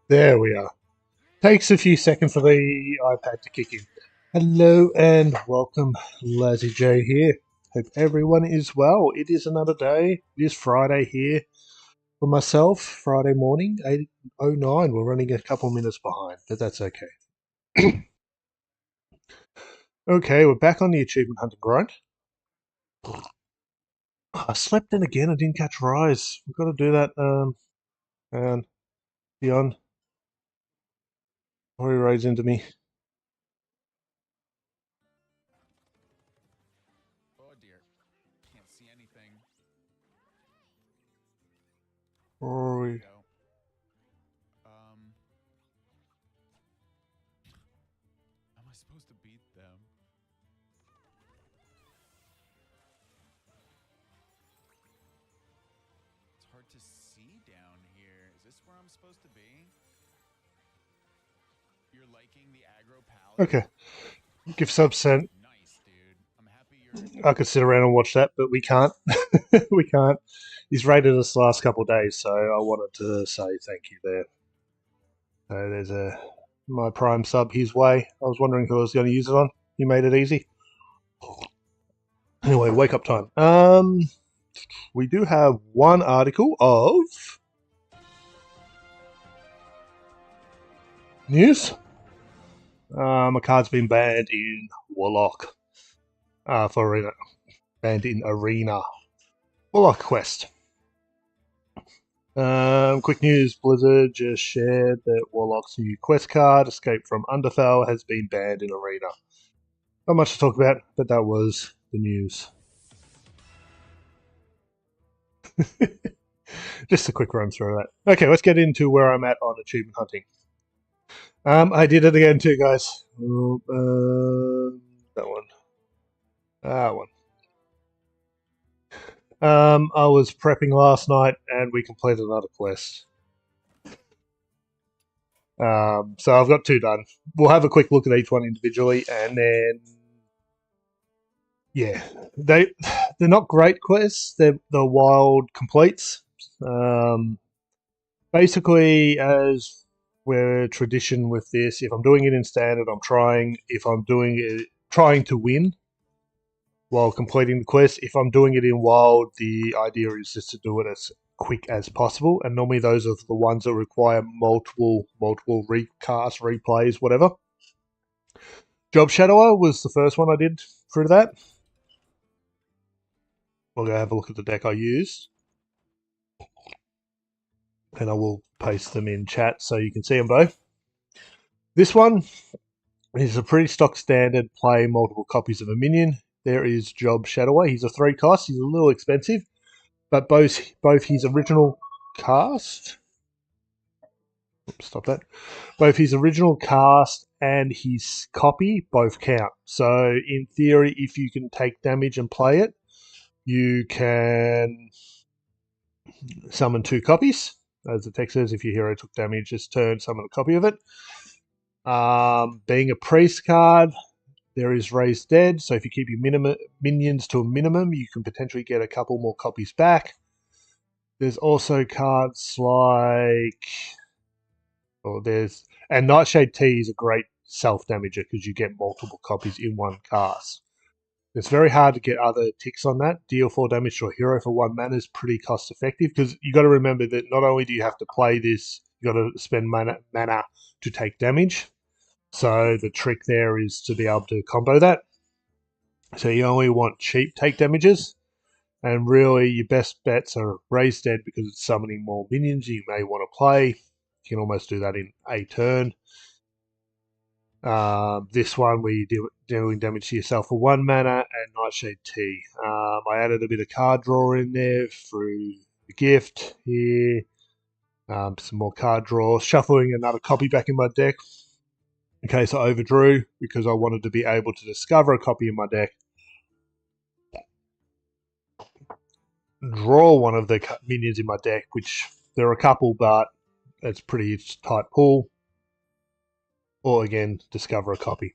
There we are. Takes a few seconds for the iPad to kick in. Hello and welcome, Lazzy J here. Hope everyone is well. It is another day. It is Friday here for myself. Friday morning, 8:09. We're running a couple minutes behind, but that's okay. Okay, we're back on the achievement hunting grind. I slept in again. I didn't catch Rise. We've got to do that. And beyond, hurry Rise into me. Oh dear. Can't see anything. There we Rory. go. Am I supposed to beat them? It's hard to see down here. Is this where I'm supposed to be? You're liking the aggro paladin? Okay, give sub sent. Nice, dude. I'm happy you're. I could sit around and watch that, but we can't. We can't. He's rated us the last couple of days, so I wanted to say thank you there. So there's a my prime sub his way. I was wondering who I was going to use it on. You made it easy. Anyway, wake up time. We do have one article of news. A card's been banned in Warlock for Arena. Banned in Arena. Warlock Quest. Quick news, Blizzard just shared that Warlock's new quest card, Escape from Underfell, has been banned in Arena. Not much to talk about, but that was the news. Just a quick run through that. Okay, let's get into where I'm at on achievement hunting. I did it again too, guys. That one. That one. I was prepping last night and we completed another quest. So I've got two done. We'll have a quick look at each one individually, and then yeah, they're not great quests. They're wild completes. Um, Basically, as we're tradition with this, if I'm doing it in standard, I'm trying. If I'm doing it, trying to win while completing the quest. If I'm doing it in wild, the idea is just to do it as quick as possible. And normally those are the ones that require multiple recasts, replays, whatever. Job Shadower was the first one I did through that. We'll go have a look at the deck I used, and I will paste them in chat so you can see them both. This one is a pretty stock standard play multiple copies of a minion. There is Job Shadower. He's a 3 cost. He's a little expensive, but both his original cast. Stop that. Both his original cast and his copy both count. So in theory, if you can take damage and play it, you can summon 2 copies. As the text says, if your hero took damage this turn, summon a copy of it. Being a priest card, there is Raised Dead, so if you keep your minions to a minimum, you can potentially get a couple more copies back. There's also cards like, and Nightshade Tea is a great self damager because you get multiple copies in one cast. It's very hard to get other ticks on that. Deal 4 damage to a hero for 1 mana is pretty cost effective because you got to remember that not only do you have to play this, you got to spend mana to take damage. So the trick there is to be able to combo that. So you only want cheap take damages, and really your best bets are Raised Dead because it's summoning more minions you may want to play. You can almost do that in a turn. This one we doing damage to yourself for 1 mana and Nightshade Tea. I added a bit of card draw in there through the gift here. Some more card draw, shuffling another copy back in my deck in case I overdrew because I wanted to be able to discover a copy in my deck, draw one of the minions in my deck, which there are a couple, but it's pretty tight pool, or again, discover a copy.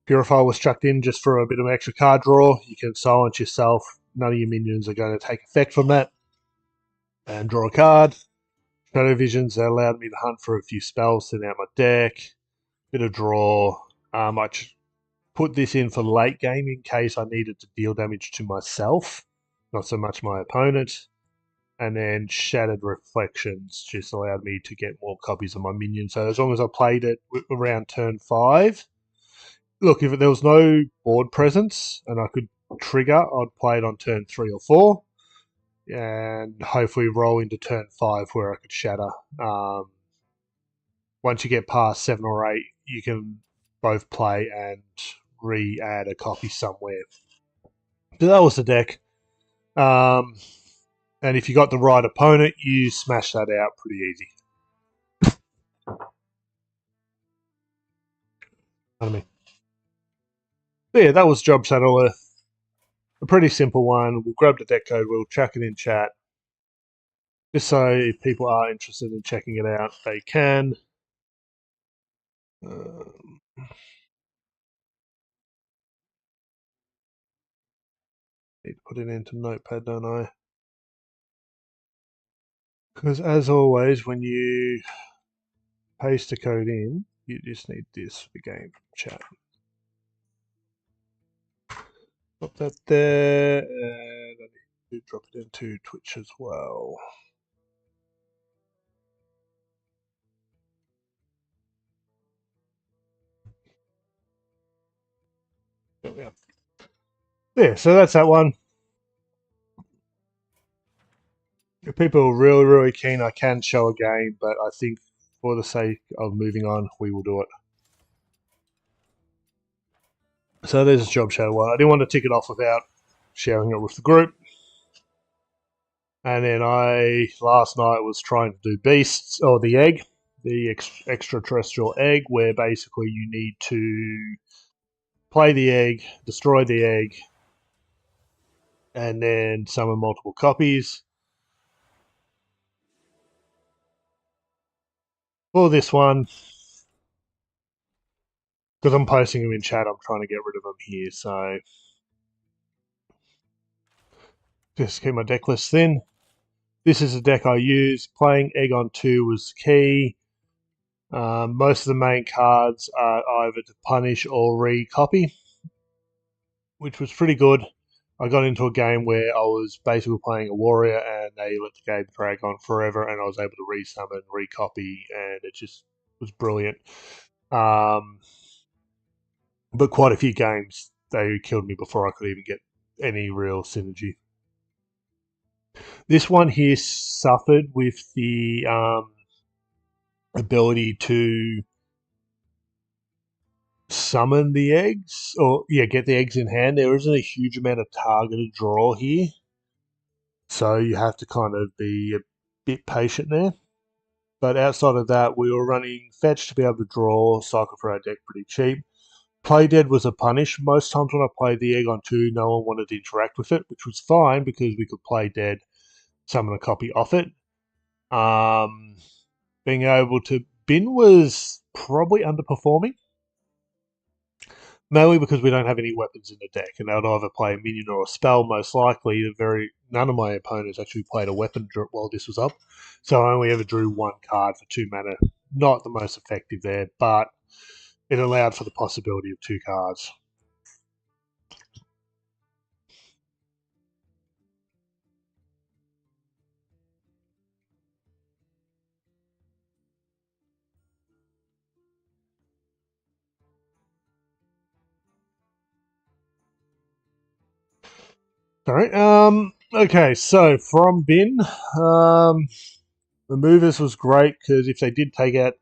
Purifier was chucked in just for a bit of extra card draw. You can silence yourself. None of your minions are going to take effect from that. and draw a card. Shadow Visions that allowed me to hunt for a few spells, send out my deck, bit of draw. I put this in for late game in case I needed to deal damage to myself, not so much my opponent. And then Shattered Reflections just allowed me to get more copies of my minion. So as long as I played it around turn 5, look, if there was no board presence and I could trigger, I'd play it on turn 3 or 4 and hopefully roll into turn 5 where I could shatter. Once you get past 7 or 8, you can both play and re-add a copy somewhere. So that was the deck. Um, and if you got the right opponent, you smash that out pretty easy. I mean, but yeah, that was Job Shadowler. A pretty simple one. We'll grab the deck code, we'll chuck it in chat. Just so if people are interested in checking it out, they can. Need to put it into Notepad, don't I? Because as always, when you paste the code in, you just need this for game chat. Pop that there, and I need to drop it into Twitch as well. There we are. Yeah, so that's that one. If people are really, really keen, I can show a game, but I think for the sake of moving on, we will do it. So there's a Job Shadow one. I didn't want to tick it off without sharing it with the group. And then last night was trying to do Beasts, or the egg, the extraterrestrial egg, where basically you need to play the egg, destroy the egg, and then summon multiple copies. For this one, because I'm posting them in chat, I'm trying to get rid of them here, so just keep my deck list thin. This is a deck I use. Playing Egg on 2 was key. Most of the main cards are either to punish or re-copy, which was pretty good. I got into a game where I was basically playing a warrior and they let the game drag on forever and I was able to resummon, recopy, and it just was brilliant. But quite a few games, they killed me before I could even get any real synergy. This one here suffered with the ability to summon the eggs, or get the eggs in hand. There isn't a huge amount of targeted draw here, so you have to kind of be a bit patient there. But outside of that, we were running fetch to be able to draw, cycle for our deck pretty cheap. Play dead was a punish. Most times when I played the egg on 2, no one wanted to interact with it, which was fine because we could play dead, summon a copy off it. Being able to bin was probably underperforming. Mainly because we don't have any weapons in the deck, and they'd either play a minion or a spell. Most likely, none of my opponents actually played a weapon while this was up, so I only ever drew one card for 2 mana. Not the most effective there, but it allowed for the possibility of 2 cards. Sorry. Okay, so from bin, removers was great because if they did take out,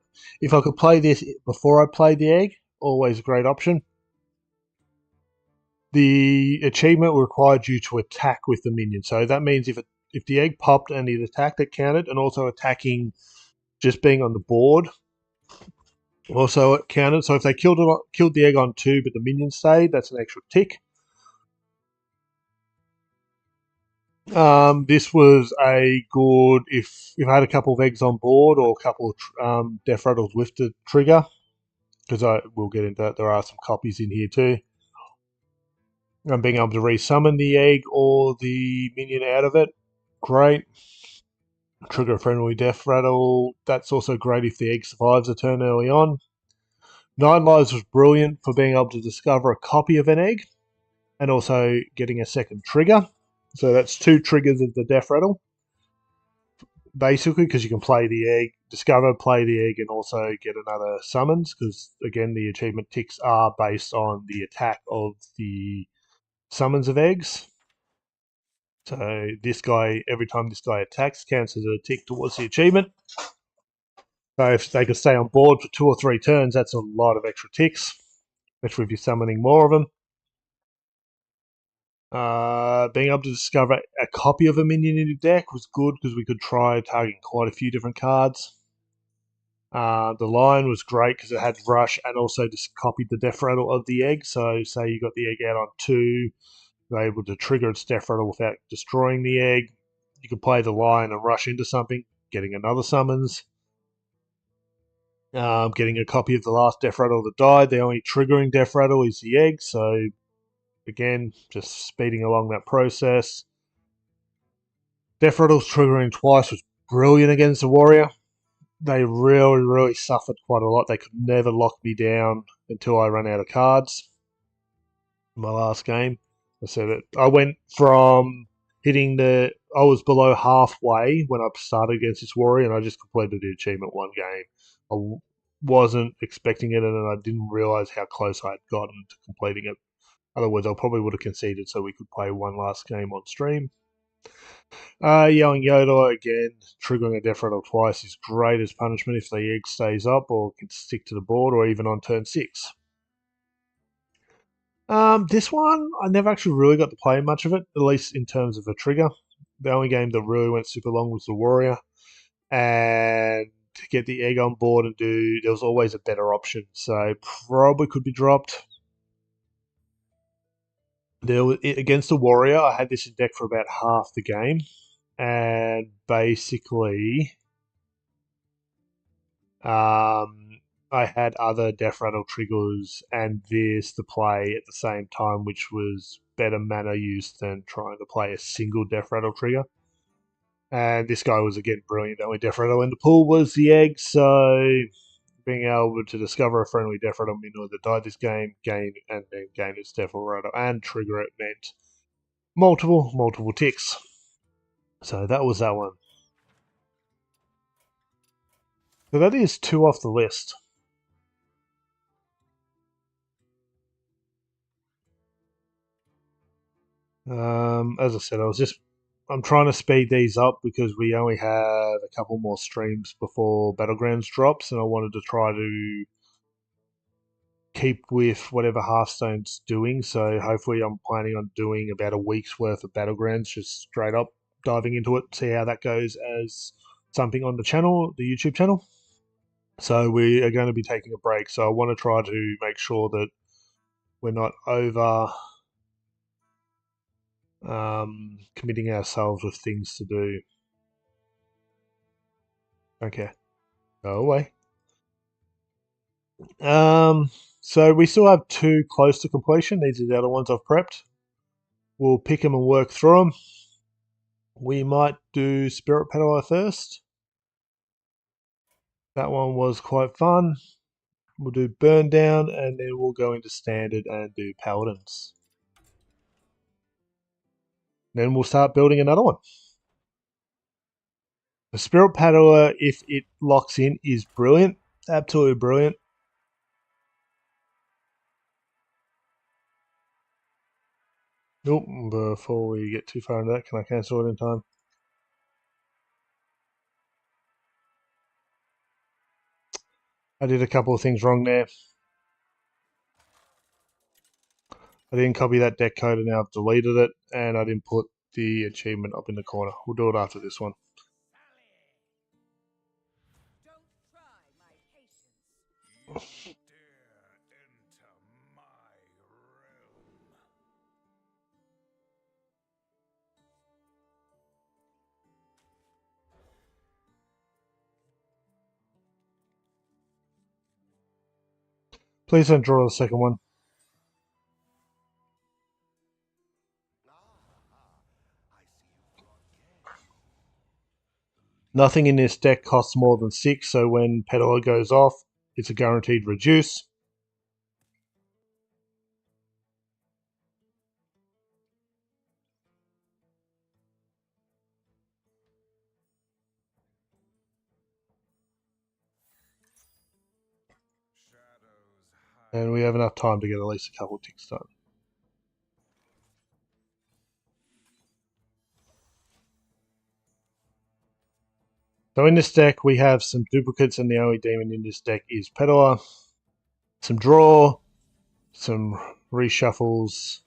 if I could play this before I played the egg, always a great option. The achievement required you to attack with the minion, so that means if the egg popped and it attacked, it counted, and also attacking just being on the board also it counted. So if they killed the egg on 2, but the minion stayed, that's an extra tick. This was a good if I had a couple of eggs on board or a couple of death rattles with the trigger, because we'll get into that. There are some copies in here too. And being able to resummon the egg or the minion out of it, great. Trigger a friendly death rattle. That's also great if the egg survives a turn early on. 9 lives was brilliant for being able to discover a copy of an egg and also getting a second trigger. So that's 2 triggers of the death rattle, basically, because you can play the egg, discover, play the egg, and also get another summons, because again, the achievement ticks are based on the attack of the summons of eggs. So this guy, every time this guy attacks, counts as a tick towards the achievement. So if they can stay on board for 2 or 3 turns, that's a lot of extra ticks, especially if you're summoning more of them. Being able to discover a copy of a minion in your deck was good because we could try targeting quite a few different cards. The line was great because it had rush and also just copied the death rattle of the egg. So say you got the egg out on 2, you're able to trigger its death rattle without destroying the egg. You could play the line and rush into something, getting another summons. Getting a copy of the last death rattle that died. The only triggering death rattle is the egg, so again, just speeding along that process. Death rattles triggering twice was brilliant against the warrior. They really, really suffered quite a lot. They could never lock me down until I ran out of cards. My last game, I said it. I went from hitting the. I was below halfway when I started against this warrior, and I just completed the achievement one game. I wasn't expecting it, and I didn't realize how close I had gotten to completing it. Otherwise, I probably would have conceded so we could play one last game on stream. Yelling Yoda again, triggering a death rattle twice is great as punishment if the egg stays up or can stick to the board or even on turn 6. This one, I never actually really got to play much of it, at least in terms of a trigger. The only game that really went super long was the Warrior, and to get the egg on board and do, there was always a better option, so probably could be dropped. Against the Warrior, I had this in deck for about half the game, and basically I had other Death Rattle triggers and this to play at the same time, which was better mana use than trying to play a single Death Rattle trigger. And this guy was again brilliant. The only Death Rattle in the pool was the egg, so being able to discover a friendly Death Rattle minion that died this game, gain and then gain its Death Rattle and trigger it meant multiple ticks. So that was that one. So that is 2 off the list. As I said, I'm trying to speed these up because we only have a couple more streams before Battlegrounds drops, and I wanted to try to keep with whatever Hearthstone's doing. So hopefully, I'm planning on doing about a week's worth of Battlegrounds, just straight up diving into it, see how that goes as something on the channel, the YouTube channel. So we are going to be taking a break. So I want to try to make sure that we're not over committing ourselves with things to do. Okay, go away. So we still have 2 close to completion. These are the other ones I've prepped. We'll pick them and work through them. We might do Spirit Peddler first. That one was quite fun. We'll do Burn Down, and then we'll go into Standard and do Paladins. Then we'll start building another one. The Spirit Peddler, if it locks in, is brilliant. Absolutely brilliant. Nope, before we get too far into that, can I cancel it in time? I did a couple of things wrong there. I didn't copy that deck code and now I've deleted it, and I didn't put the achievement up in the corner. We'll do it after this one. Please don't draw the second one. Nothing in this deck costs more than 6, so when Peddler goes off, it's a guaranteed reduce. And we have enough time to get at least a couple of ticks done. So in this deck, we have some duplicates, and the only demon in this deck is Peddler. Some draw, some reshuffles.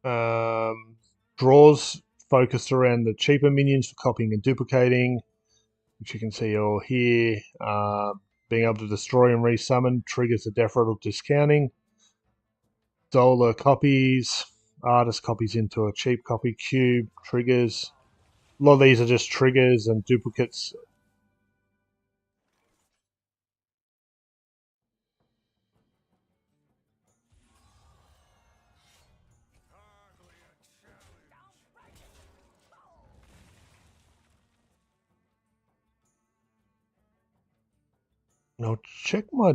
Draws focused around the cheaper minions for copying and duplicating, which you can see all here. Being able to destroy and resummon triggers the death rattle discounting. Zola copies, artist copies into a cheap copy cube, triggers. A lot of these are just triggers and duplicates. Now check my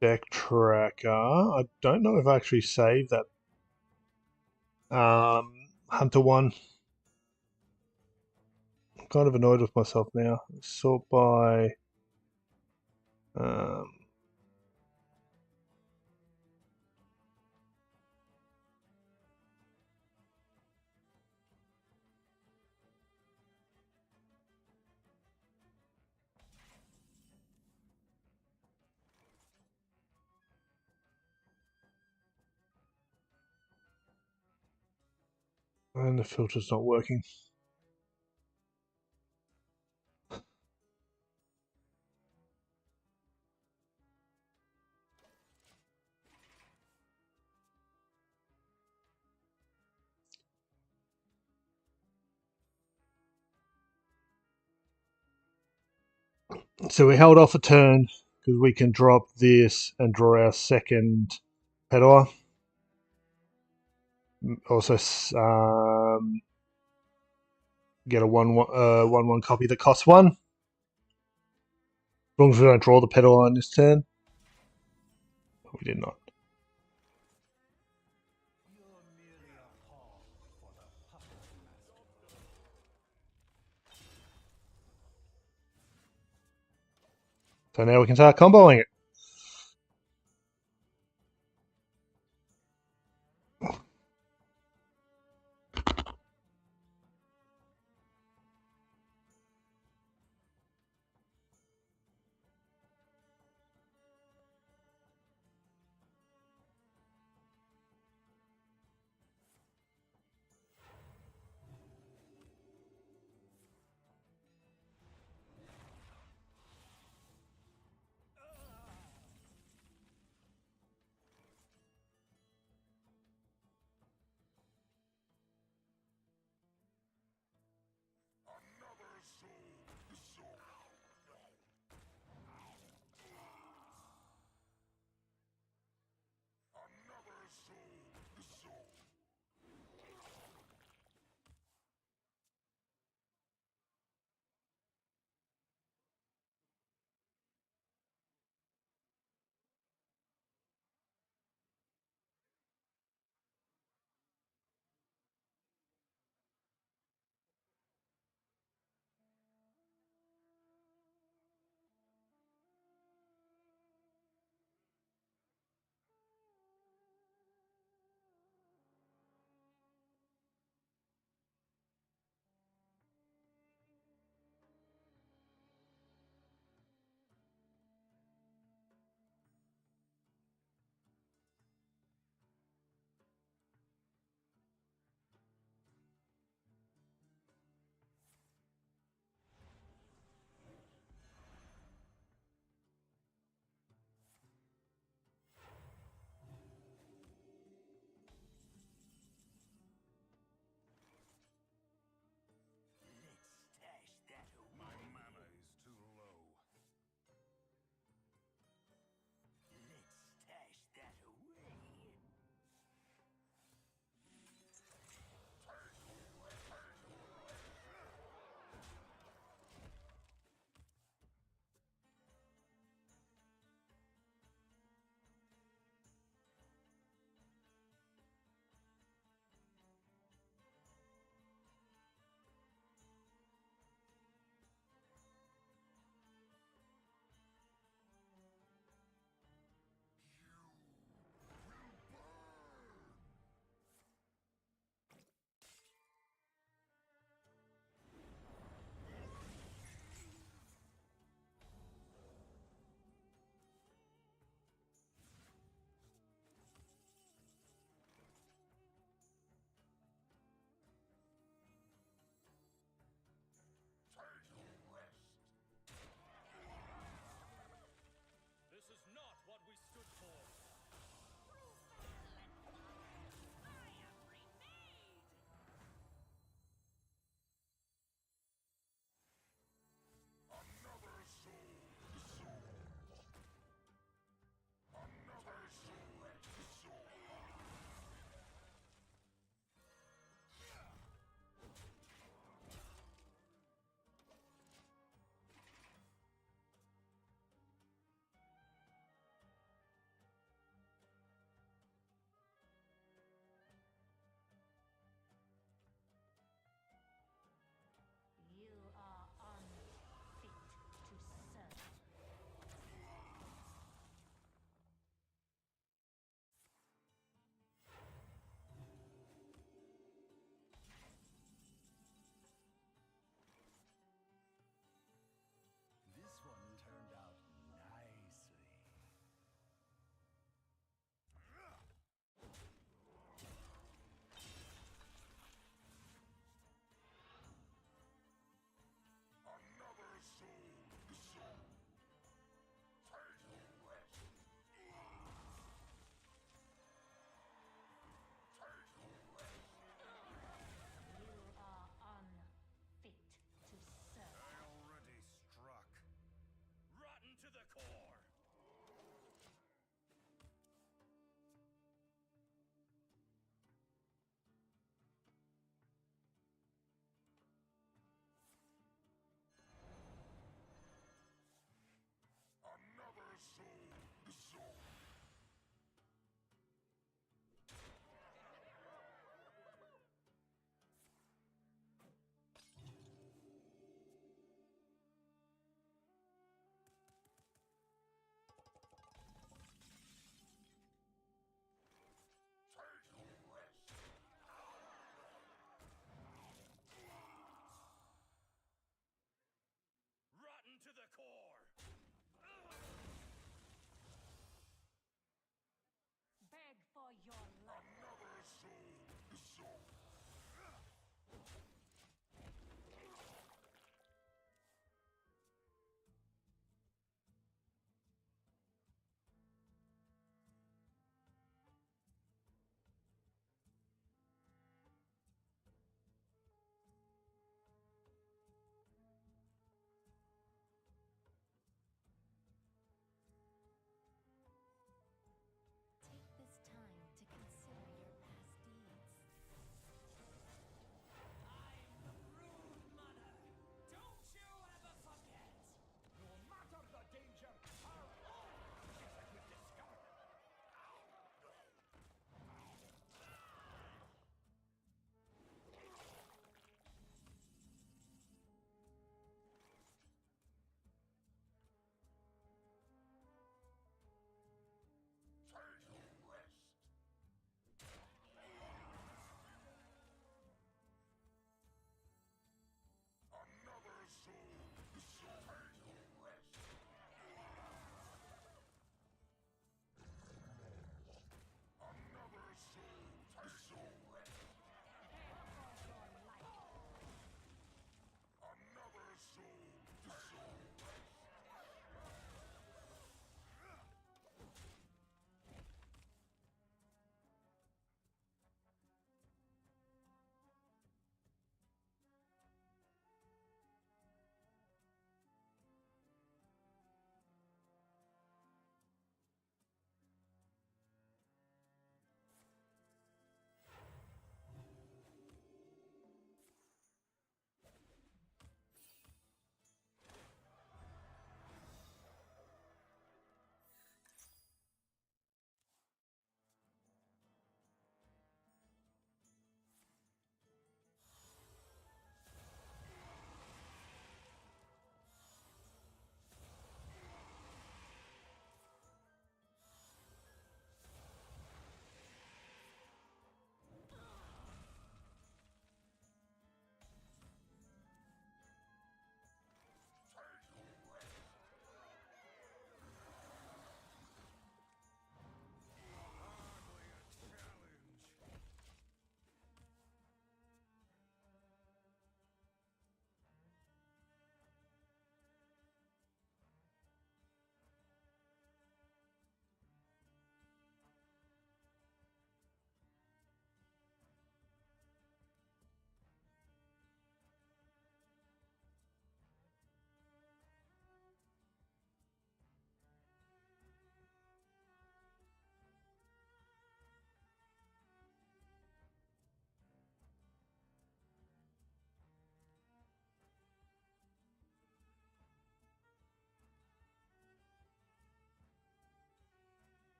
deck tracker. I don't know if I actually saved that Hunter one. I'm kind of annoyed with myself now. Sort by um, and the filter's not working. So we held off a turn because we can drop this and draw our second Peddler. Also, get a 1/1 copy that costs 1. As long as we don't draw the Peddler on this turn. We did not. So now we can start comboing it.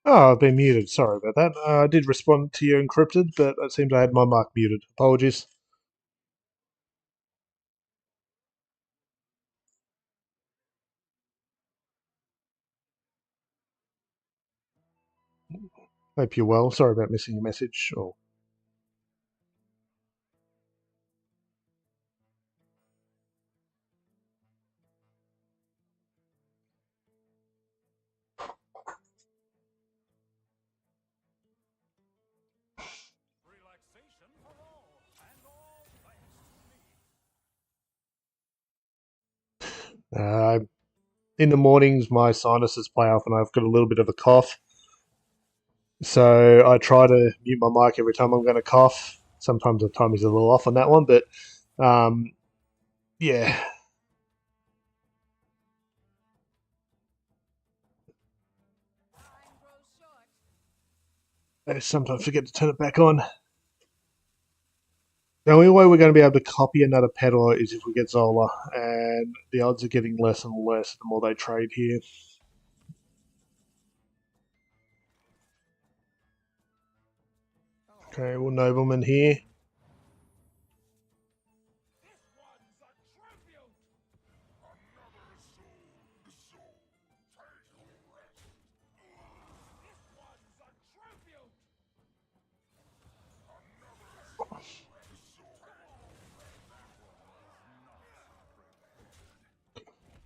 Oh, I've been muted. Sorry about that. I did respond to you encrypted, but it seems I had my mic muted. Apologies. Hope you're well. Sorry about missing your message. Oh, Relaxation for all, and all thanks to me. uh, in the mornings my sinuses play off and I've got a little bit of a cough. So I try to mute my mic every time I'm going to cough. Sometimes the timing's a little off on that one, but um, yeah. I sometimes forget to turn it back on. The only way we're going to be able to copy another peddler is if we get Zola, and the odds are getting less and less the more they trade here. Okay, well, Nobleman here.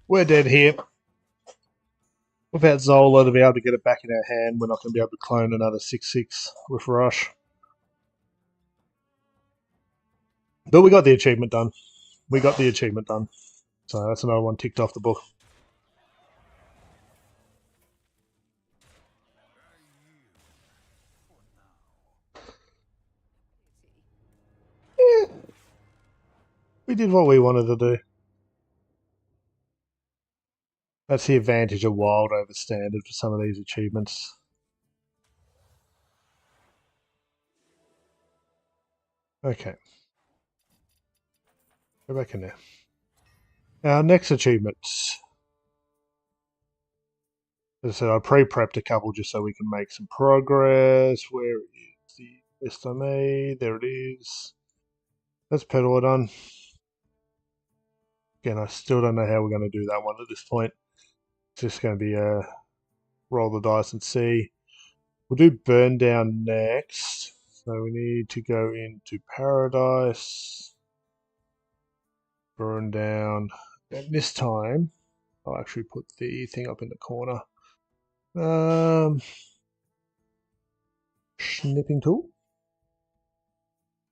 We're dead here. Without Zola to be able to get it back in our hand, we're not going to be able to clone another 6/6 with Rush. But we got the achievement done. We got the achievement done. So that's another one ticked off the book. Yeah, we did what we wanted to do. That's the advantage of Wild over Standard for some of these achievements. Okay. Go back in there. Our next achievement. As I said, I pre-prepped a couple just so we can make some progress. Where is the list I made? There it is. That's pedal done. Again, I still don't know how we're going to do that one at this point. It's just going to be a roll the dice and see. We'll do burn down next. So we need to go into paradise. Burn down. And this time, I'll actually put the thing up in the corner. Snipping tool.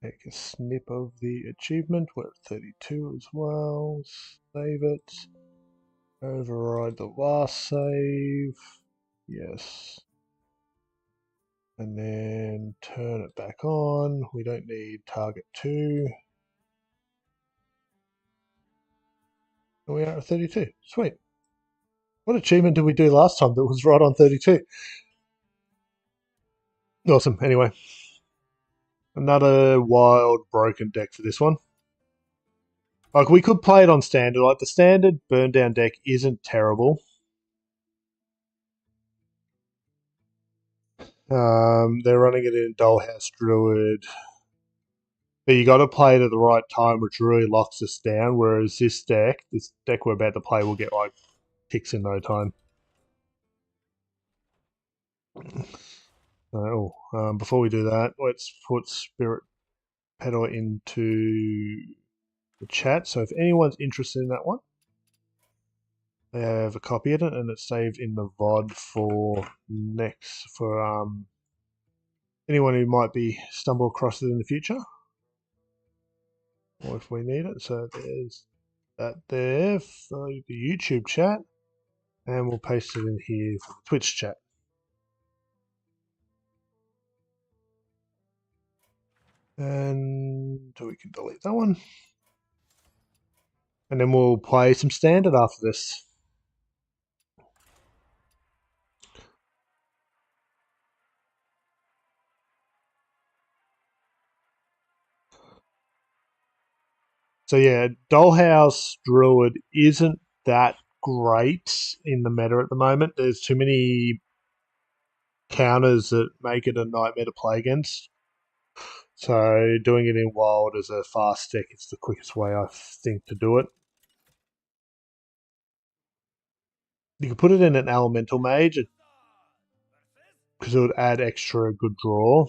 Take a snip of the achievement. We're at 32 as well. Save it. Override the last save. Yes. And then turn it back on. We don't need target 2. And we are at 32. Sweet. What achievement did we do last time that was right on 32? Awesome. Anyway, another wild broken deck for this one. Like, we could play it on standard. Like, the standard burn down deck isn't terrible. They're running it in Dollhouse Druid. But you got to play it at the right time, which really locks us down. Whereas this deck we're about to play, will get like ticks in no time. Before we do that, let's put Spirit Pedal into the chat. So if anyone's interested in that one, they have a copy of it, and it's saved in the VOD for anyone who might be stumble across it in the future, or if we need it. So there's that there for the YouTube chat, and we'll paste it in here for the Twitch chat. And we can delete that one. And then we'll play some standard after this. So yeah, Dollhouse Druid isn't that great in the meta at the moment. There's too many counters that make it a nightmare to play against. So doing it in Wild as a fast deck is the quickest way, I think, to do it. You could put it in an Elemental Mage because it would add extra good draw.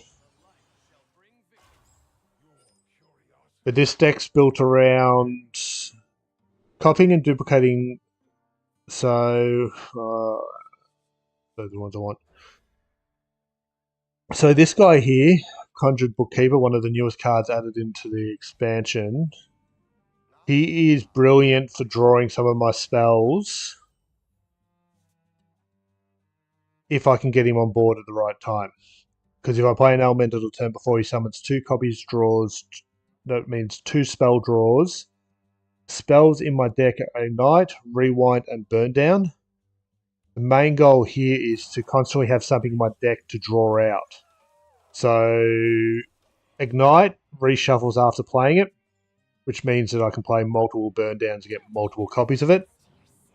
But this deck's built around copying and duplicating. So those are the ones I want. So this guy here, Conjured Bookkeeper, one of the newest cards added into the expansion. He is brilliant for drawing some of my spells if I can get him on board at the right time. Because if I play an elemental turn before he summons 2 copies, draws, that means 2 spell draws. Spells in my deck are Ignite, Rewind, and Burn Down. The main goal here is to constantly have something in my deck to draw out. So Ignite reshuffles after playing it, which means that I can play multiple burn downs and get multiple copies of it.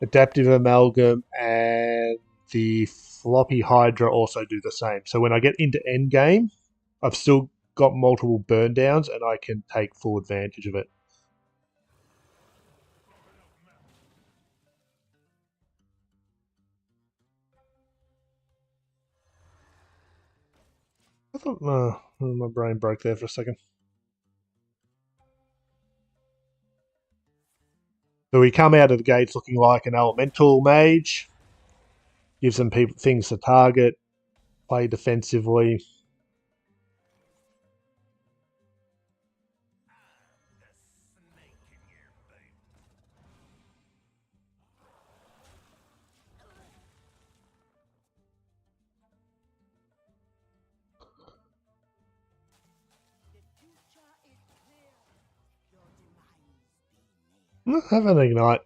Adaptive Amalgam and the Floppy Hydra also do the same. So when I get into endgame, I've still got multiple burn downs and I can take full advantage of it. I thought my brain broke there for a second. So we come out of the gates looking like an elemental mage. Gives them people things to target, play defensively. Have an ignite.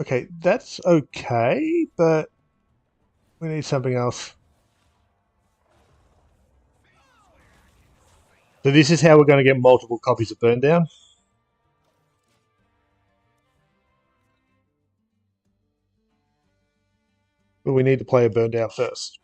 Okay, that's okay, but we need something else. So this is how we're going to get multiple copies of Burn Down. But we need to play a Burn Down first.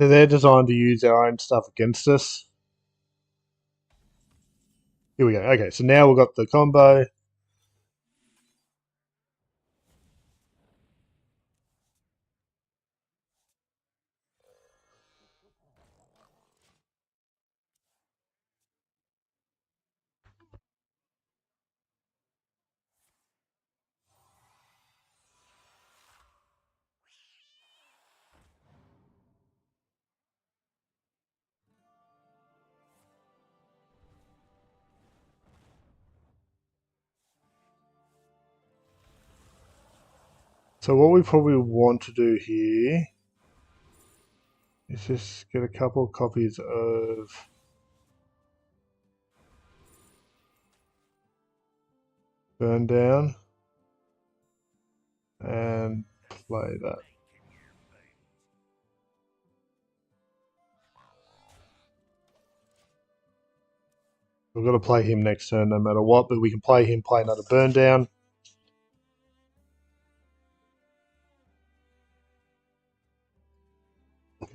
So they're designed to use our own stuff against us. Here we go. Okay, so now we've got the combo. So what we probably want to do here is just get a couple of copies of Burn Down and play that. We've got to play him next turn no matter what, but we can play him, play another Burn Down.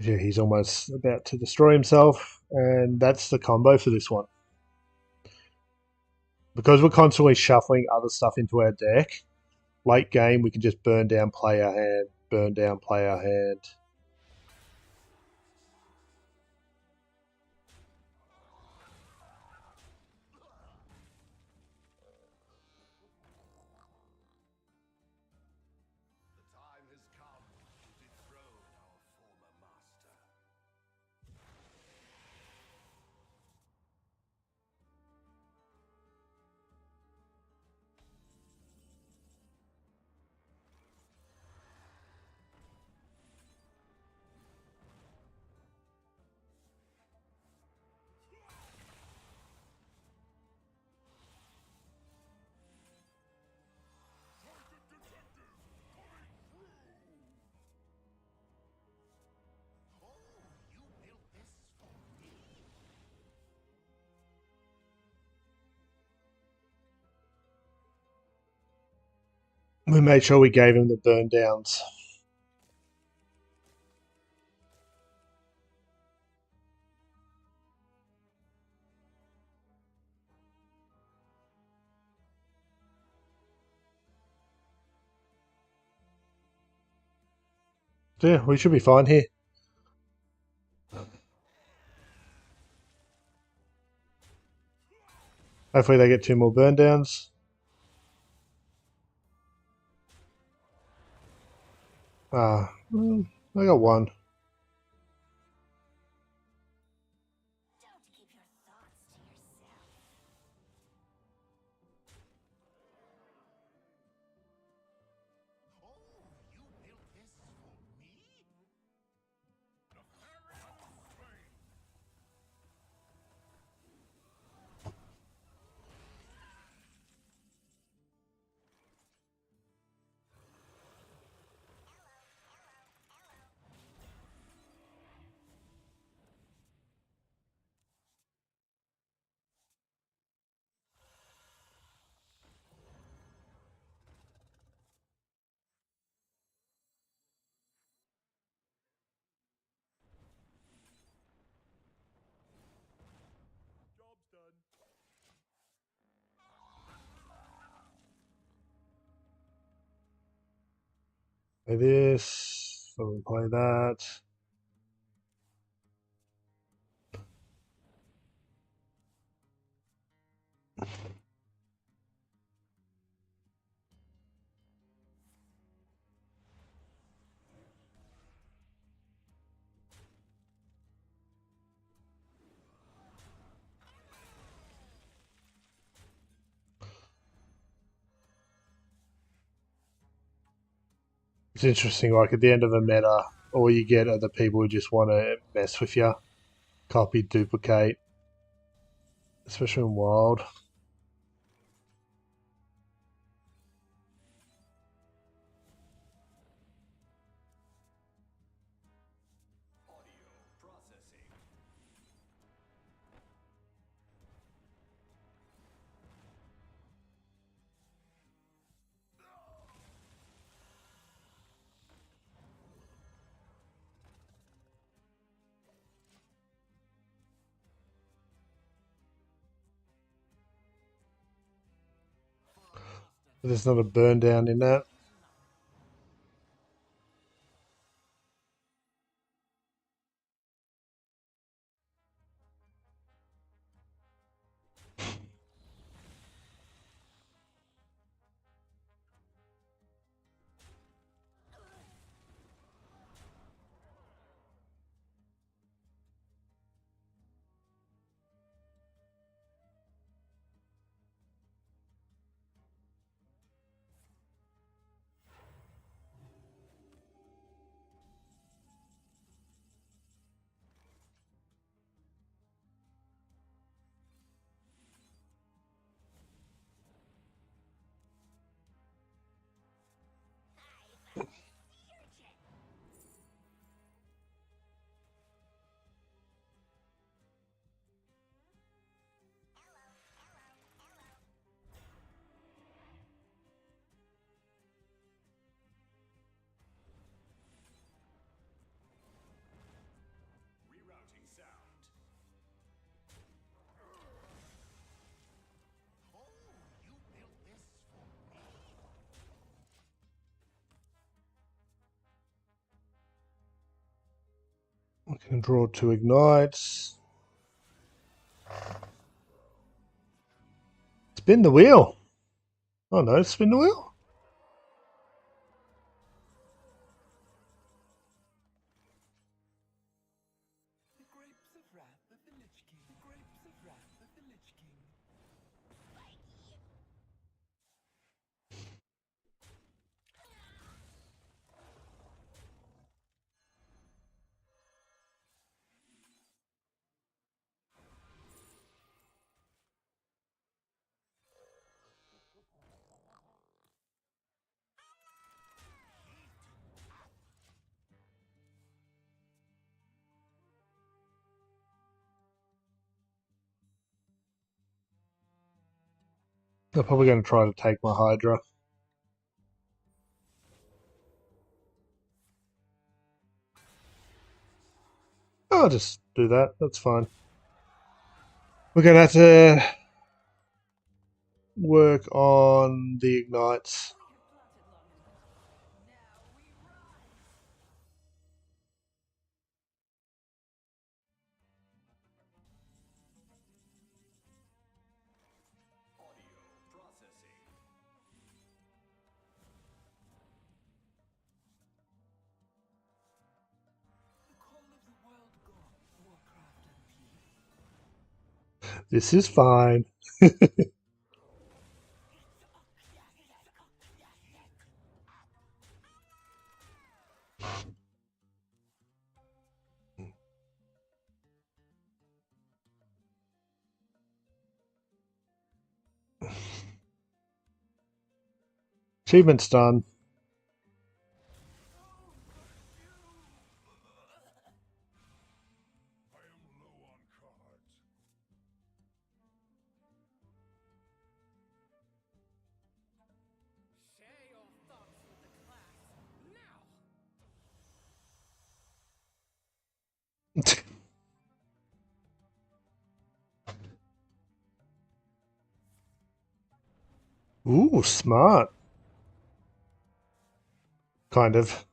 Yeah, he's almost about to destroy himself, and that's the combo for this one. Because we're constantly shuffling other stuff into our deck, late game we can just burn down, play our hand, burn down, play our hand. We made sure we gave him the burn downs. Yeah, we should be fine here. Hopefully they get 2 more burn downs. I got 1. Play this. So we play that. It's interesting, like at the end of a meta, all you get are the people who just want to mess with you, copy, duplicate, especially in Wild. There's not a burn down in that. I can draw 2 ignites. Spin the wheel. Oh no, spin the wheel. The grapes of wrath of the Lich King. The grapes of wrath of the Lich King. They're probably going to try to take my Hydra. I'll just do that. That's fine. We're going to have to work on the ignites. The call of the wild god, Warcraft and This is fine. Achievement's done. share your thoughts with the class now. Ooh, smart. Kind of.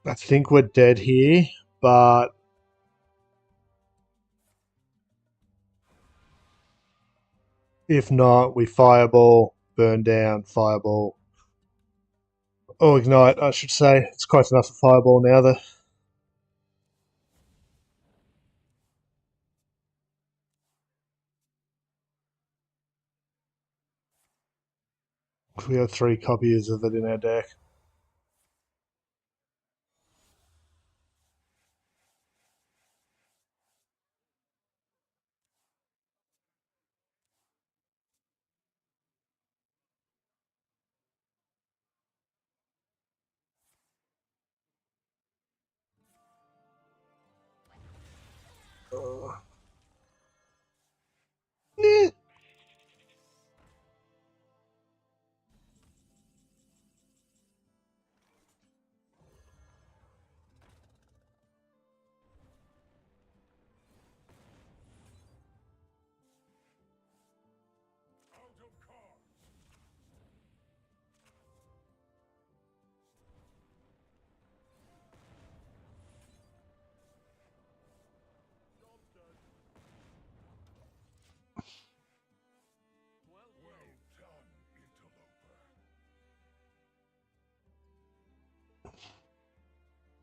I think we're dead here, but if not, we fireball, burn down, fireball. Or ignite, I should say. It's close enough to fireball now, though. We have 3 copies of it in our deck. Eh.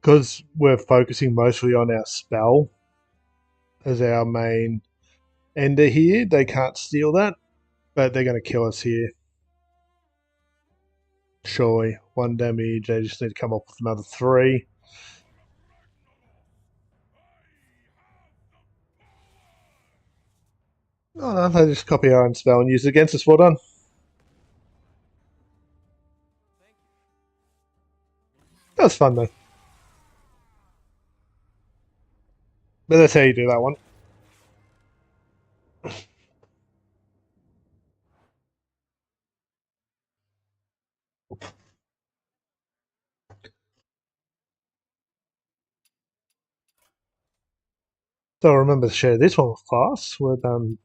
Because we're focusing mostly on our spell as our main ender here, they can't steal that, but they're going to kill us here. Surely. 1 damage, they just need to come up with another 3. Oh no, they just copy our own spell and use it against us. Well done. That was fun though. But that's how you do that one. So remember to share this one with class. We're done.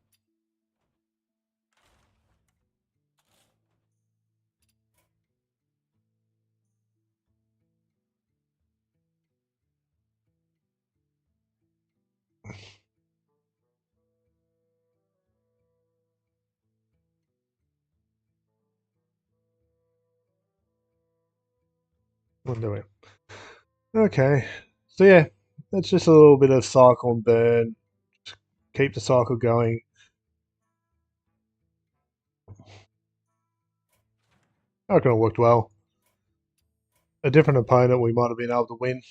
What do we? Okay. So yeah, that's just a little bit of cycle and burn. Just keep the cycle going. I reckon it worked well. A different opponent, we might have been able to win.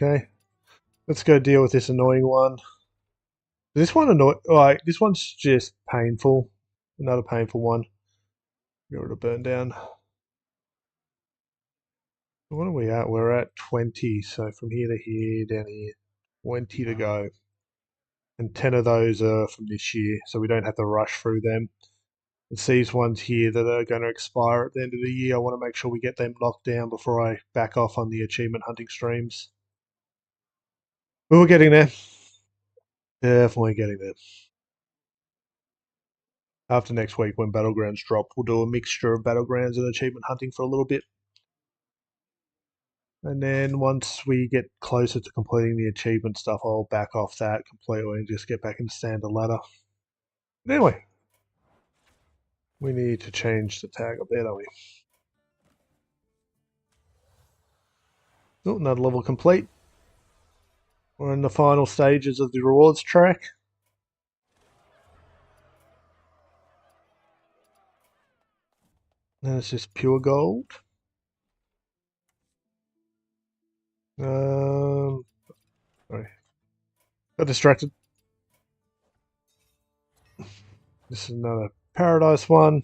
Okay. Let's go deal with this annoying one. This one like this one's just painful. Another painful one. Get rid of burn down. What are we at? We're at 20. So from here to here, down here, 20 to go. And 10 of those are from this year, so we don't have to rush through them. It's these ones here that are going to expire at the end of the year. I want to make sure we get them locked down before I back off on the achievement hunting streams. But we're getting there. Definitely getting there. After next week, when Battlegrounds drop, we'll do a mixture of Battlegrounds and achievement hunting for a little bit. And then once we get closer to completing the achievement stuff, I'll back off that completely and just get back into standard ladder. But anyway, we need to change the tag up there, don't we? Oh, another level complete. We're in the final stages of the rewards track. And it's just pure gold. Sorry. Got distracted. This is another paradise one.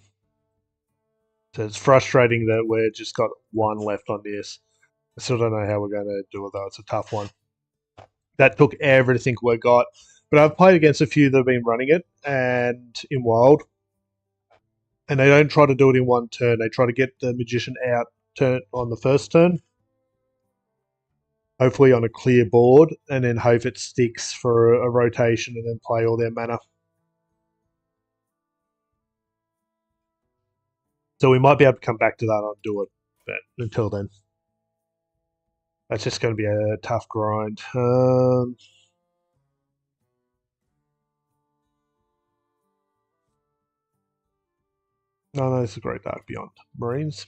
So it's frustrating that we're just got one left on this. I still don't know how we're going to do it though. It's a tough one. That took everything we got. But I've played against a few that have been running it and in wild. And they don't try to do it in one turn. They try to get the magician out turn on the first turn. Hopefully on a clear board, and then hope it sticks for a rotation and then play all their mana. So we might be able to come back to that and do it, but until then, that's just going to be a tough grind. No, this is a Great Dark Beyond. Marines.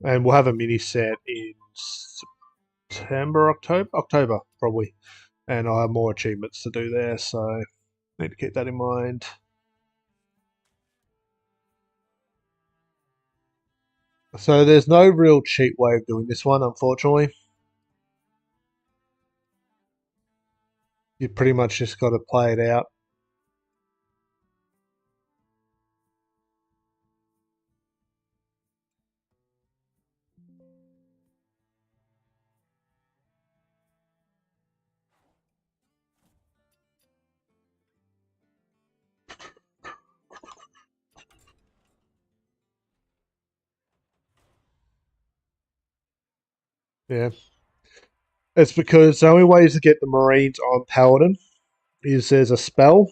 And we'll have a mini set in September, October probably. And I'll have more achievements to do there, so need to keep that in mind. So there's no real cheap way of doing this one, unfortunately. You pretty much just got to play it out. Yeah. It's because the only ways to get the Marines on Paladin is there's a spell,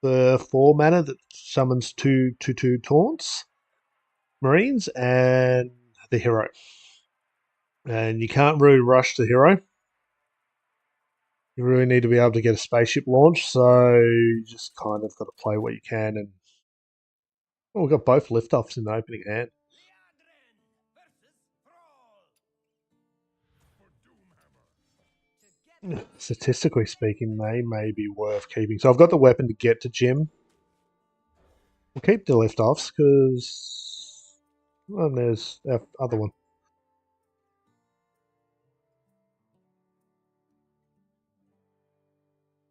the 4 mana that summons two taunts, Marines, and the hero. And you can't really rush the hero. You really need to be able to get a spaceship launch, so you just kind of got to play what you can. And we've got both liftoffs in the opening hand. Statistically speaking, they may be worth keeping. So I've got the weapon to get to Jim. We'll keep the liftoffs because there's our other one.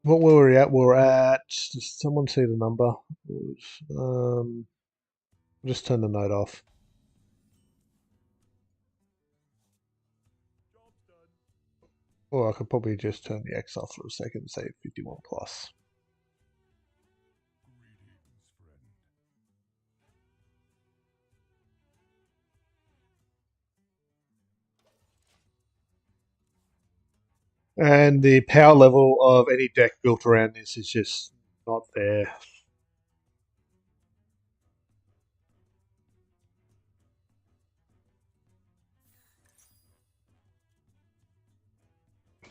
What were we at? We're at. Does someone see the number? Just turn the note off. Or I could probably just turn the X off for a second and say 51 plus. And the power level of any deck built around this is just not there.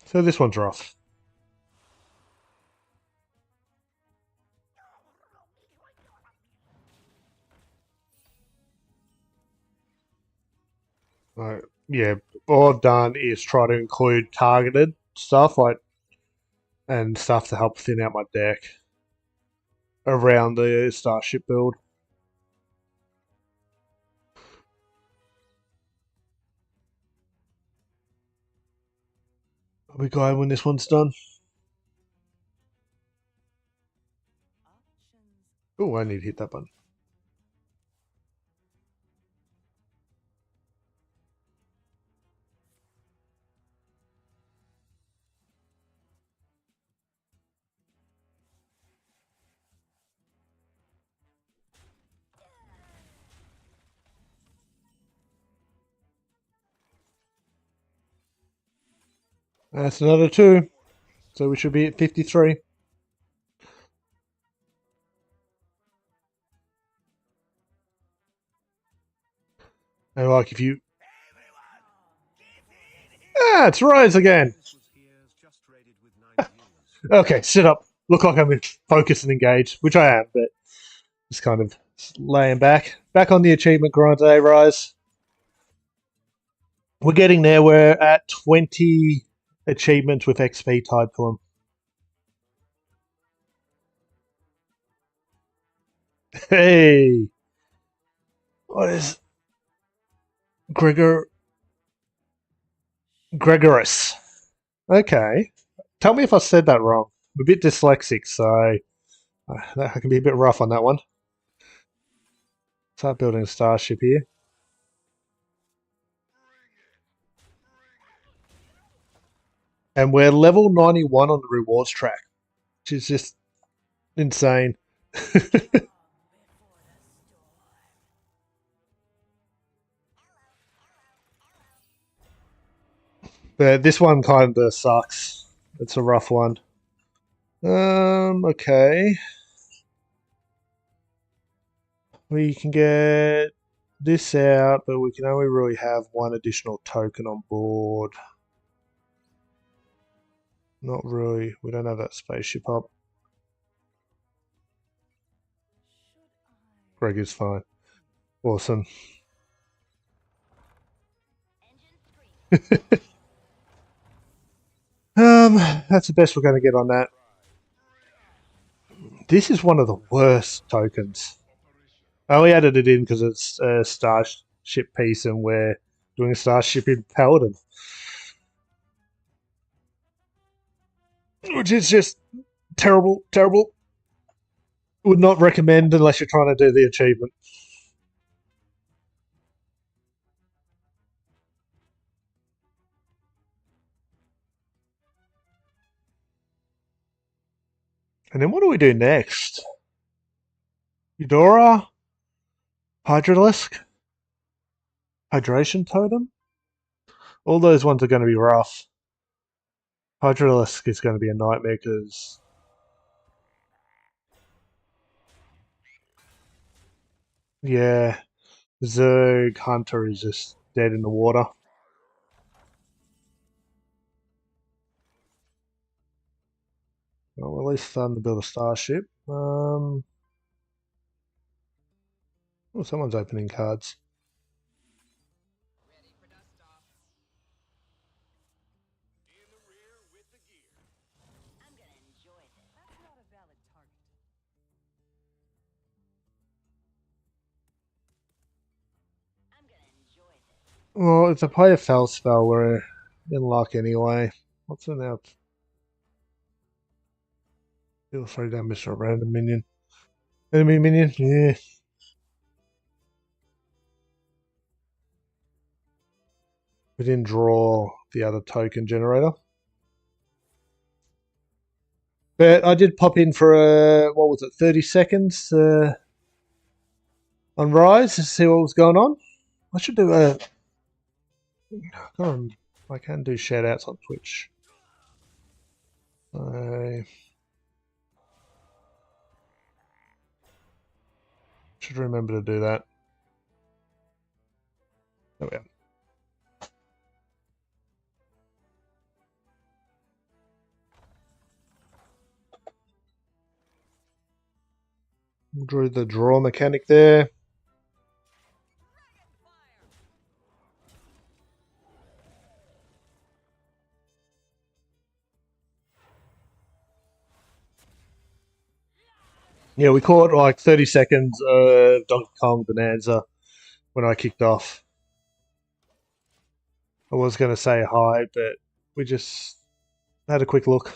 So this one's rough. Yeah, all I've done is try to include targeted stuff like and stuff to help thin out my deck around the starship build. Are we going when this one's done? Oh, I need to hit that button. That's another 2. So we should be at 53. And like if you... Ah, it's Rise again. Okay, sit up. Look like I'm focused and engaged, which I am, but just kind of laying back. Back on the achievement grind today, Rise. We're getting there. We're at 20 achievements with XP tied to them. Hey! What is... Gregor... Gregorus. Okay. Tell me if I said that wrong. I'm a bit dyslexic, so I can be a bit rough on that one. Start building a starship here. And we're level 91 on the rewards track, which is just insane. But this one kind of sucks. It's a rough one. Okay. We can get this out, but we can only really have one additional token on board. Not really. We don't have that spaceship up. Greg is fine. Awesome. That's the best we're going to get on that. This is one of the worst tokens. I only added it in because it's a starship piece and we're doing a starship in Paladin. Which is just terrible, terrible. Would not recommend unless you're trying to do the achievement. And then what do we do next? Eudora? Hydralisk? Hydration Totem? All those ones are going to be rough. Hydralisk is going to be a nightmare because... Yeah, Zerg Hunter is just dead in the water. Well, at least starting to build a starship. Oh, someone's opening cards. Well, if I play a fell spell, we're in luck anyway. What's it now? Deal 3 damage to a random minion. Enemy minion? Yeah. We didn't draw the other token generator. But I did pop in for what was it, 30 seconds on Rise to see what was going on. I should do a... I can do shout outs on Twitch. I should remember to do that. There we are. Drew the draw mechanic there. Yeah, we caught like 30 seconds of Donkey Kong Bonanza when I kicked off. I was going to say hi, but we just had a quick look.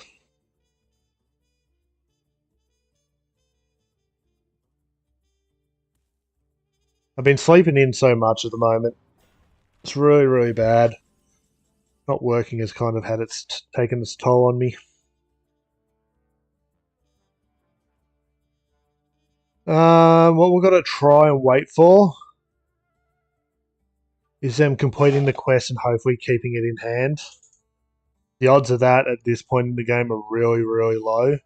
I've been sleeping in so much at the moment. It's really, really bad. Not working has kind of had taken its toll on me. What we've got to try and wait for is them completing the quest and hopefully keeping it in hand. The odds of that at this point in the game are really, really low,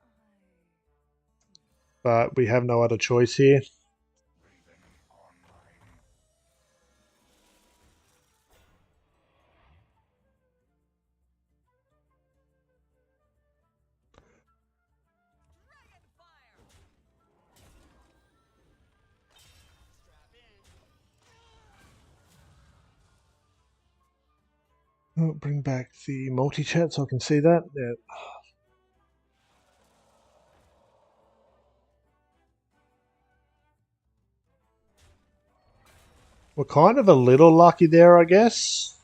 but we have no other choice here. Oh, bring back the multi-chat so I can see that. Yeah. We're kind of a little lucky there, I guess.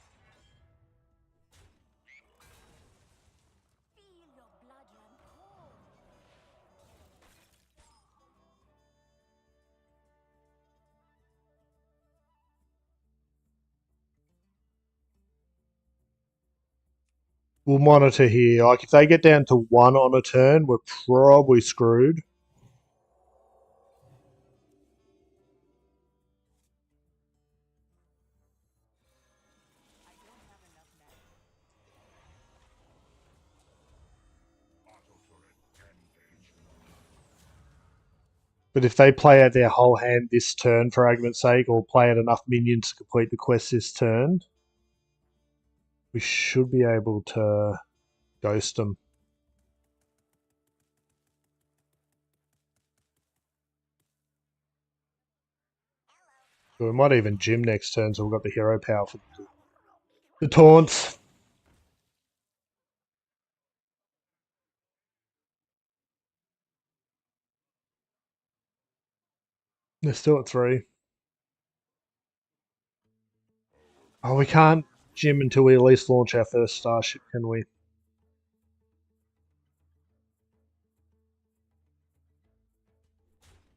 We'll monitor here. Like, if they get down to one on a turn, we're probably screwed. But if they play out their whole hand this turn, for argument's sake, or play out enough minions to complete the quest this turn, we should be able to ghost them. So we might even gym next turn, so we've got the hero power for the taunts. They're still at 3. Oh, we can't gym until we at least launch our first starship, can we?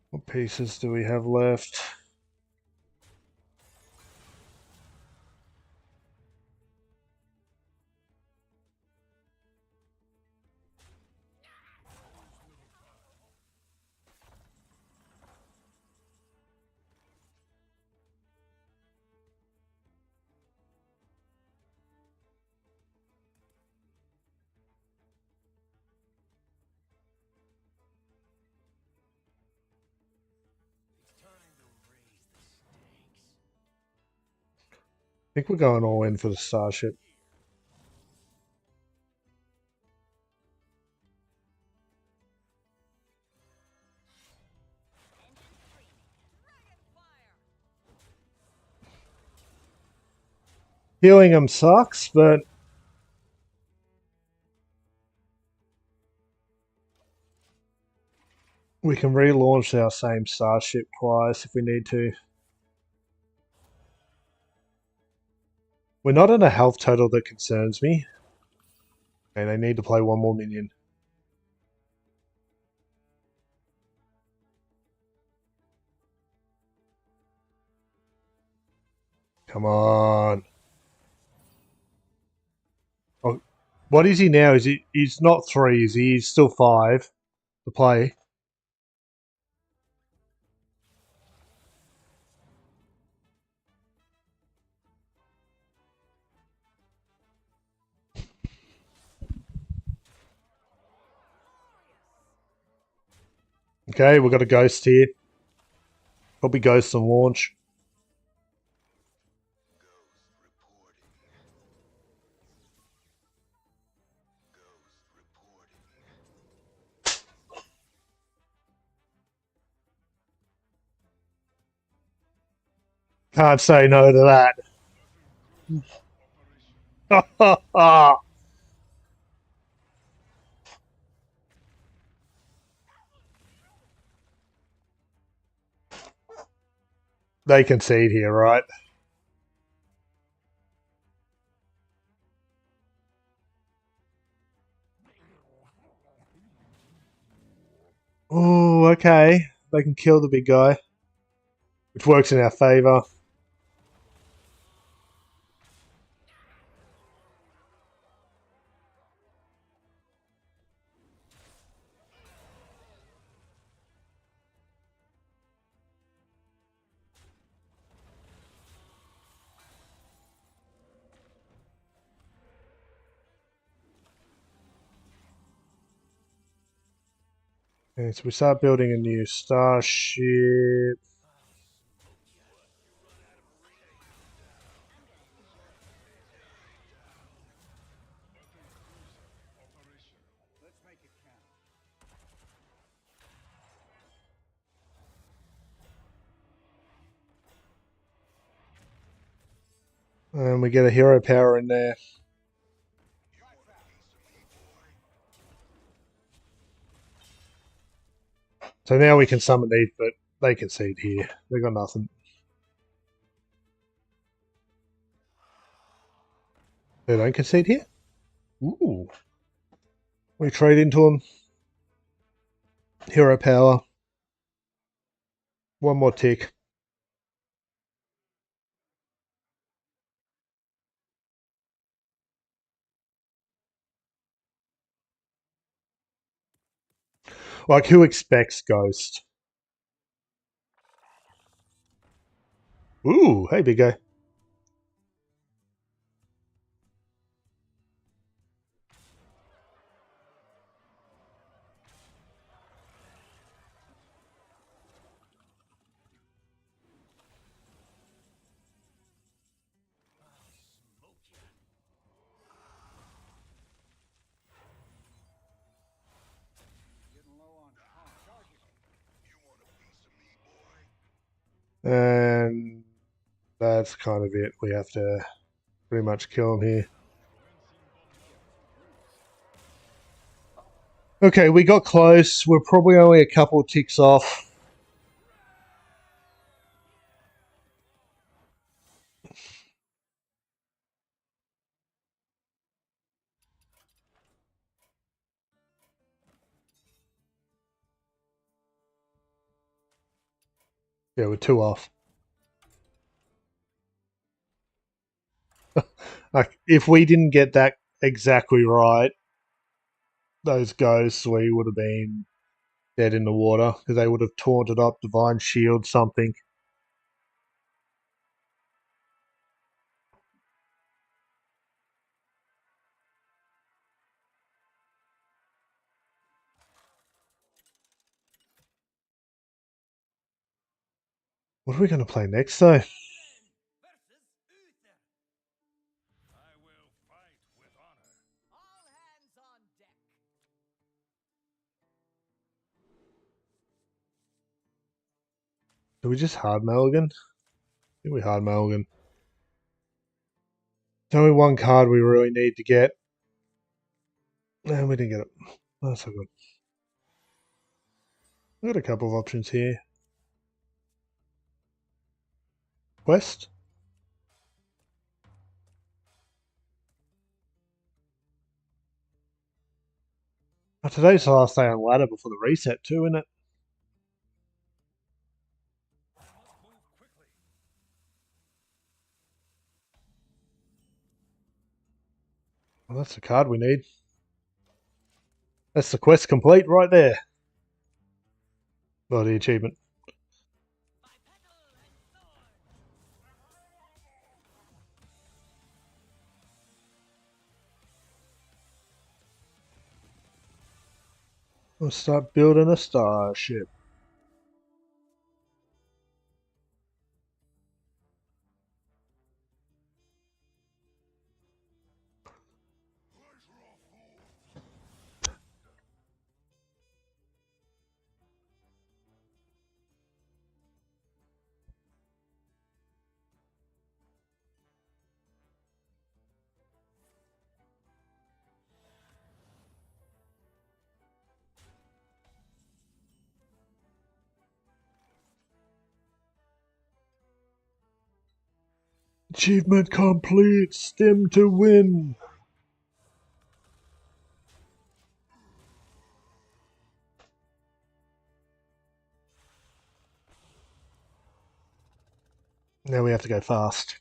What pieces do we have left? I think we're going all in for the starship. Healing them sucks, but we can relaunch our same starship twice if we need to. We're not in a health total that concerns me. Okay, they need to play one more minion. Come on. Oh, what is he now? He's not 3, is he? He's still 5 to play. Okay, we've got a ghost here. Probably ghost and launch. Can't say no to that. They concede here, right? Oh, okay. They can kill the big guy, which works in our favour. Okay, so we start building a new starship. And we get a hero power in there. So now we can summon these, but they concede here. They got nothing. They don't concede here? Ooh. We trade into them. Hero power. One more tick. Like, who expects Ghost? Ooh, hey, big guy. And that's kind of it. We have to pretty much kill him here. Okay, we got close. We're probably only a couple ticks off. Yeah, we're two off. Like, if we didn't get that exactly right, those ghosts, we would have been dead in the water because they would have taunted up Divine Shield something. What are we going to play next, though? Do we just hard Mulligan? I think we hard Mulligan. There's only one card we really need to get. No, we didn't get it. That's so good. We've got a couple of options here. Quest? Oh, today's the last day on ladder before the reset too, isn't it? Well, that's the card we need. That's the quest complete right there. Oh, the achievement. We'll start building a starship. Achievement complete. Stem to win. Now we have to go fast.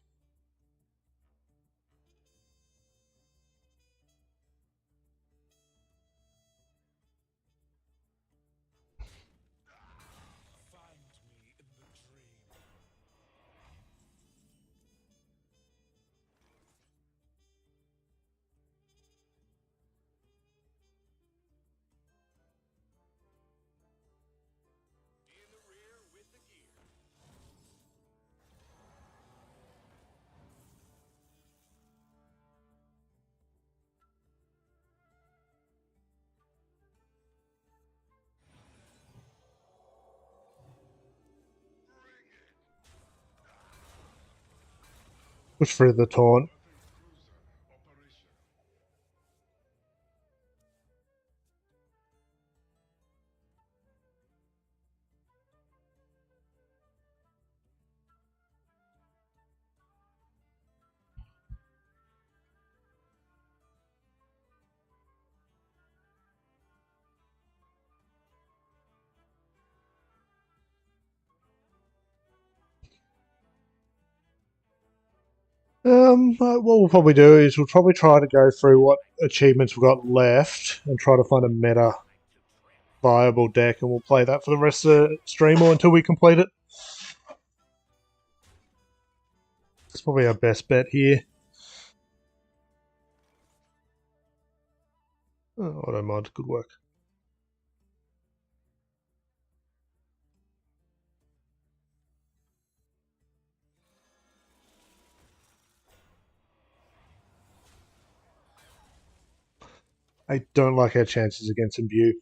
Find me in the dream. In the rear with the gear. Push through the taunt. What we'll probably do is we'll probably try to go through what achievements we've got left and try to find a meta viable deck, and we'll play that for the rest of the stream or until we complete it. It's probably our best bet here. Oh, auto mod, good work. I don't like our chances against Imbue.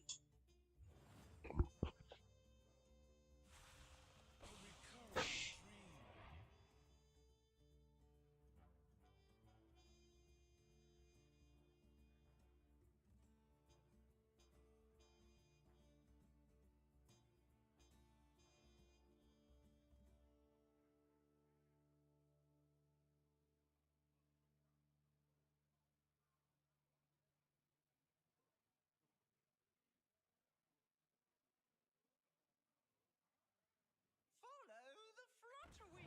Follow the flutterwings.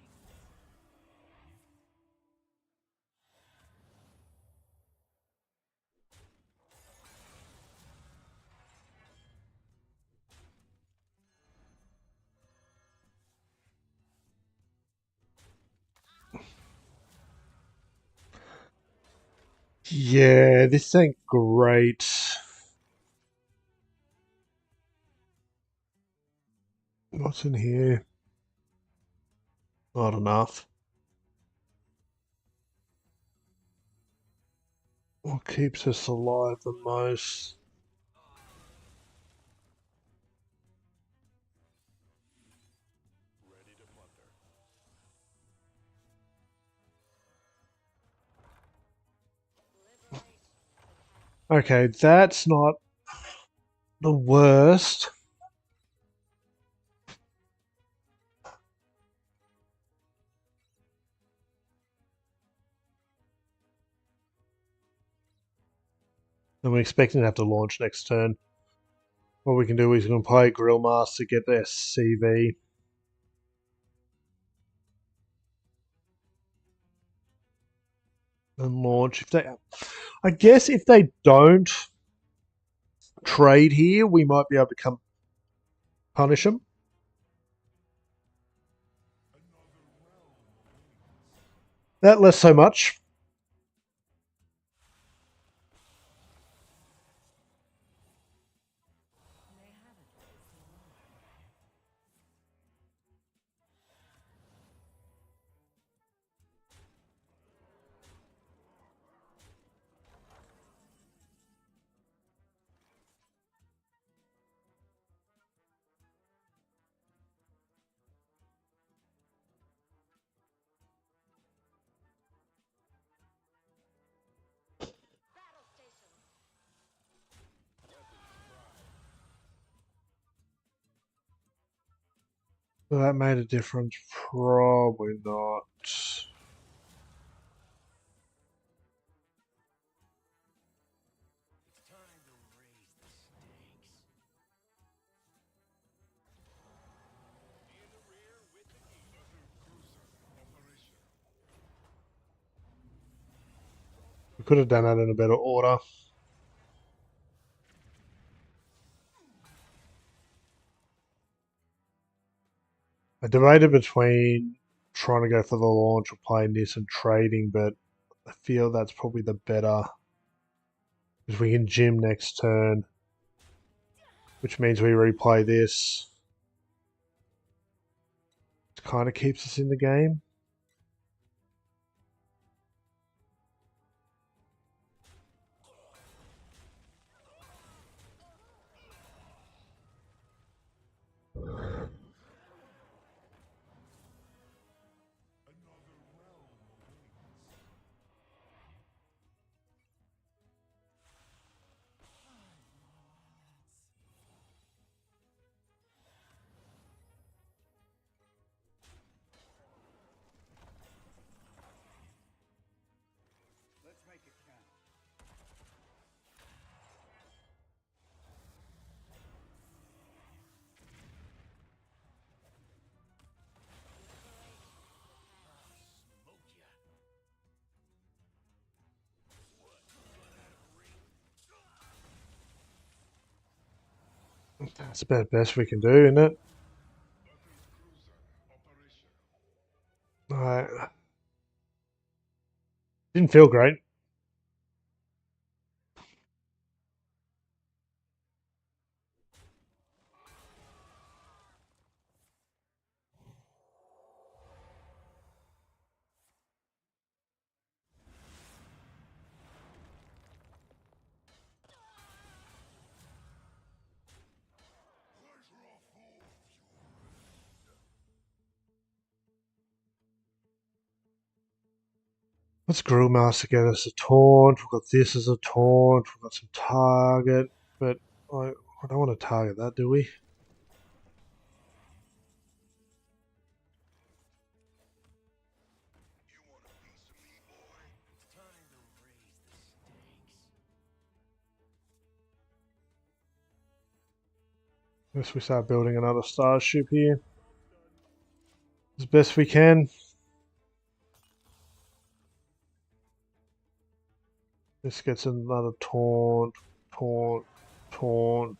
Yeah, this ain't great. What's in here? Not enough. What keeps us alive the most? Ready to plunder. Okay, that's not the worst. And we're expecting to have to launch next turn. What we can do is we can play Grill Master, get their CV, and launch. If they, I guess, if they don't trade here, we might be able to come punish them. That less so much. So that made a difference. Probably not. We could have done that in a better order. I debated between trying to go for the launch or playing this and trading, but I feel that's probably the better. Because we can gym next turn, which means we replay this. It kind of keeps us in the game. Let's make it count. That's about the best we can do, isn't it? I didn't feel great. Let's Grill Master get us a taunt. We've got this as a taunt. We've got some target, but I don't want to target that, do we? Guess we start building another starship here as best we can. This gets another taunt, taunt, taunt.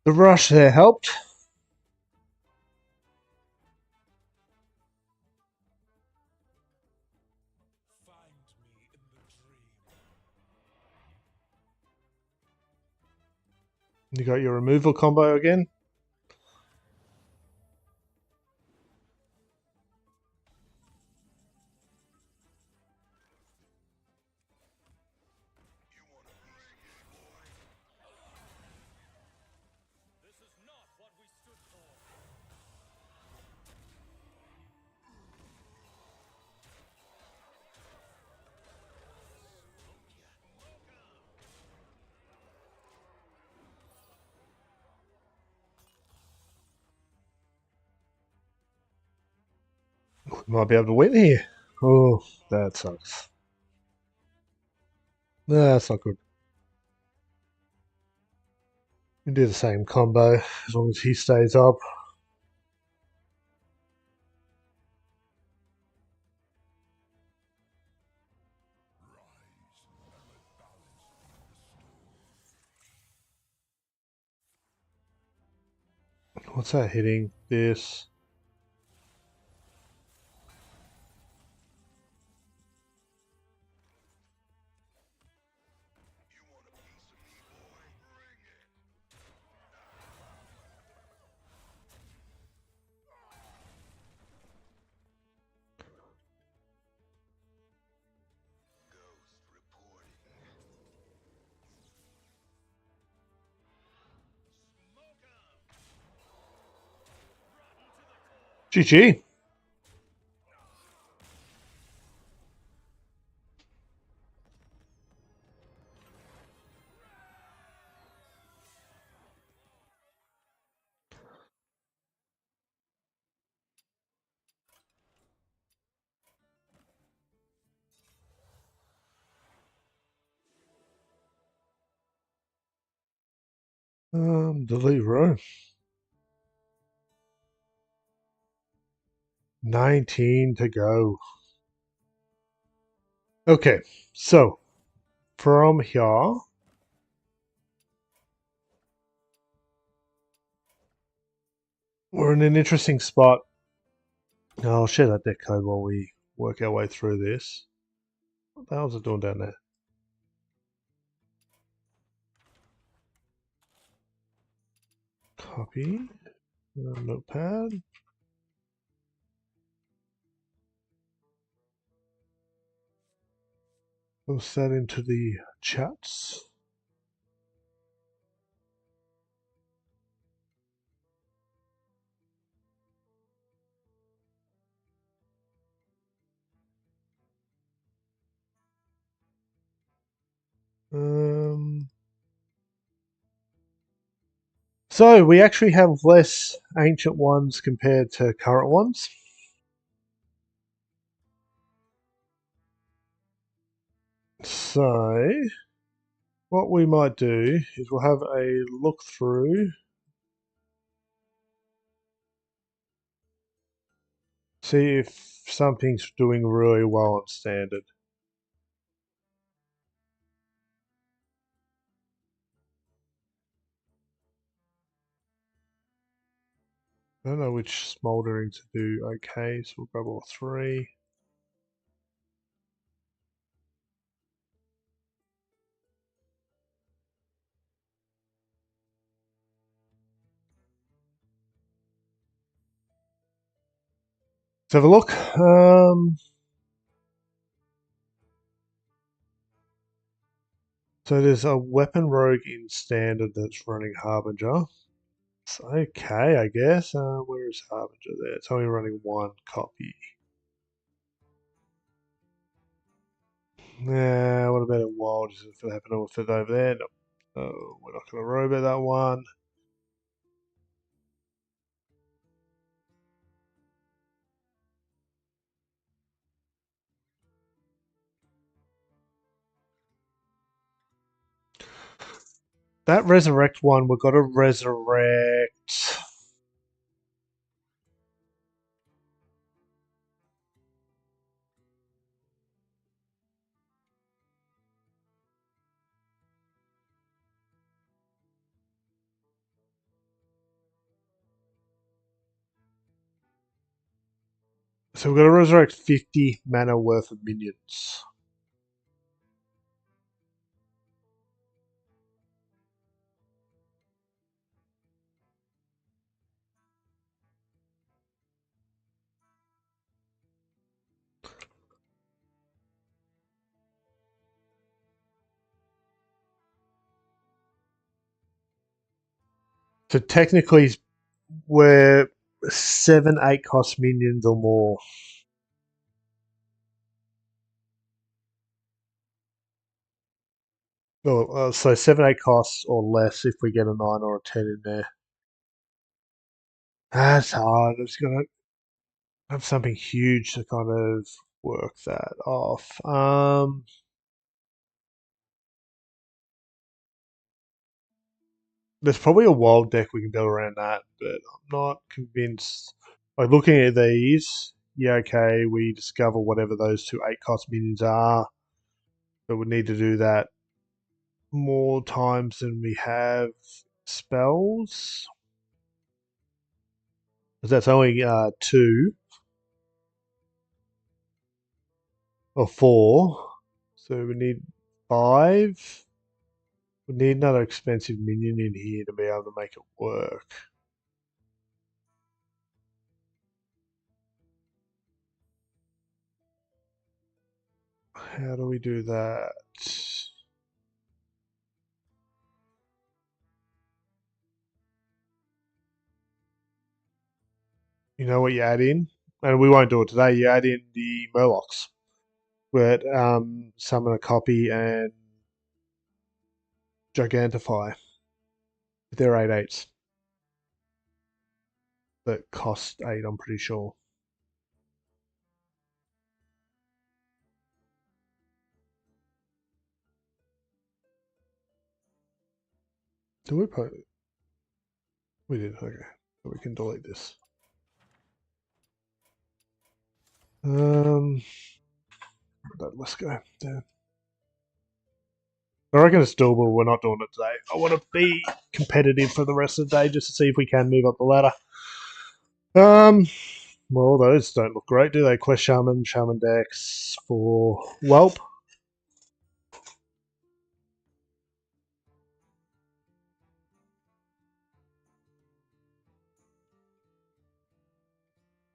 The rush there helped. Find me in the dream. You got your removal combo again. This is not what we stood for. We might be able to win here. Oh, that sucks. No, that's not good. We do the same combo as long as he stays up. What's that hitting? This. GG. Delete row. 19 to go. Okay, so from here, we're in an interesting spot. I'll share that deck code while we work our way through this. What the hell's it doing down there? Copy. Notepad. Post that into the chats. So we actually have less ancient ones compared to current ones. So what we might do is we'll have a look through, see if something's doing really well on standard. I don't know which smoldering to do. Okay, so we'll grab all three. Let's have a look. So there's a weapon rogue in standard that's running Harbinger. It's okay, I guess. Where is Harbinger there? It's only running one copy. Yeah, what about a wild? Is it happening with it over there? No. Oh, we're not going to robot that one. That resurrect one, we've got to resurrect. So we've got to resurrect 50 mana worth of minions. So technically, we're 7, 8 cost minions or more. So 7, 8 costs or less if we get a 9 or a 10 in there. That's hard. It's going to have something huge to kind of work that off. There's probably a wild deck we can build around that, but I'm not convinced. Like looking at these, yeah, okay, we discover whatever those two 8 cost minions are, but we need to do that more times than we have spells. Because that's only 2 or 4, so we need 5. We need another expensive minion in here to be able to make it work. How do we do that? You know what you add in? And we won't do it today. You add in the Murlocs. Where summon a copy and Gigantify. They're 8/8s. That cost 8, I'm pretty sure. Do we put it? We did, okay. So we can delete this. Let's go. Down. I reckon it's doable. We're not doing it today. I want to be competitive for the rest of the day just to see if we can move up the ladder. Well, those don't look great, do they? Quest Shaman, Shaman Dex for Whelp.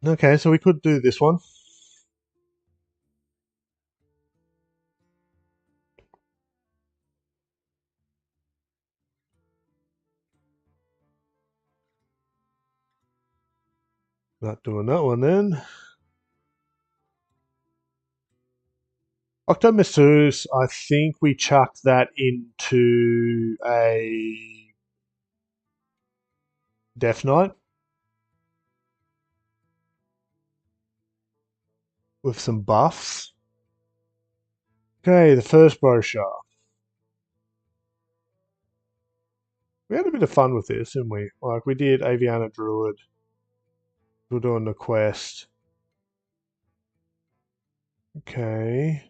Okay, so we could do this one. Not doing that one then. Octomistus, I think we chucked that into a Death Knight with some buffs. Okay, the first brochure. We had a bit of fun with this, didn't we? Like, we did Aviana Druid. We're doing the quest. Okay.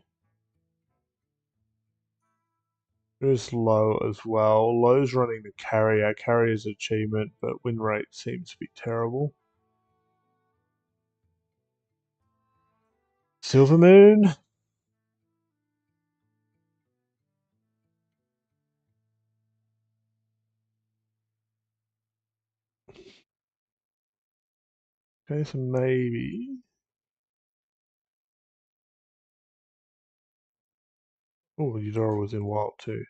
There's low as well. Low's running the carrier. Carrier's achievement, but win rate seems to be terrible. Silver Moon. Okay, so maybe. Oh, Eudora was in wild too.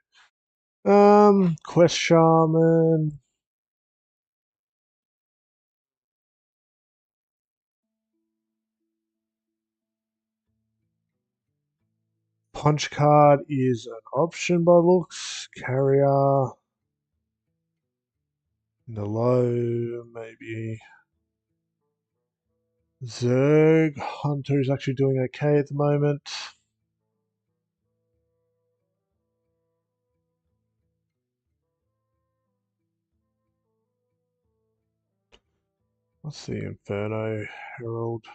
Quest Shaman. Punch card is an option by looks. Carrier. In the low, maybe. Zerg. Hunter is actually doing okay at the moment. What's the Inferno Herald?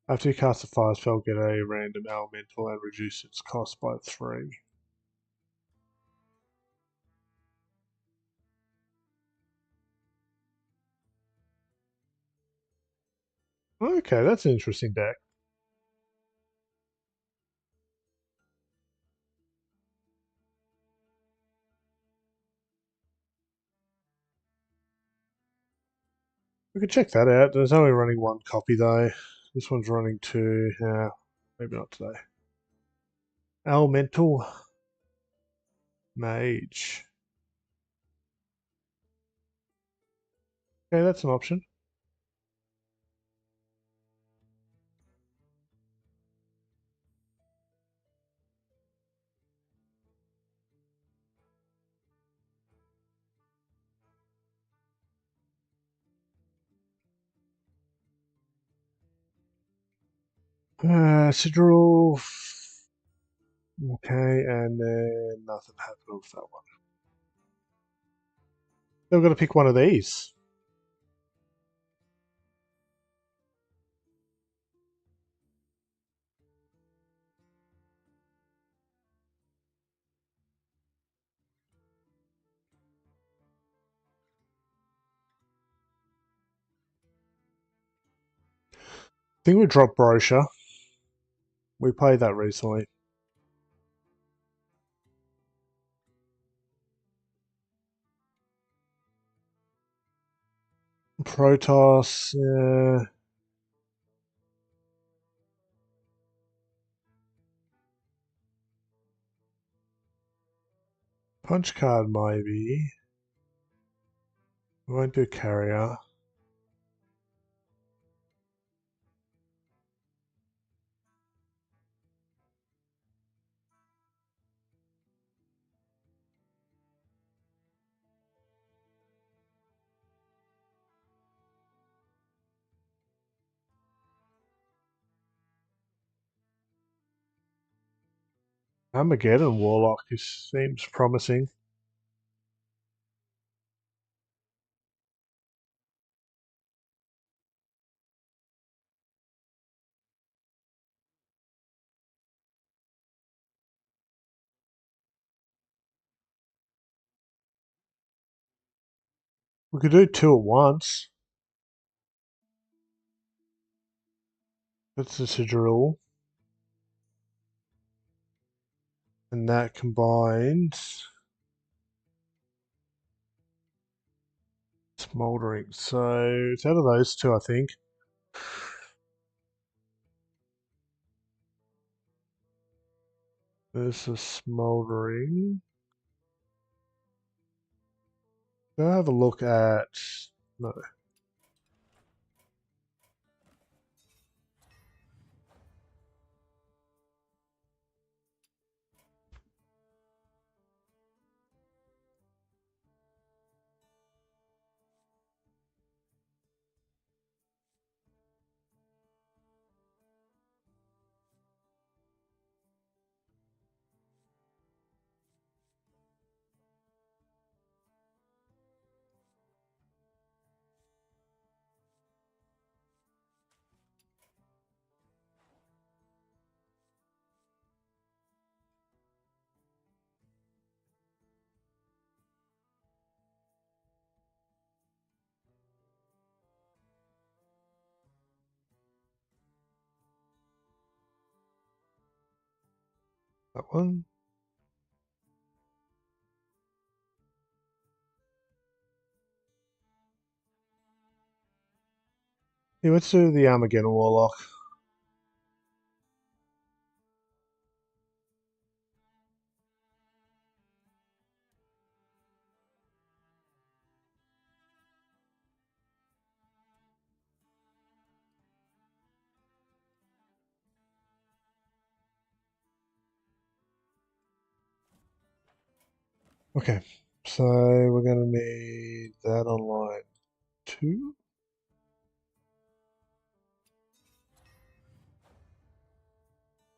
After you cast a fire spell, get a random elemental and reduce its cost by 3. Okay, that's an interesting deck. We could check that out. There's only running one copy though. This one's running 2. Yeah, maybe not today. Elemental Mage. Okay, that's an option. Sidral. Okay, and then nothing happened with that one. They've got to pick one of these. I think we dropped Brochure. We played that recently. Protoss. Punch card maybe. We won't do carrier. Armageddon Warlock seems promising. We could do two at once. That's the Sigil. And that combines Smoldering. So it's out of those two, I think. There's a Smoldering. Go have a look at. No. That one. Yeah, let's do the Armageddon Warlock. Okay, so we're going to need that on line 2.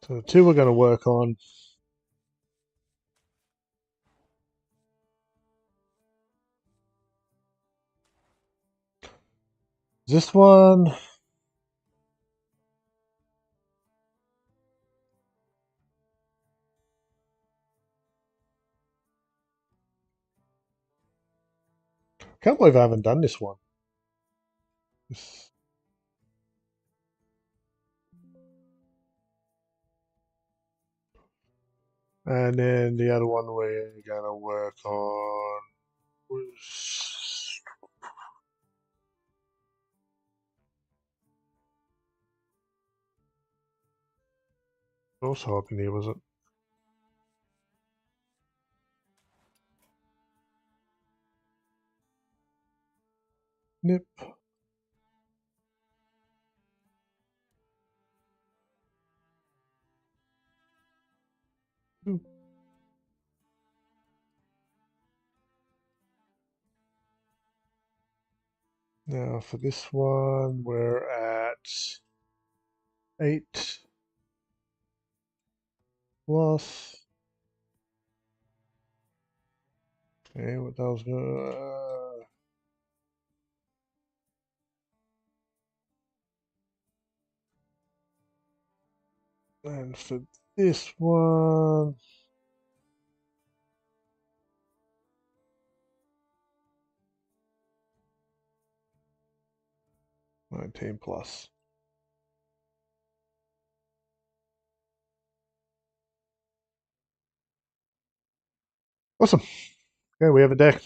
So the 2 we're going to work on. This one. Can't believe I haven't done this one. And then the other one we're going to work on was. Also up in here, was it? Nip. Now for this one, we're at 8 plus. Okay, what that was gonna. And for this one, 19 plus. Awesome. Okay, we have a deck.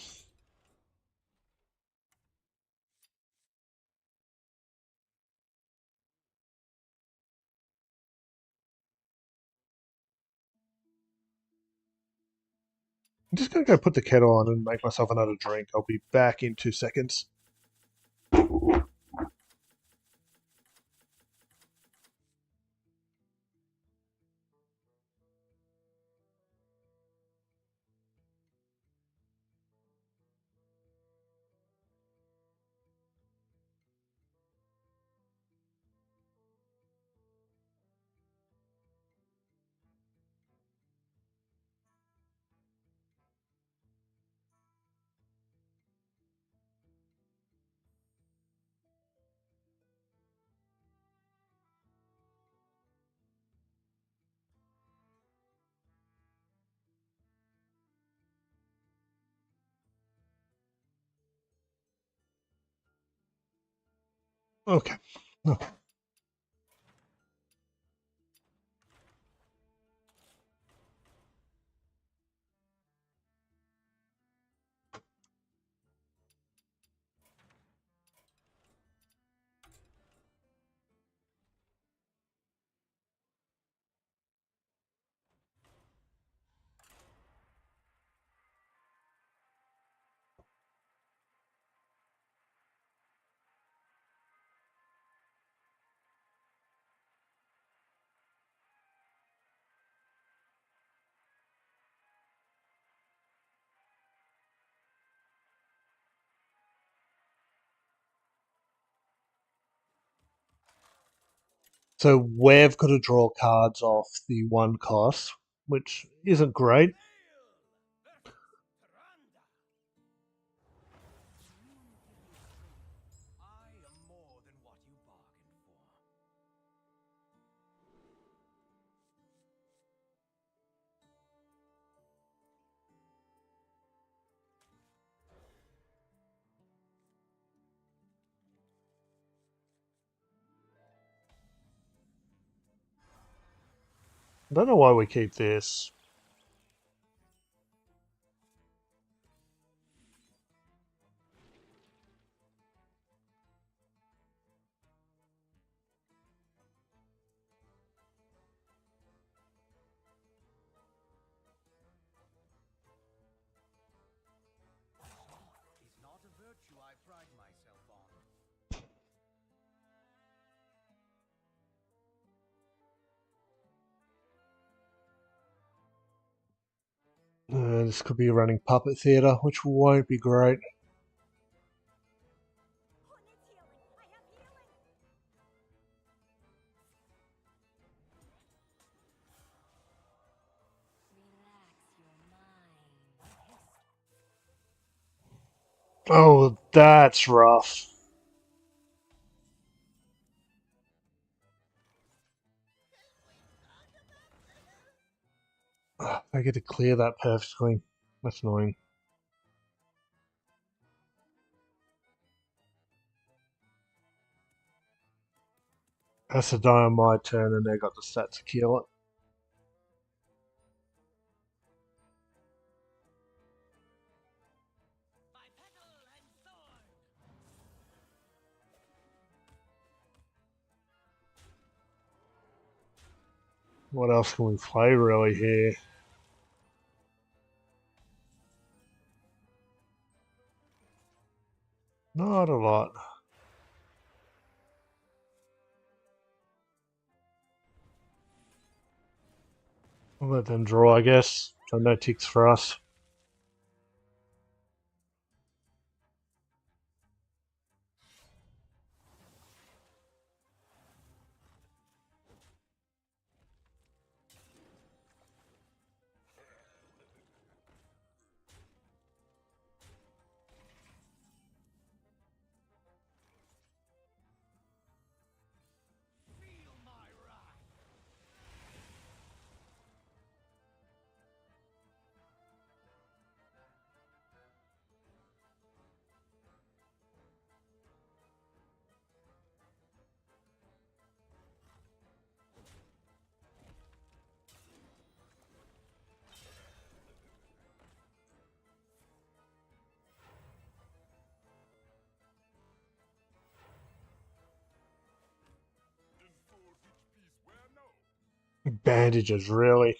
I'm just going to go put the kettle on and make myself another drink. I'll be back in 2 seconds. Okay. So we've got to draw cards off the 1 cost, which isn't great. I am more than what you bargained for. I don't know why we keep this. Is not a virtue I pride myself on. This could be running puppet theatre, which won't be great. Oh, that's rough. I get to clear that perfectly. That's annoying. Has to die on my turn, and they got the stats to kill it. By petal and sword! What else can we play really here? Not a lot. I'll let them draw, I guess. So no ticks for us. Feel my wrath! In sword which peace where no? Bandages, really.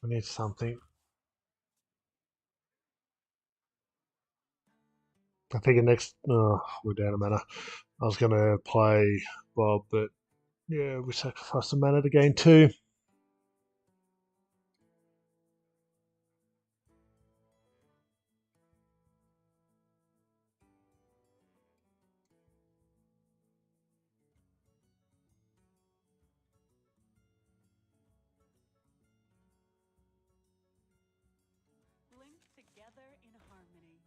I need something. I think the next. Oh, we're down a mana. I was going to play Bob, but yeah, we sacrificed a mana to gain 2. Linked together in harmony.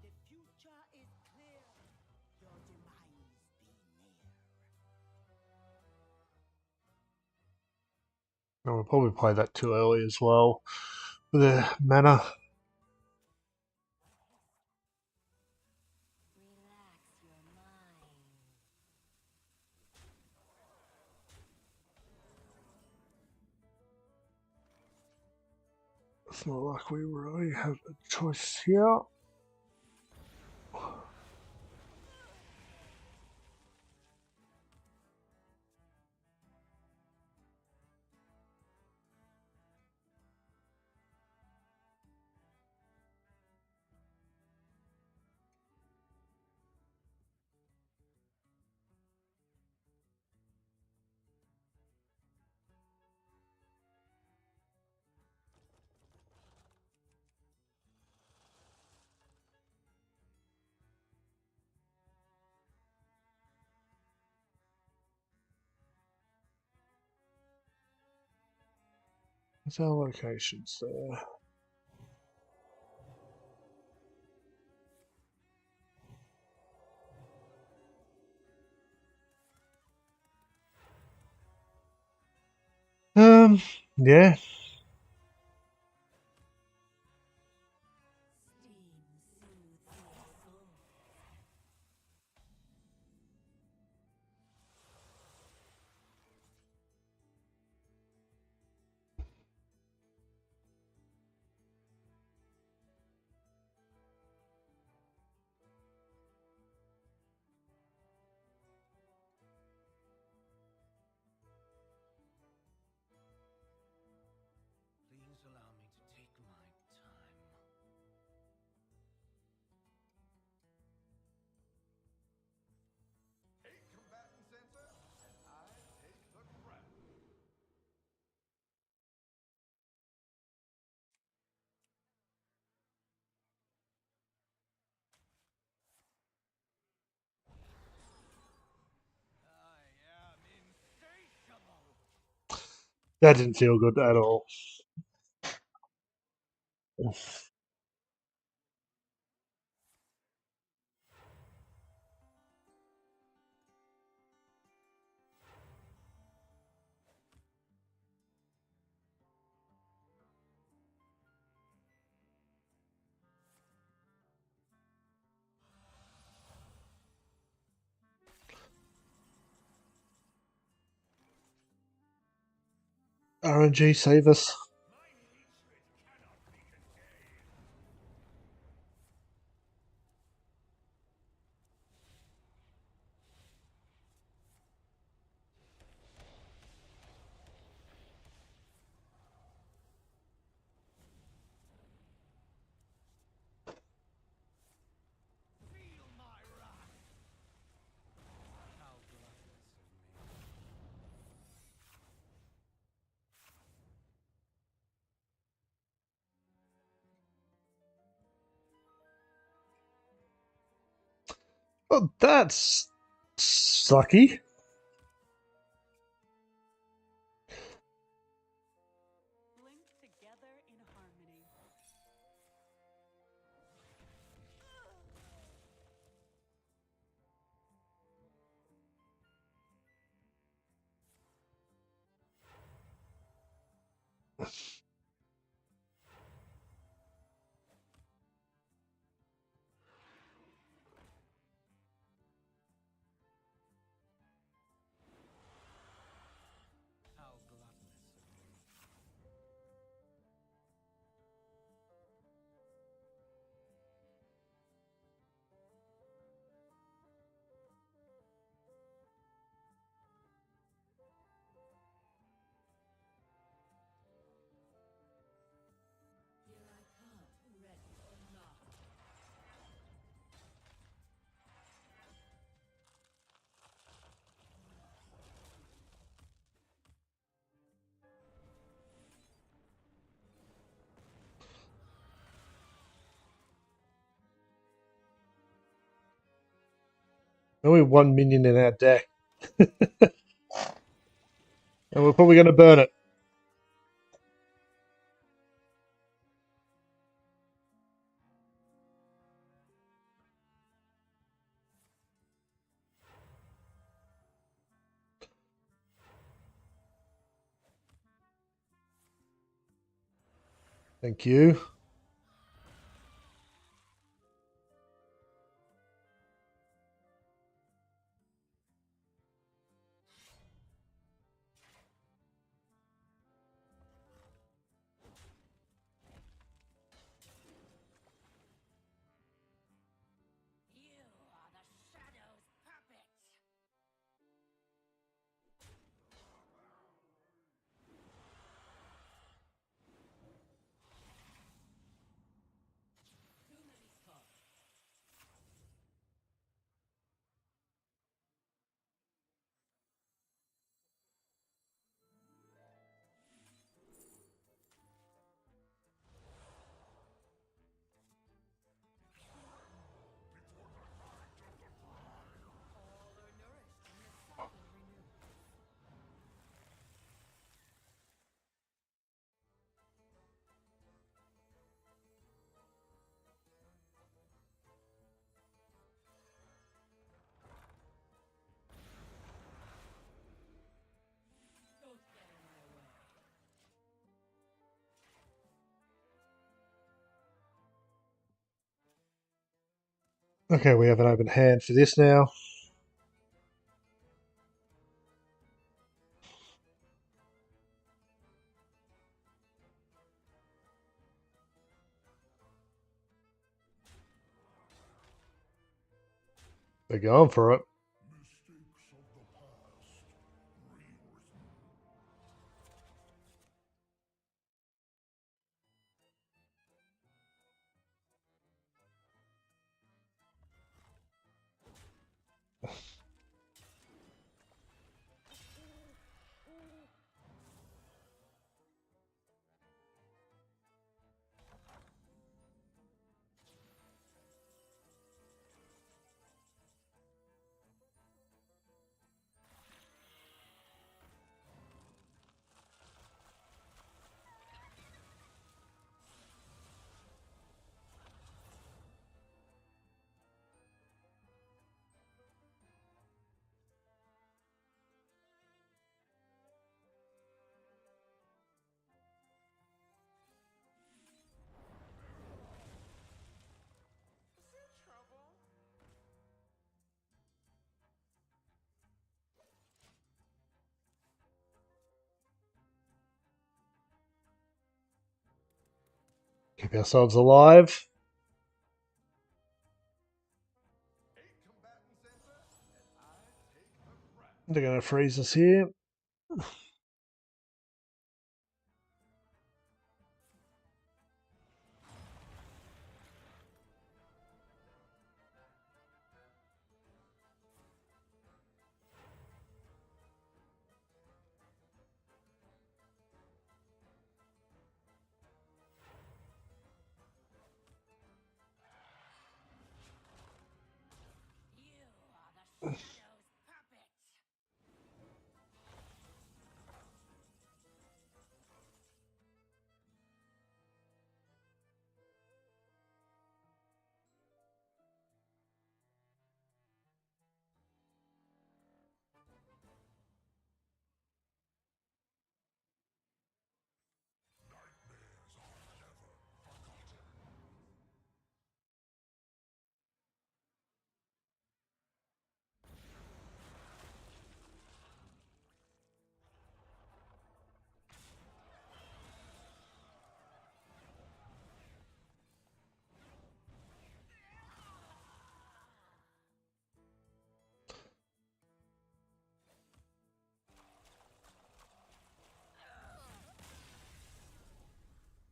The future is clear. Your demise be near. And we'll probably play that too early as well. The mana. Relax your mind. It's not like we really have a choice here. What's our locations there? Yeah. Steam soothes your soul. Please allow me to take my time. Eight combatant sensor, and I take the crown. I am insatiable. That didn't feel good at all. RNG, save us. My hatred cannot be contained. Feel my wrath. How gluttonous of me. Oh, that's sucky. Linked together in harmony. How gluttonous of me. Only one minion in our deck. And we're probably going to burn it. Thank you. You are the shadow's puppet. All are nourished when the cycle renews. Don't get in my way. Okay, we have an open hand for this now. They're going for it. Mistakes of the past rewritten. Is there trouble? Keep ourselves alive. Eight combatants enter, and I take the crown. They're going to freeze us here. You are the shadow's puppet.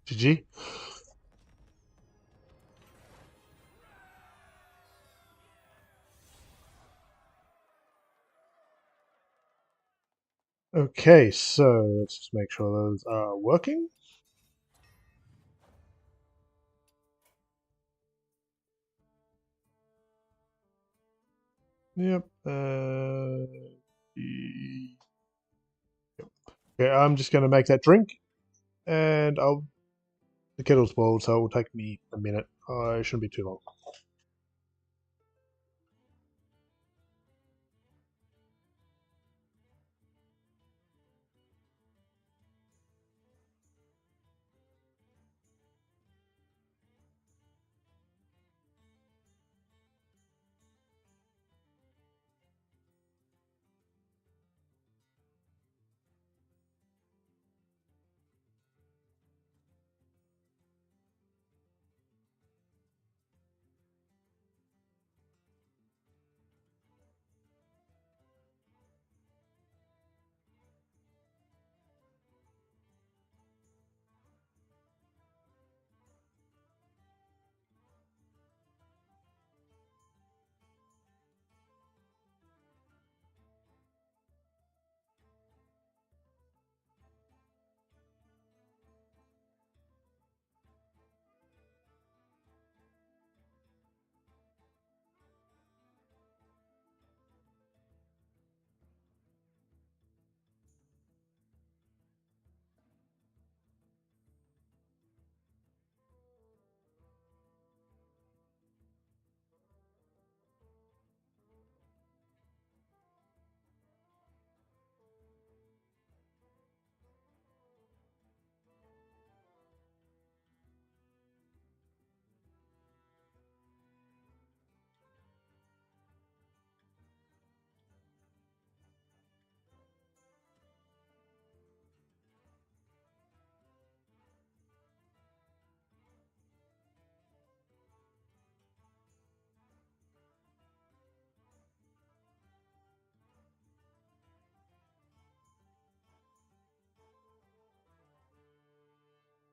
GG. Okay, so let's just make sure those are working. Yep. Okay, I'm just going to make that drink, and the kettle's boiled, so it will take me a minute. It shouldn't be too long.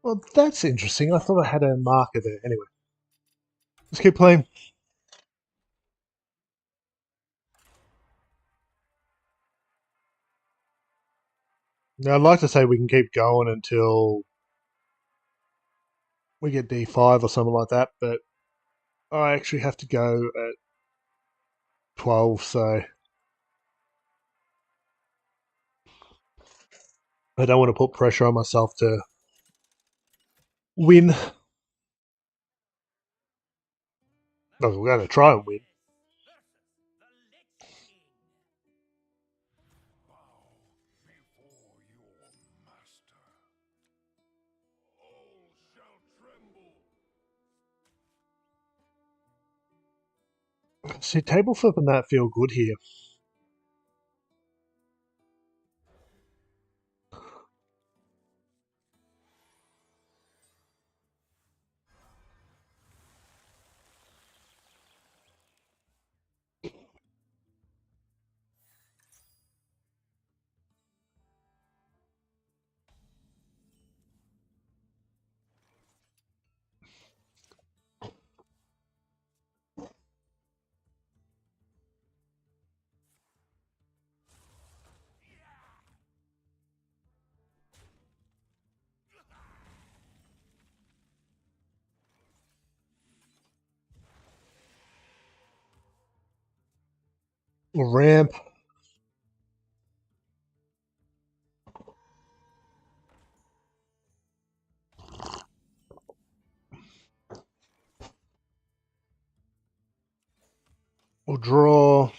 Well, that's interesting. I thought I had a marker there. Anyway, let's keep playing. Now, I'd like to say we can keep going until we get D5 or something like that, but I actually have to go at 12, so I don't want to put pressure on myself to win. No, we're going to try and win. versus the Lich King. Bow before your master. All shall tremble. See, table flip and that feel good here. Ramp. We'll draw.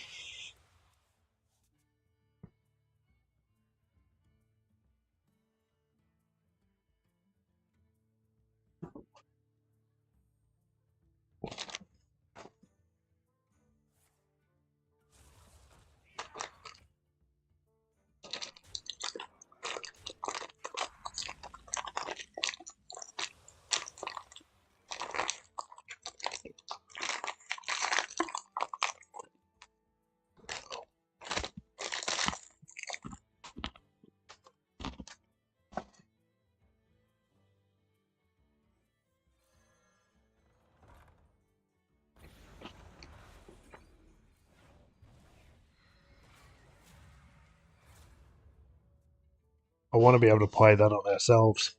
I want to be able to play that on ourselves.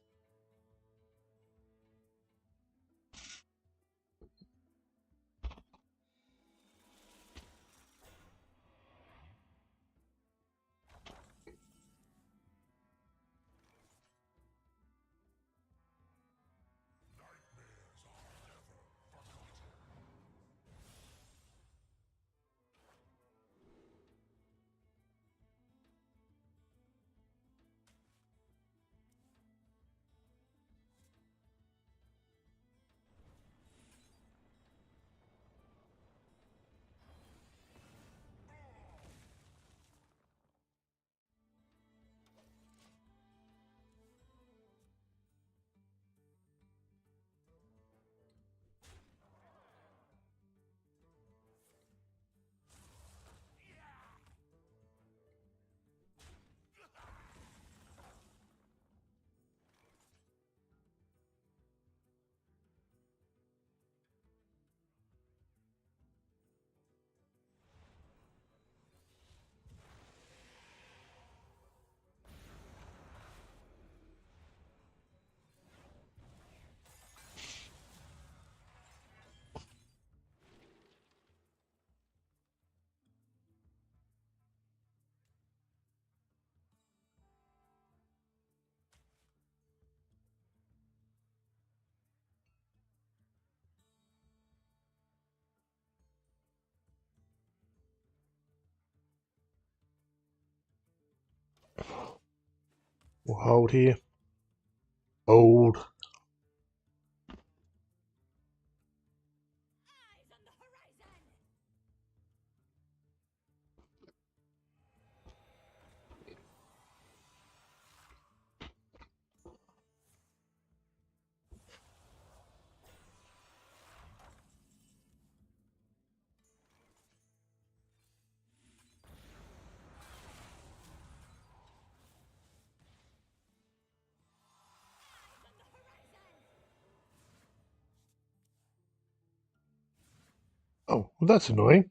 We'll hold here. Hold. Eyes on the horizon! Eyes on the horizon! Oh, well, that's annoying.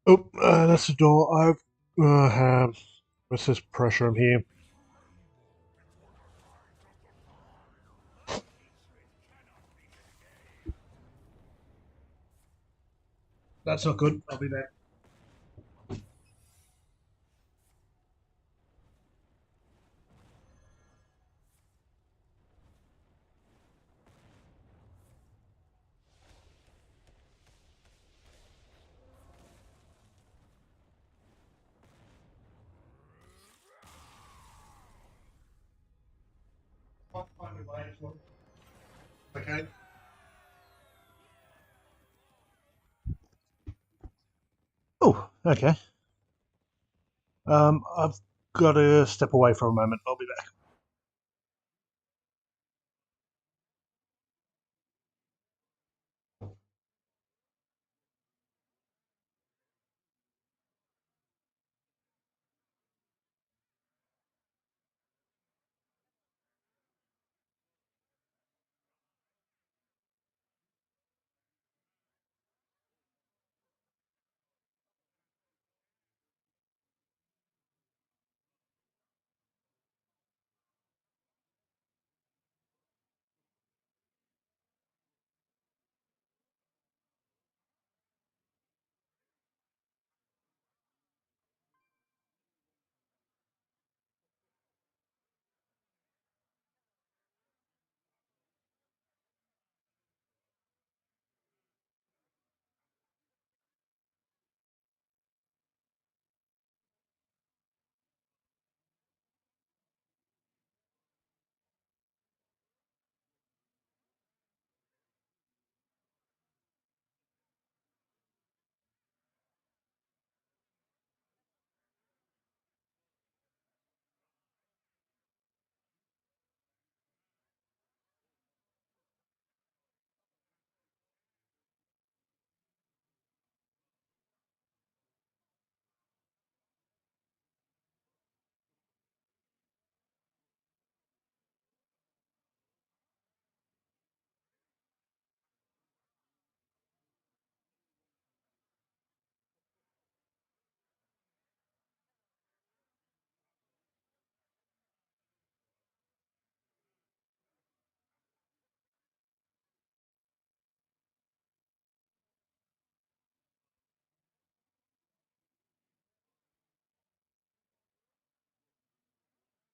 Oh, that's the door. Let's just pressure him here. That's not good. I'll be there. Okay. Oh, okay. I've got to step away for a moment. I'll be back.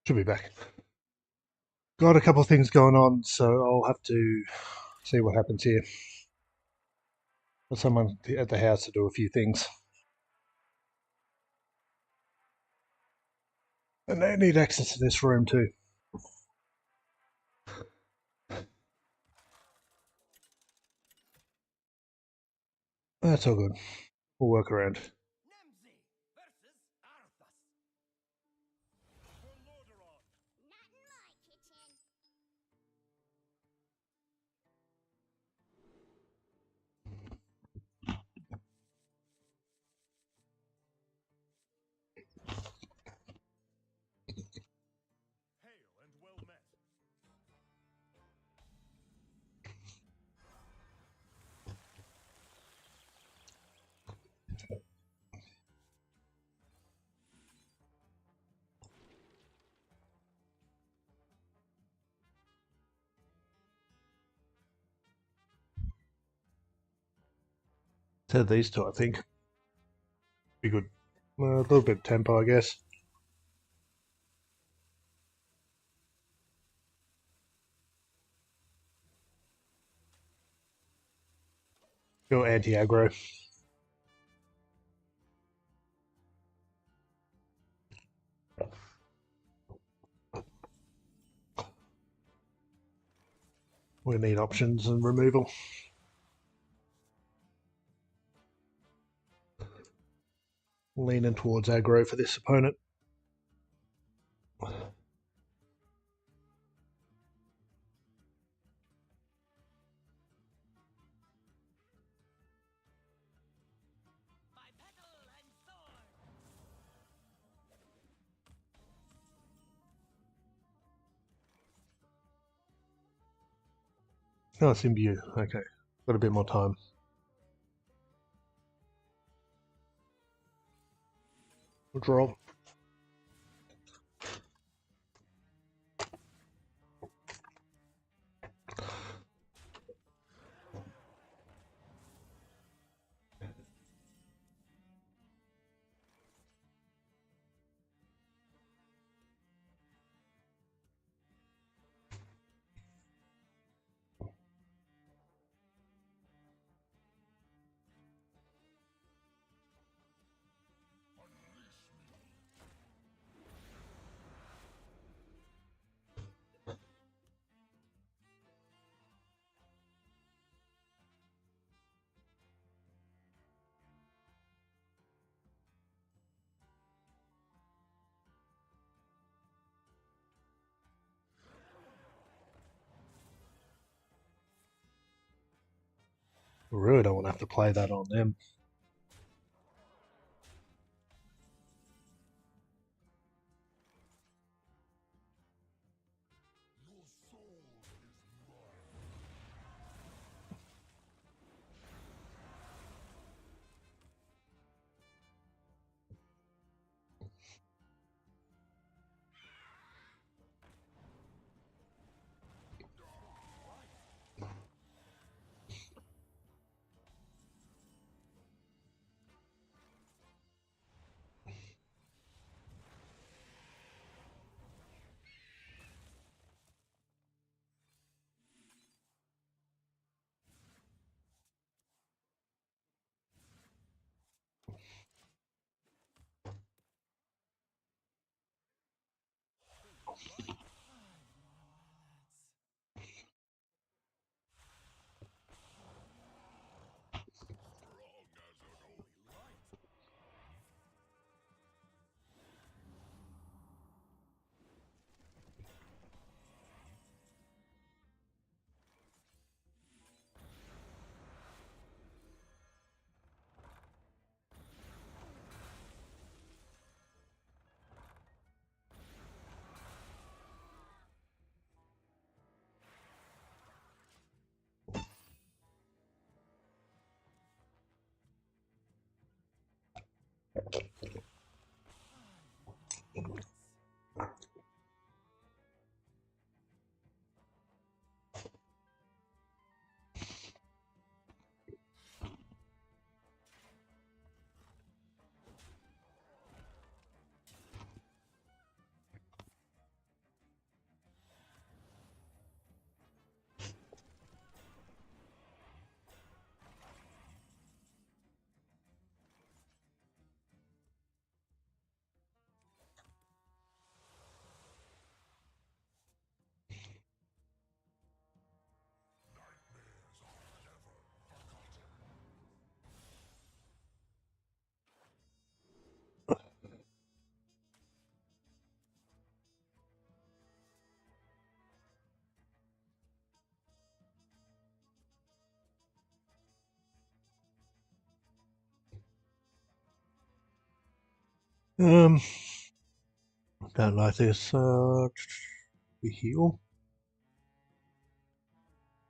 Should be back. Got a couple of things going on, so I'll have to see what happens here. Got someone at the house to do a few things. And they need access to this room too. That's all good. We'll work around. Nemzi versus Arthas. Not in my kitchen. Hail and well met. To these two, I think. Be good. A little bit of tempo, I guess. Go anti-aggro. We need options and removal. Leaning towards aggro for this opponent. By petal and sword. Oh, it's imbue. Okay. Got a bit more time. We'll draw. We really don't want to have to play that on them. Your soul is mine. Strong as an old light. Um, don't like this. We heal.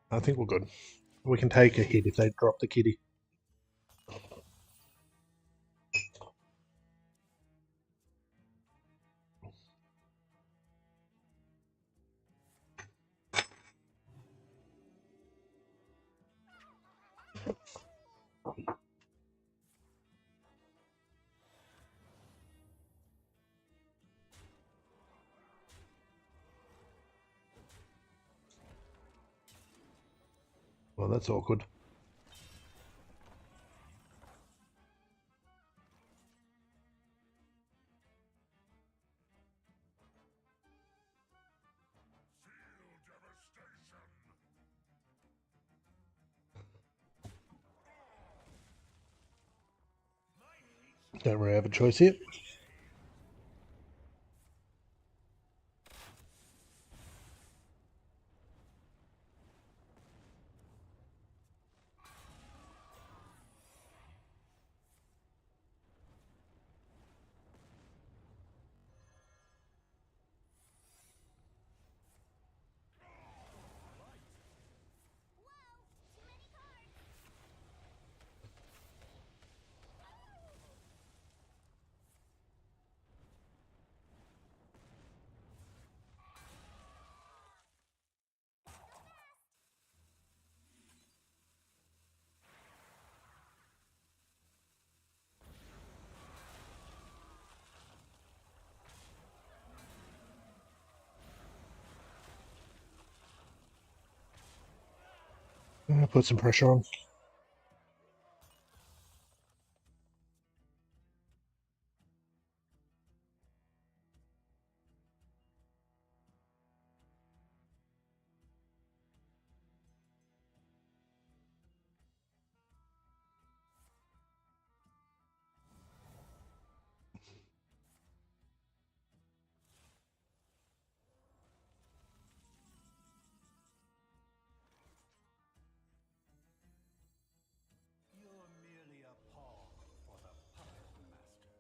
I think we're good. We can take a hit if they drop the kitty. Well, that's awkward. Feel devastation. Don't really have a choice here. Whoa! Too many cards! Put some pressure on. You're merely a pawn for the puppet master.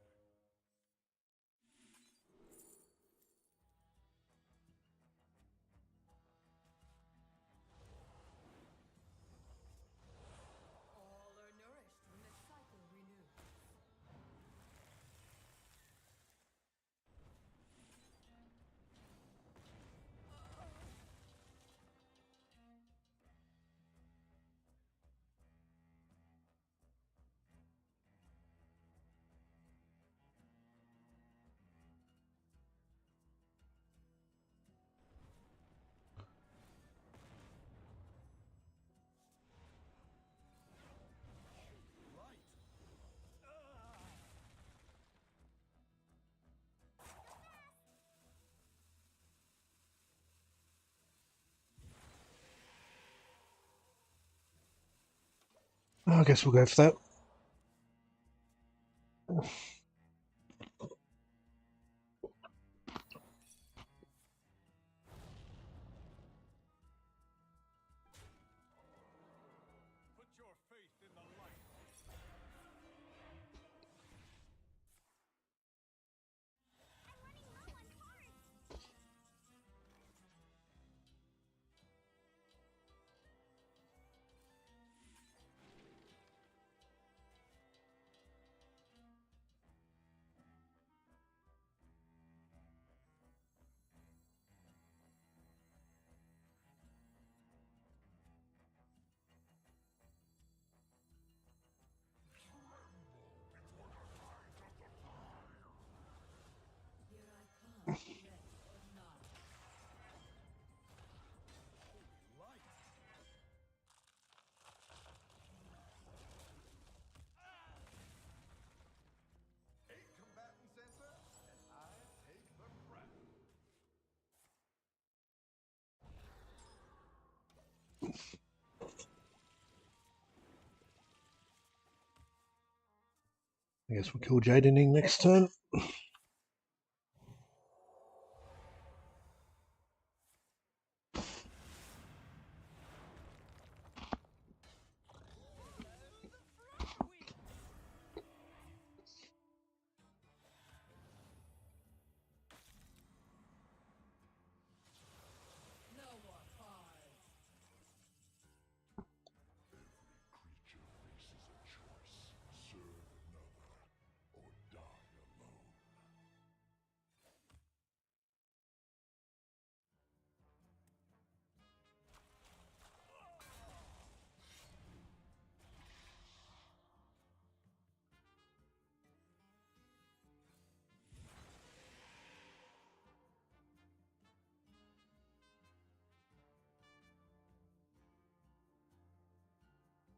All are nourished when the cycle renews. I guess we'll go for that. Put your faith in the light. I'm running low on cards! Here I come, ready or not. Light. Eight combatants enter, and I take the crown. I guess we'll kill Jadening next turn.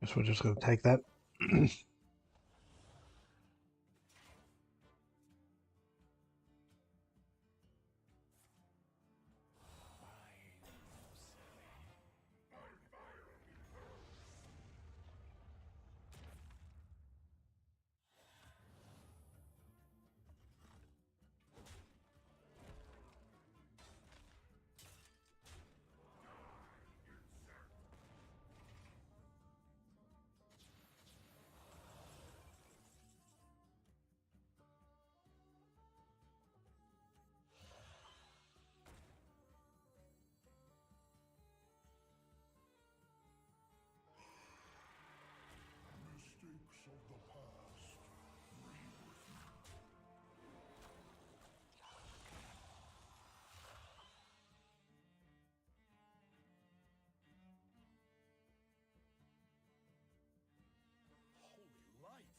Guess we're just going to take that. Holy light!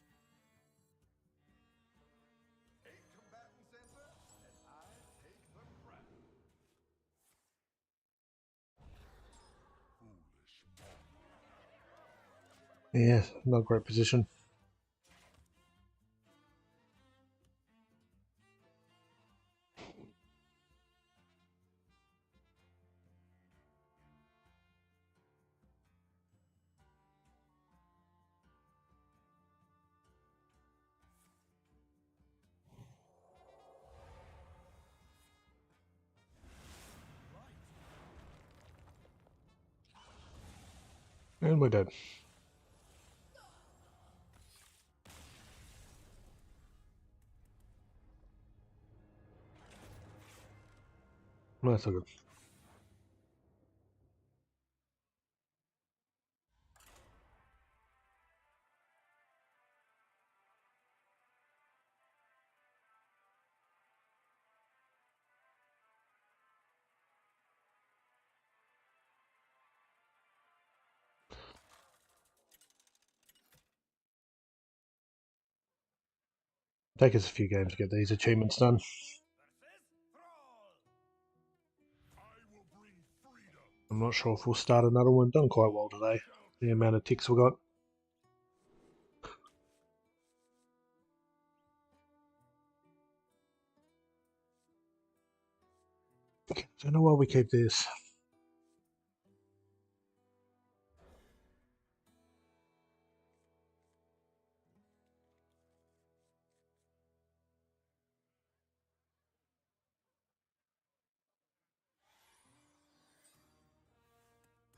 8 combatants enter, and I take the crown. Foolish monk. Yeah, not a great position. And we're dead. That's so good. Take us a few games to get these achievements done. I'm not sure if we'll start another one. Done quite well today. The amount of ticks we got. Okay, don't know why we keep this.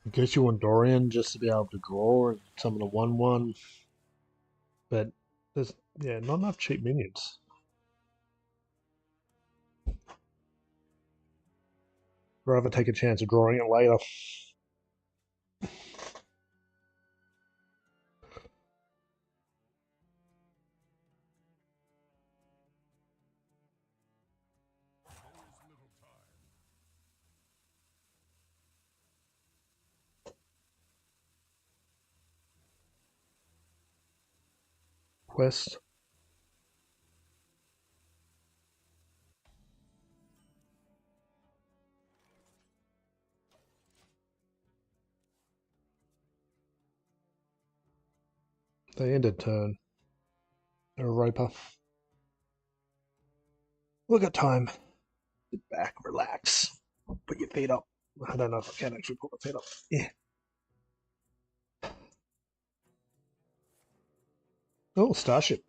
I guess you want Dorian just to be able to draw and some of the 1-1. But there's, yeah, not enough cheap minions. Rather take a chance of drawing it later. Quest. They ended turn. A Roper. Look at time. Sit back, relax. Put your feet up. I don't know if I can actually put my feet up. Yeah. Oh, Starship.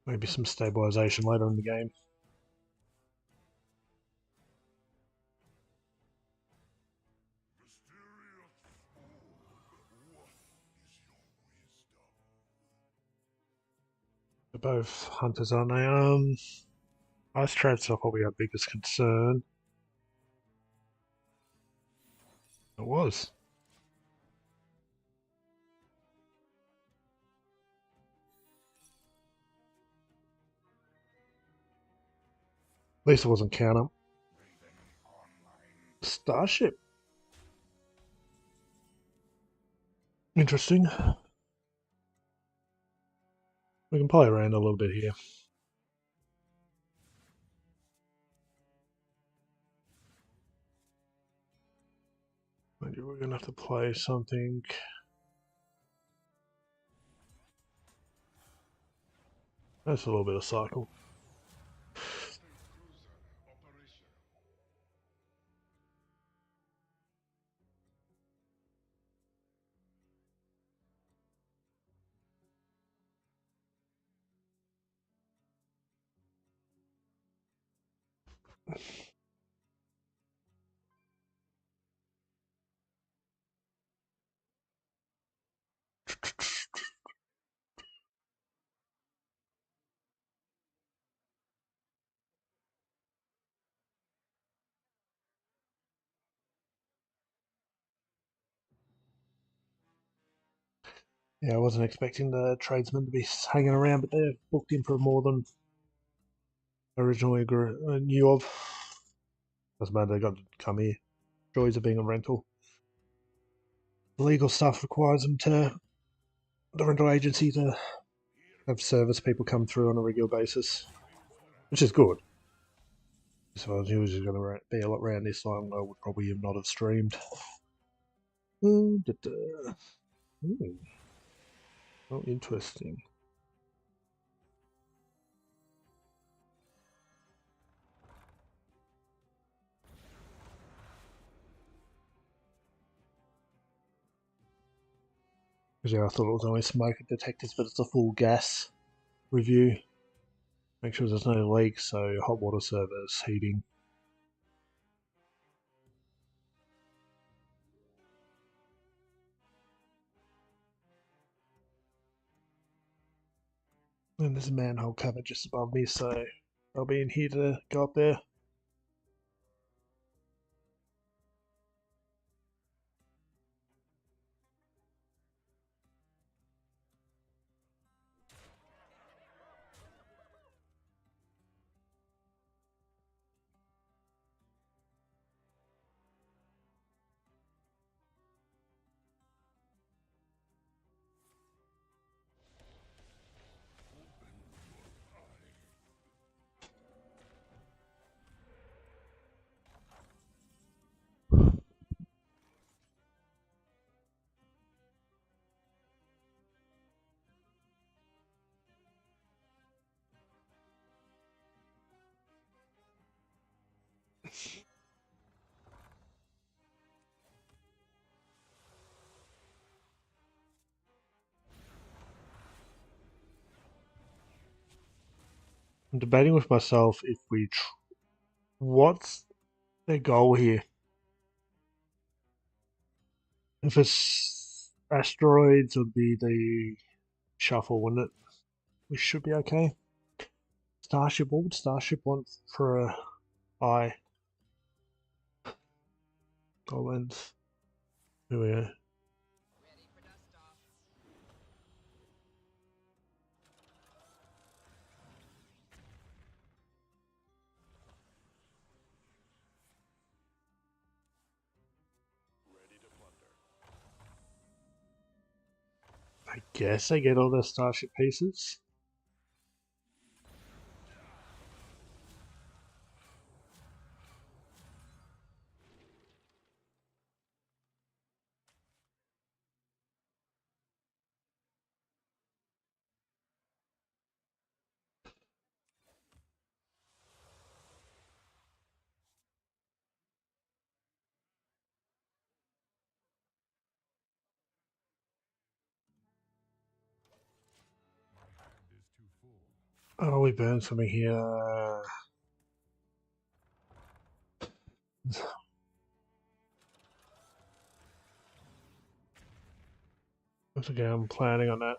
Maybe some stabilization later in the game. They're both hunters, aren't they? Ice traps are probably our biggest concern. It was. At least it wasn't counter. Starship. Interesting. We can play around a little bit here. Maybe we're going to have to play something. That's a little bit of cycle. Yeah, I wasn't expecting the tradesmen to be hanging around, but they're booked in for more than originally knew of. Doesn't matter, they got to come here. Joys of being a rental. Legal stuff requires them to, the rental agency, to have service people come through on a regular basis, which is good. If I knew he was going to be a lot around this time, I would probably not have streamed. Oh, interesting. Because yeah, I thought it was only smoke detectors, but it's a full gas review. Make sure there's no leaks, so hot water service, heating. And there's a manhole cover just above me, so I'll be in here to go up there. I'm debating with myself if we. What's their goal here? If it's asteroids, it would be the shuffle, wouldn't it? We should be okay. Starship, what would Starship want for a eye? Goblins. Here we go. I guess I get all the Starship pieces. Oh, we burned something here. Once again, I'm planning on that.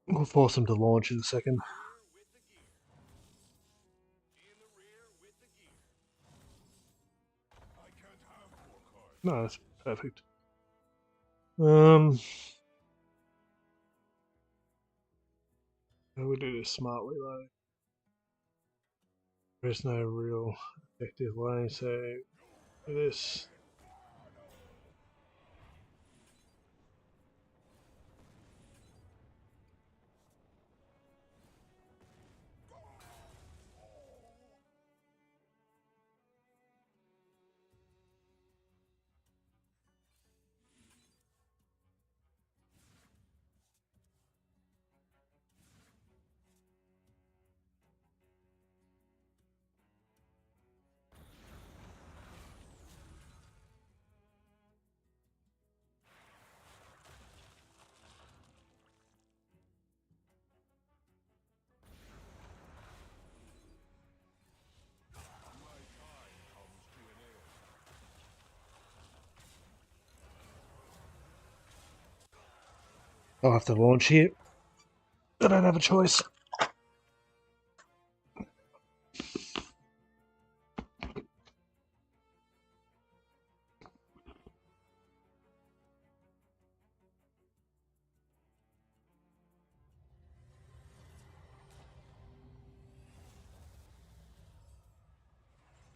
We'll force them to launch in a second. With the gear. In the rear with the gear. No, that's perfect. Um, how do we do this smartly though? There's no real effective way, so do this. I'll have to launch here. I don't have a choice.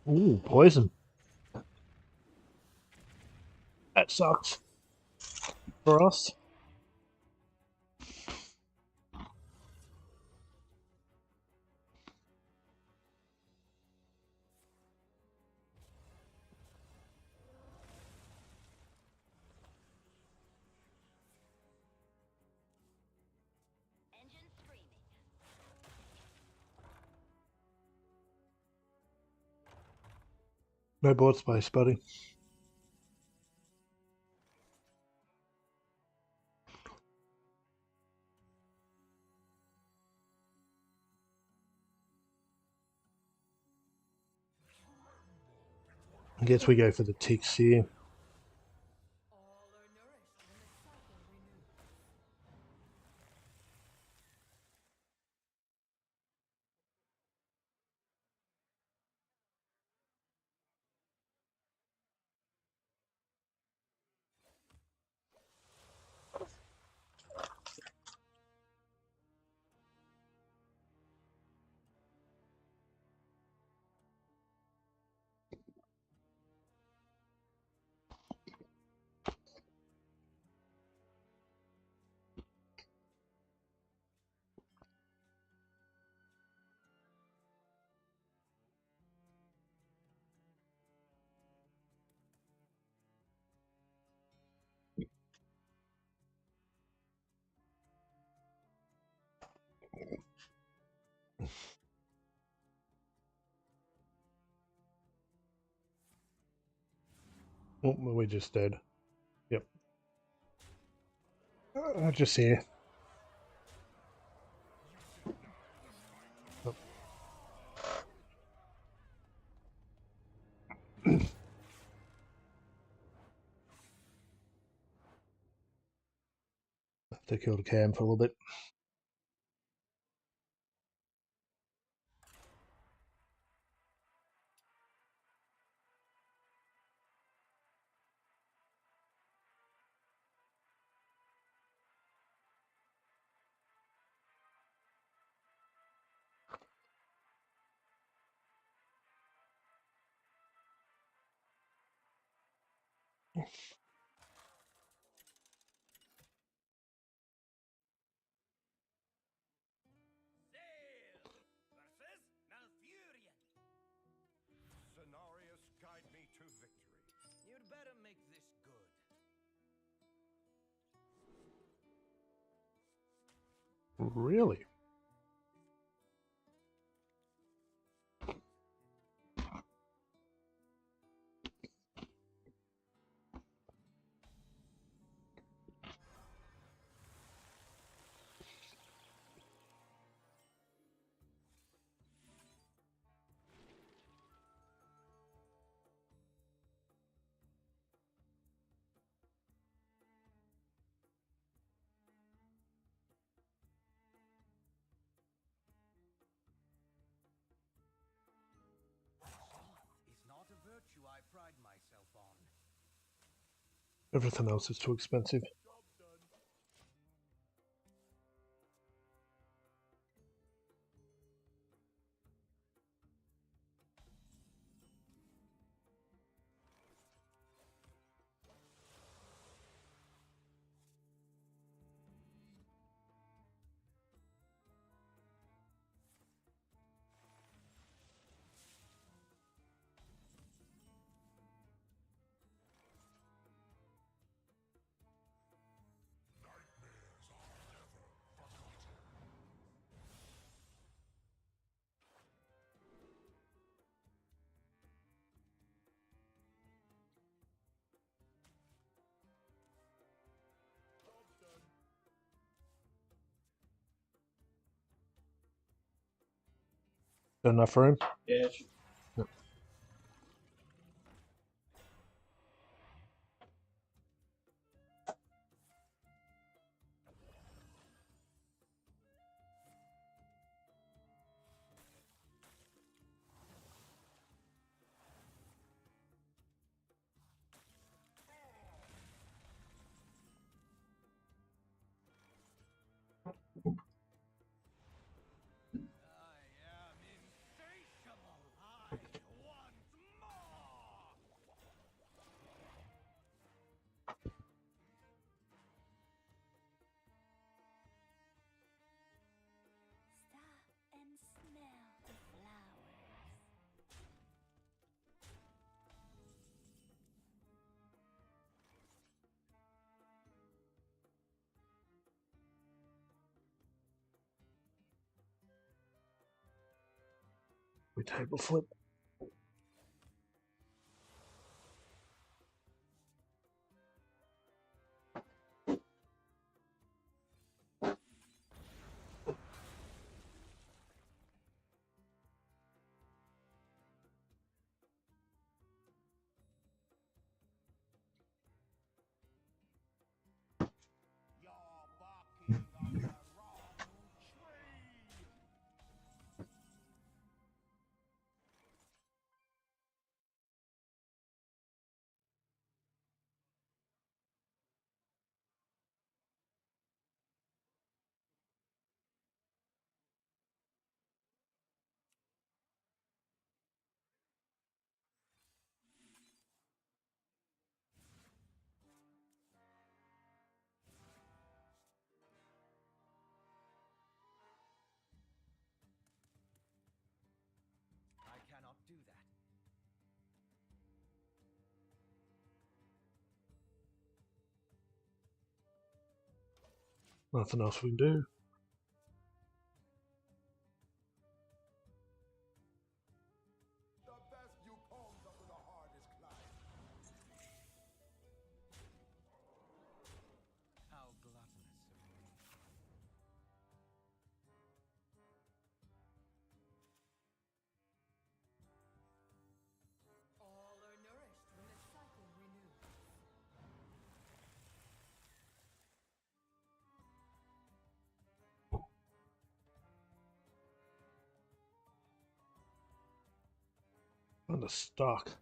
Ooh, poison. That sucks for us. Engine screaming. No board space, buddy. I guess we go for the ticks here. All are nourished when the cycle renews. Oh, well, we just dead. Yep. Just here. Oh. They killed Cam for a little bit. Cenarius, guide me to victory. You'd better make this good. Really? Everything else is too expensive. Enough room? Yeah. Yep. I am insatiable. I want more. Stop and smell the flowers. We table flip. You're barking on the wrong tree. I cannot do that. Nothing else we can do. The best you comes up with the hardest climb. How gluttonous of me. All are nourished when the cycle renews. Kinda stuck.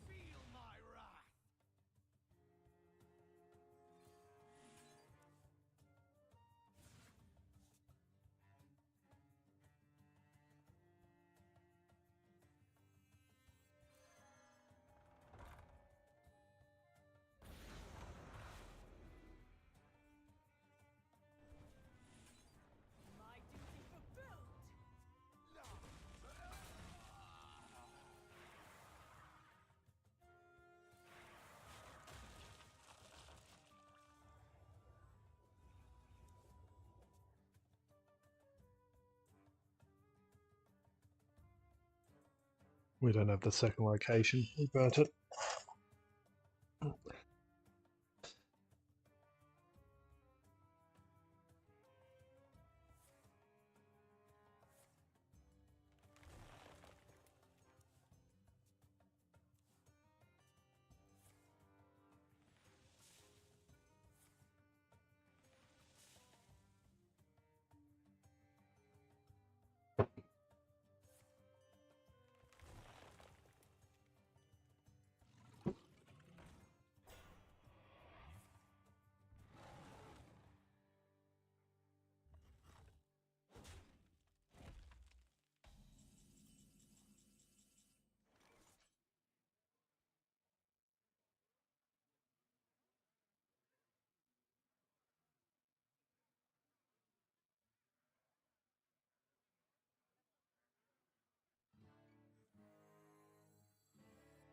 Feel my We don't have the second location. We burnt it.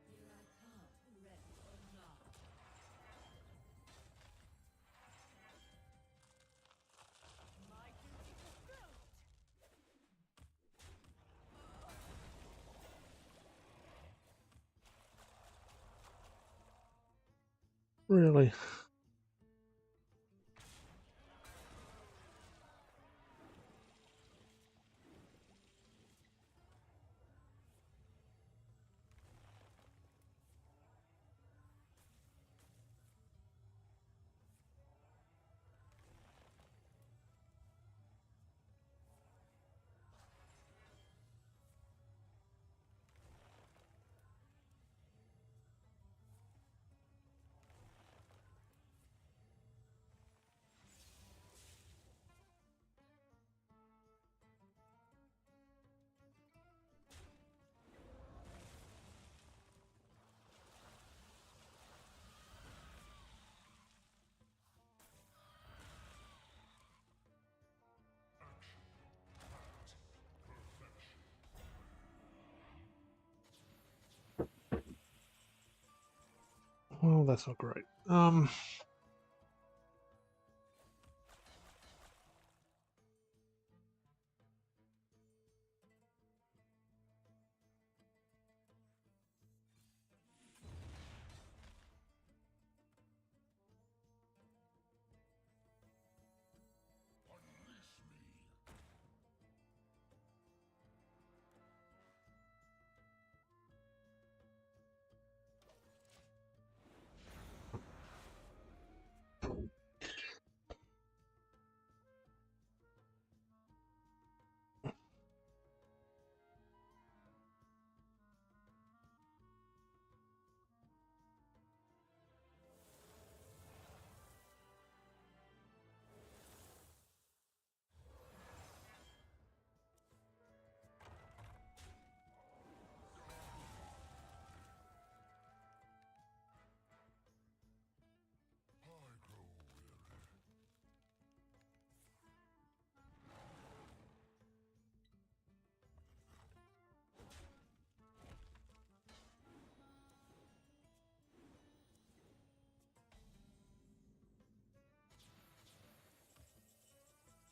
Here I come, ready or not. My duty fulfilled. Really? Well, that's not great.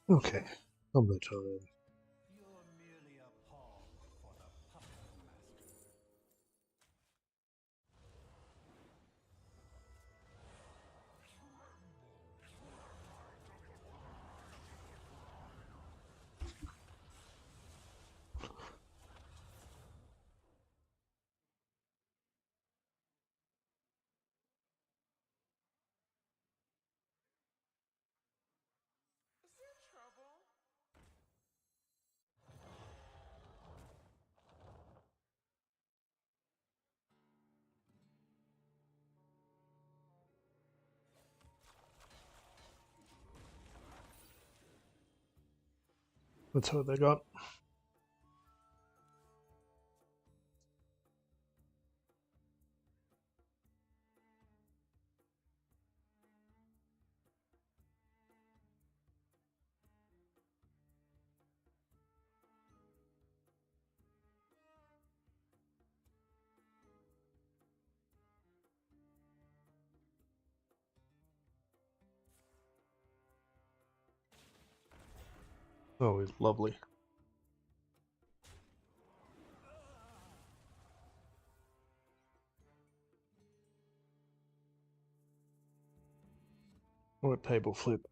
Okay. I'm going to try that. You're merely a pawn for the puppet master. Is there trouble? That's what they got. Oh, it's lovely. Or table flip.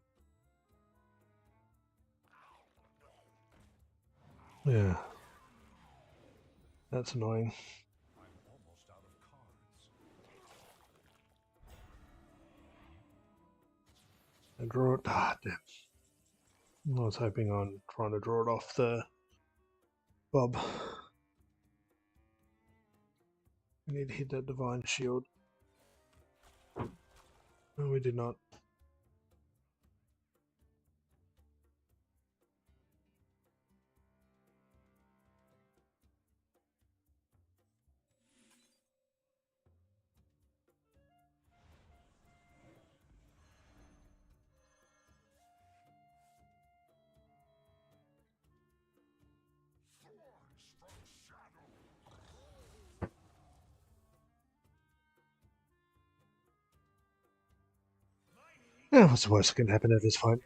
Yeah. That's annoying. I'm almost out of cards. I draw it. Ah, damn. I was hoping on trying to draw it off the bob. We need to hit that divine shield. No, we did not. Thorns from shadow. Yeah, what's the worst that can happen at this fight?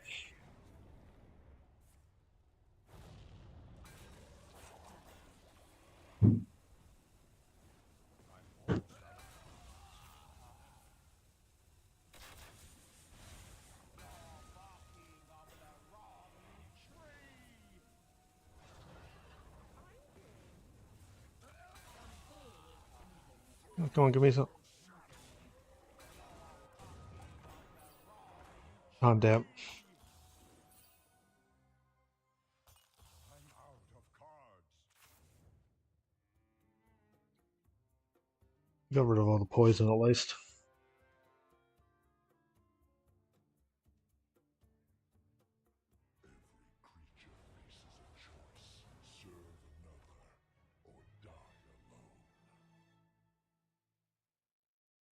Come on, give me some. Calm down. I'm out of cards. Got rid of all the poison at least. Every creature faces a choice. Serve another or die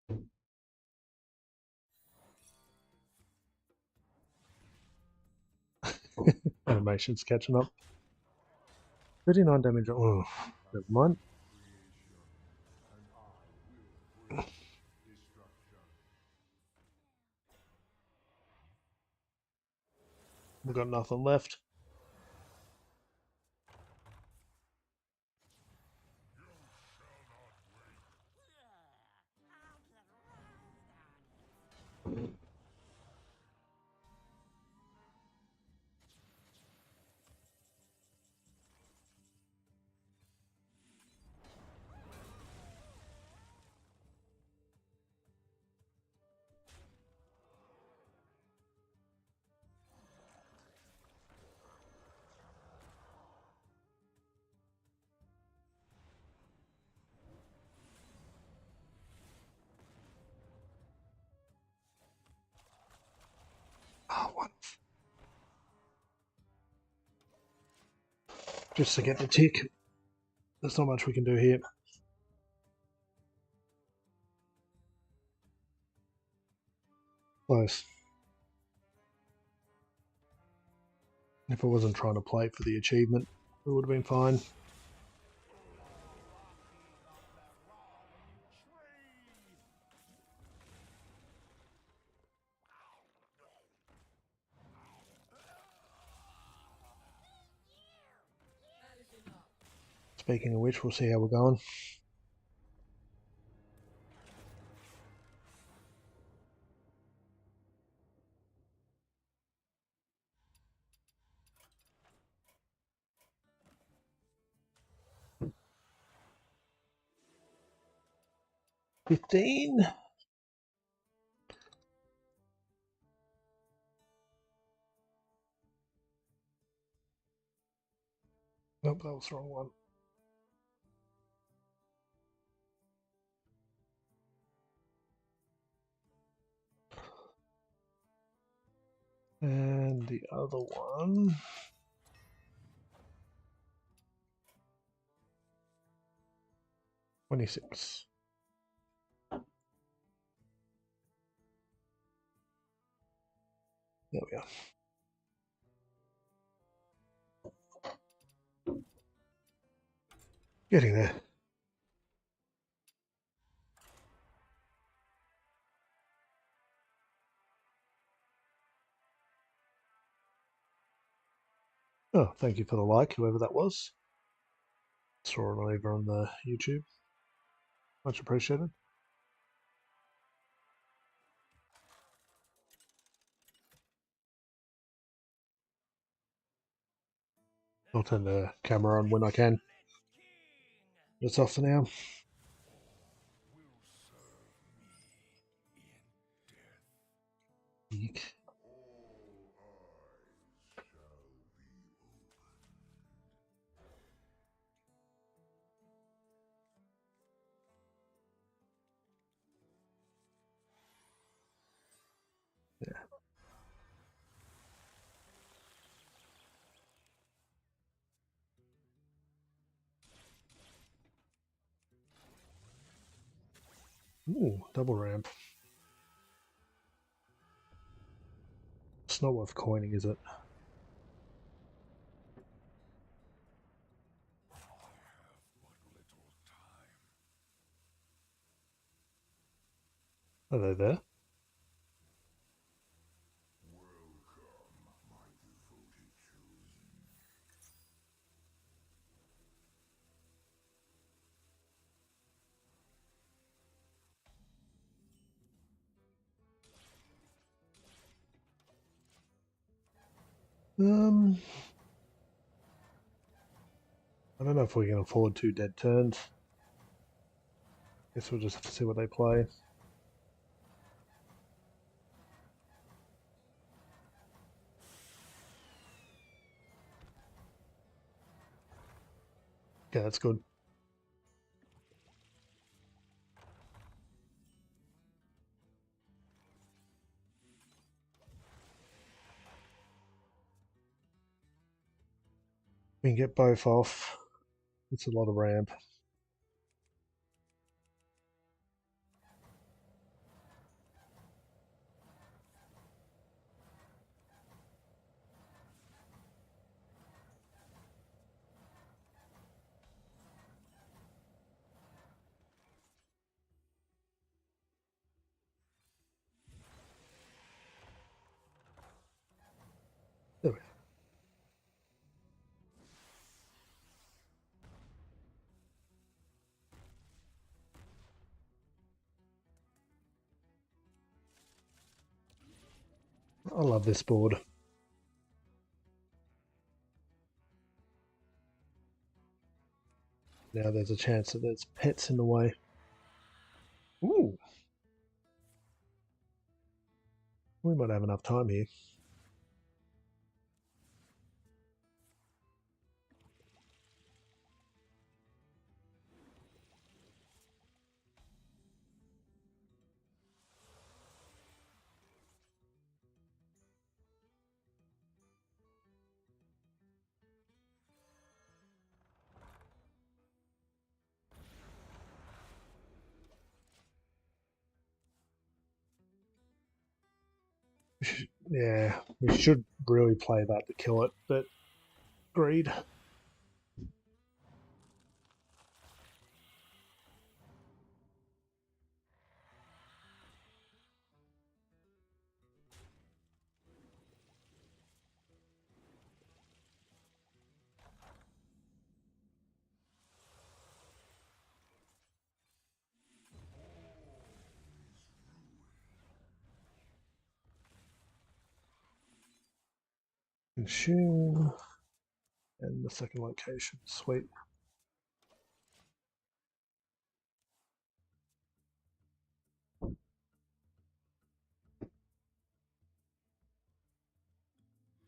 alone. Animation's catching up. 39 damage. Oh, never mind. Creation, and I will bring destruction. We've got nothing left. Oh, one. Just to get the tick. There's not much we can do here. Close. If I wasn't trying to play for the achievement, it would have been fine. That is enough. Speaking of which, we'll see how we're going. $15. Nope, that was the wrong one. And the other one. $26. There we are. Getting there. Oh, thank you for the like, whoever that was. Saw it over on the YouTube. Much appreciated. I'll turn the camera on when I can. It's off for now. Eek. Ooh, double ramp. It's not worth coining, is it? Are they there? I don't know if we can afford 2 dead turns. Guess we'll just have to see what they play. Okay, that's good. We can get both off. It's a lot of ramp. There we go. I love this board. Now there's a chance that there's pets in the way. Ooh. We might have enough time here. Yeah, we should really play that to kill it, but greed. Consume. And the second location. Sweet.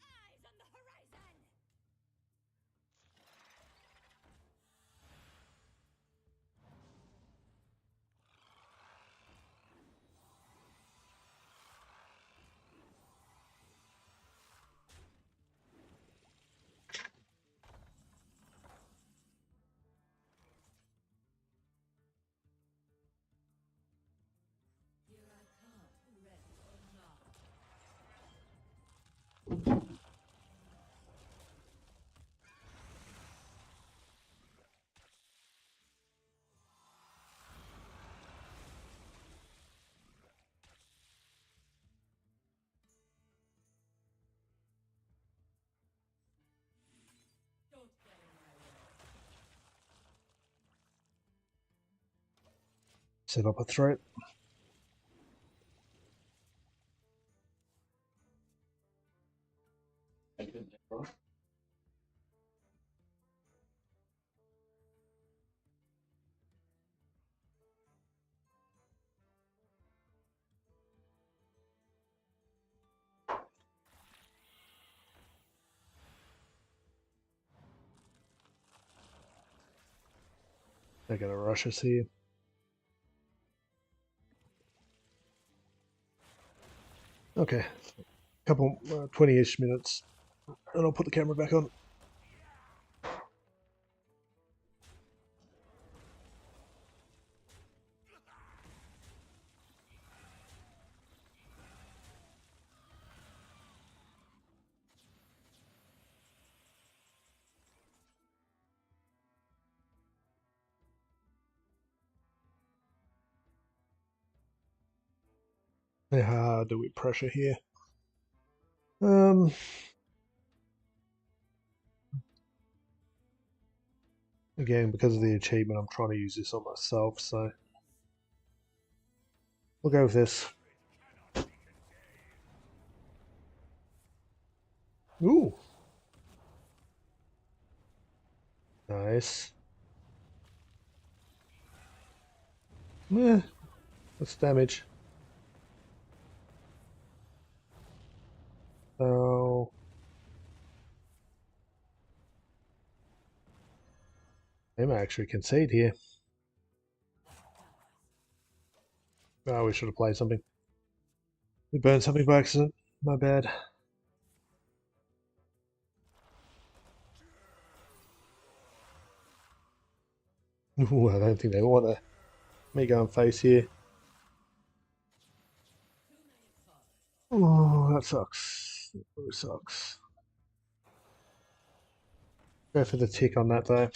Eyes on the horizon! Here I come, ready or not. Don't get in my way. Set up a threat. They're going to rush us here. Okay, couple 20-ish minutes, and I'll put the camera back on. How hard do we pressure here? Again, because of the achievement, I'm trying to use this on myself, so we'll go with this. Ooh, nice. Yeah, that's damage. So they may actually concede here. Oh, we should have played something. We burned something by accident. My bad. Ooh, I don't think they want me going face here. Oh, that sucks. That really sucks. Go for the tick on that though.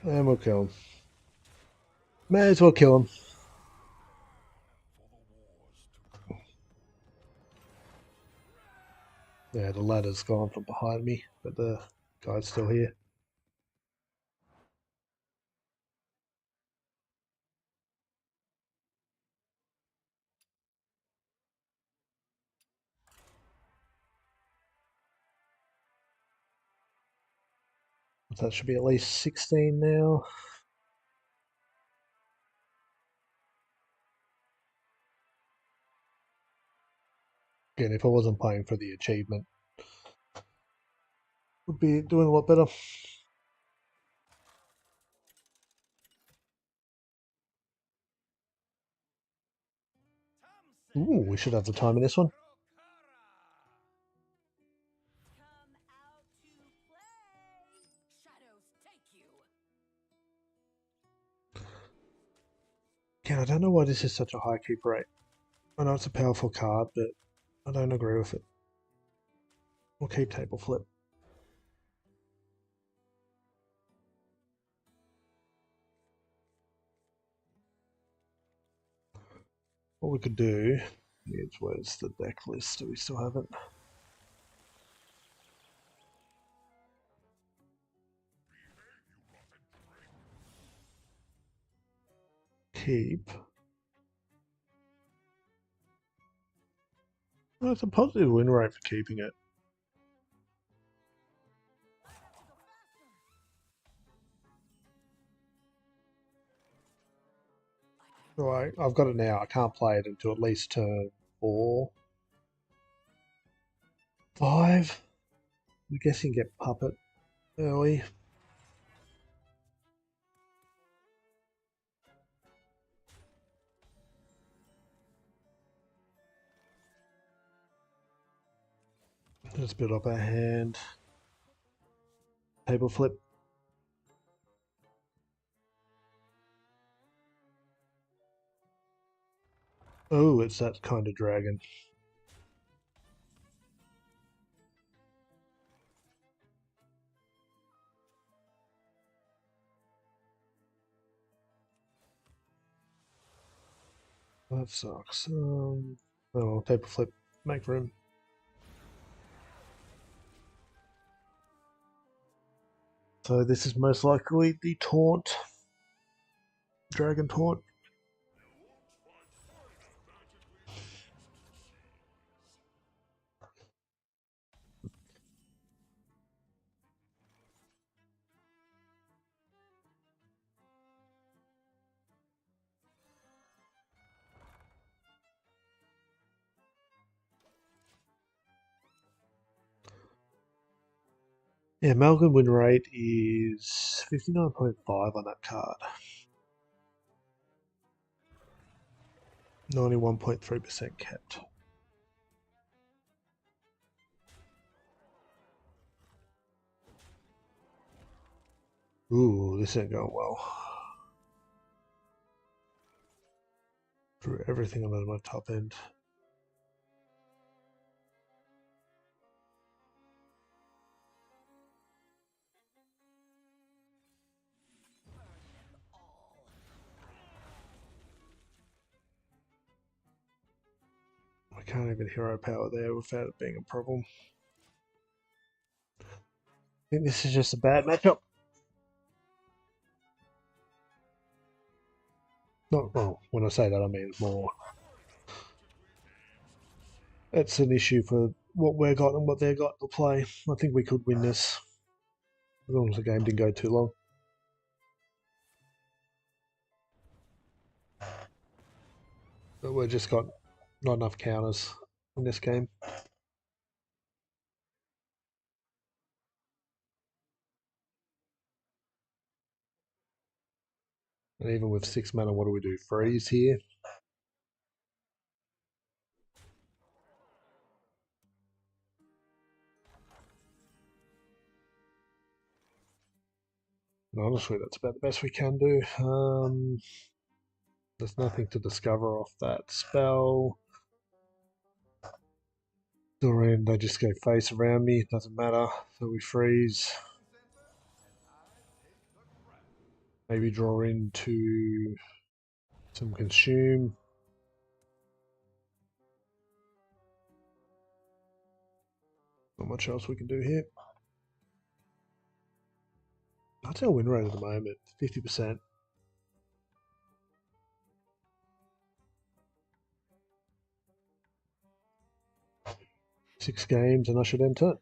And we'll kill him. May as well kill him. Yeah, the ladder's gone from behind me, but the guy's still here. That should be at least 16 now. Again, if I wasn't playing for the achievement, would be doing a lot better. Ooh, we should have the time in this one. Come out to play. Shadows take you. Again, I don't know why this is such a high keep rate. I know it's a powerful card, but I don't agree with it. We'll keep table flip. What we could do is, where's the deck list? Do we still have it? Keep. Well, it's a positive win rate for keeping it. Right, I've got it now. I can't play it until at least turn 4. 5. I'm guessing get puppet early. Let's build up our hand. Table flip. Oh, it's that kind of dragon. That sucks. Oh, table flip. Make room. So this is most likely the taunt. Dragon taunt. Yeah, Malcolm win rate is 59.5 on that card. 91.3% kept. Ooh, this ain't going well. Drew everything on my top end. I can't even hero power there without it being a problem. I think this is just a bad matchup. Not well, when I say that I mean more. It's an issue for what we're got and what they're got to play. I think we could win this. As long as the game didn't go too long. But we've just got not enough counters in this game. And even with 6 mana, what do we do? Freeze here? And honestly, that's about the best we can do. There's nothing to discover off that spell. Doreen, they just go face around me, doesn't matter. So we freeze. Maybe draw into some consume. Not much else we can do here. That's our win rate at the moment, 50%. Six games and I should enter.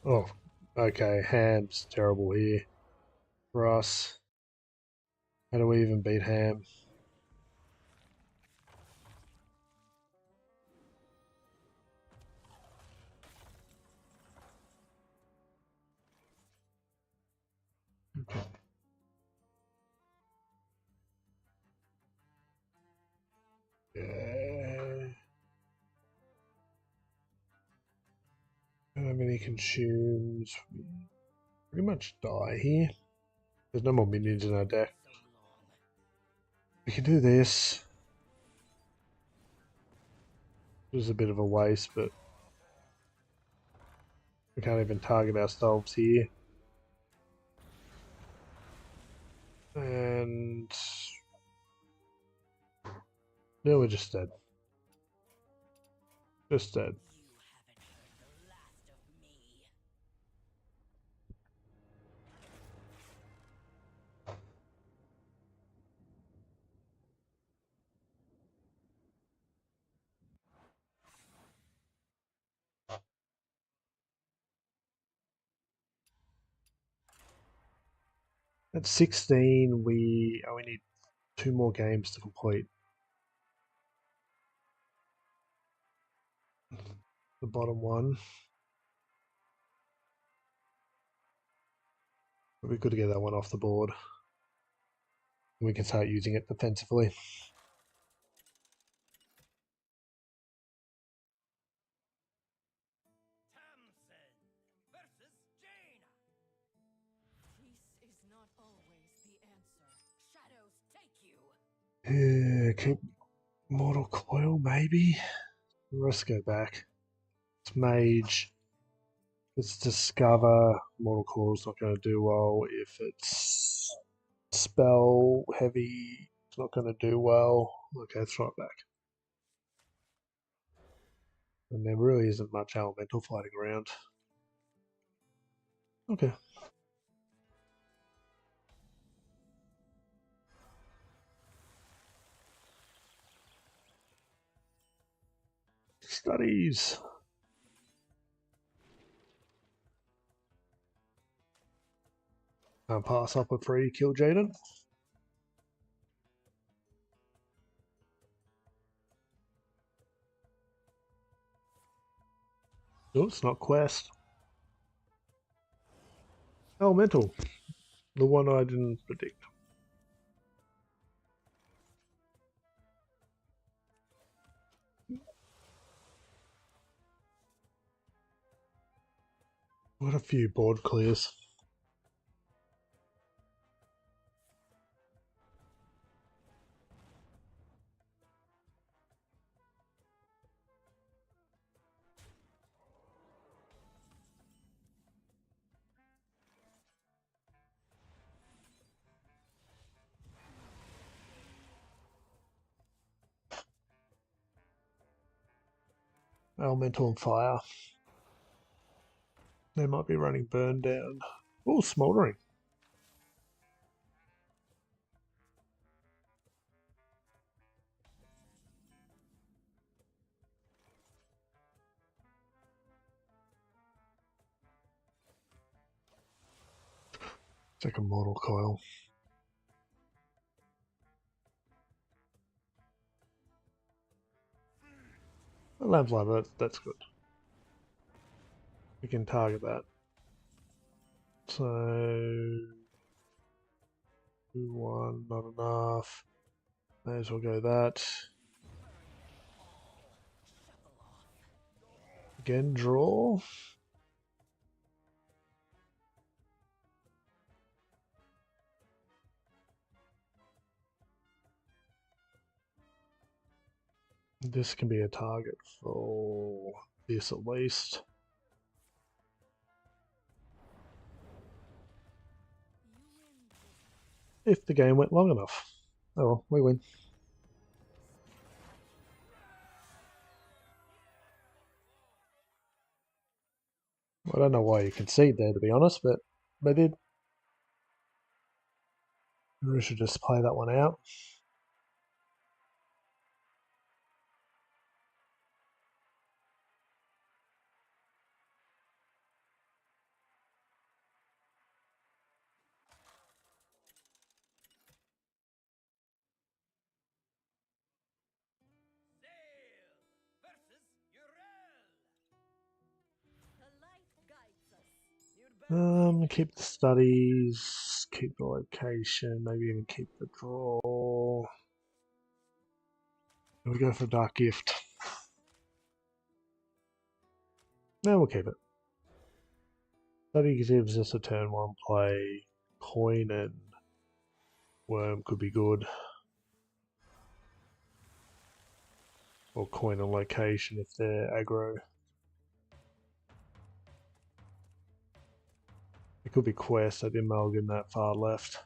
Oh, okay, Ham's terrible here for us. How do we even beat Ham? Yeah. How many consumes? We pretty much die here. There's no more minions in our deck. We can do this. It was a bit of a waste, but we can't even target ourselves here. And no, we're just dead. Just dead. At 16, we only need 2 more games to complete the bottom one. It'd be good to get that one off the board. And we can start using it defensively. Peace is not always the answer. Shadows take you. Yeah, keep Mortal Coil, maybe? Let's go back. It's Mage. Let's discover. Mortal Coil's not going to do well. If it's spell heavy, it's not going to do well. Okay, let's try it back. And there really isn't much elemental fighting around. Okay. Studies. I'll pass up a free kill Jaden. Oops, not quest. Elemental. The one I didn't predict. What a few board clears. Elemental and fire. They might be running burn down. Oh, smoldering. Take a mortal coil. A lamp light, that's good. We can target that. So 2-1, not enough. May as well go that. Again, draw. This can be a target for this at least. If the game went long enough. Oh well, we win. I don't know why you concede there, to be honest, but they did. We should just play that one out. Keep the studies, keep the location, maybe even keep the draw. We go for Dark Gift. No, we'll keep it. Study gives us a turn one play. Coin and Worm could be good. Or coin and location if they're aggro. It could be quest. I didn't amalgam that far left.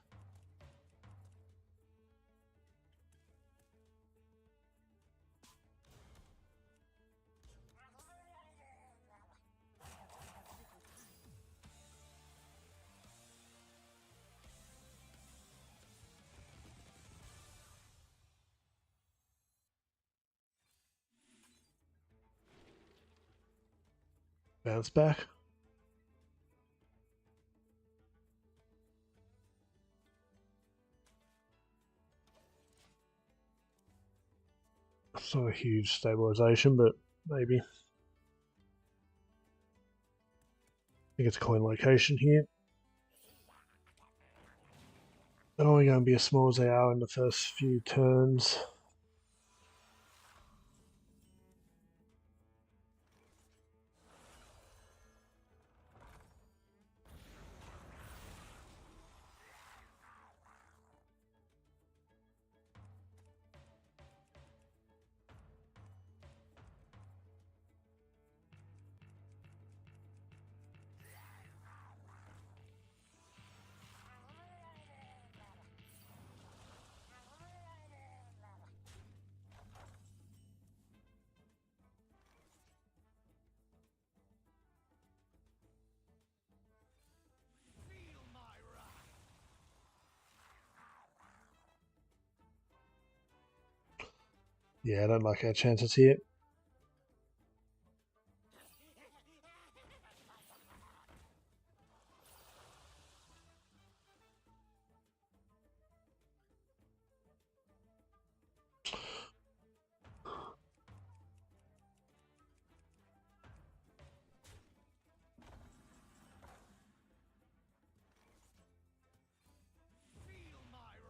Bounce back. It's not a huge stabilization, but maybe. I think it's coin location here. They're only going to be as small as they are in the first few turns. Yeah, I don't like our chances here.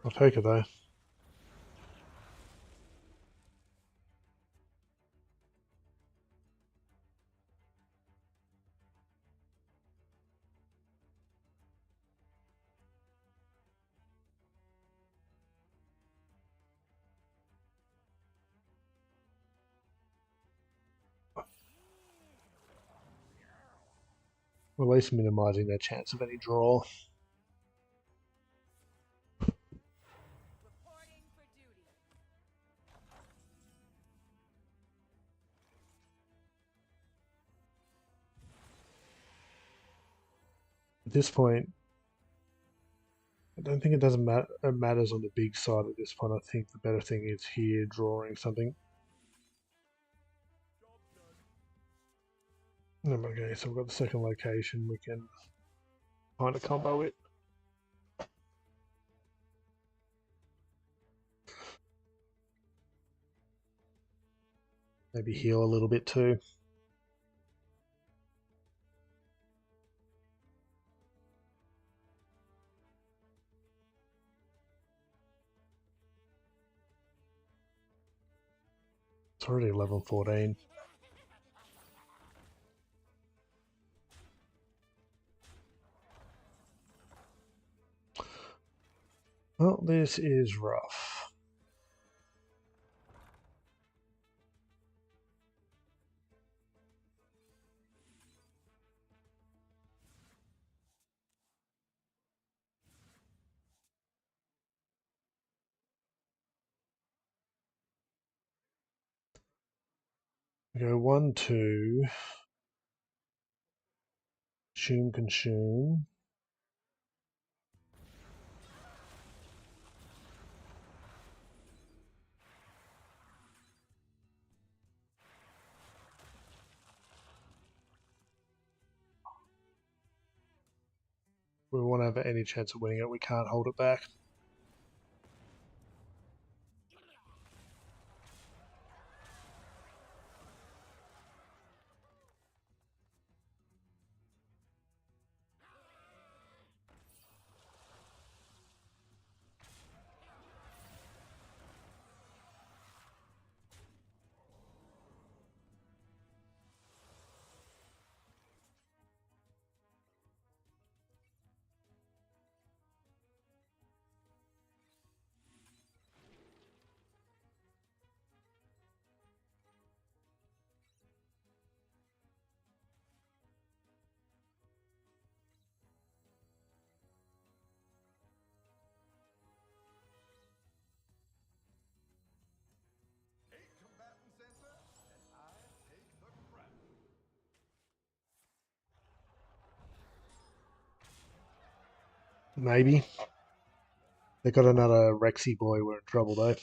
I'll take it though. At least minimizing their chance of any draw. Reporting for duty. At this point, I don't think it doesn't matter. It matters on the big side at this point. I think the better thing is here drawing something. Okay, so we've got the second location we can kind of combo it. Maybe heal a little bit too. It's already level 14. Well, this is rough. We go 1, 2. Consume. We want to have any chance of winning it. We can't hold it back. Take combatant center, and I take the crown. Maybe. They got another Rexy boy. We're in trouble though.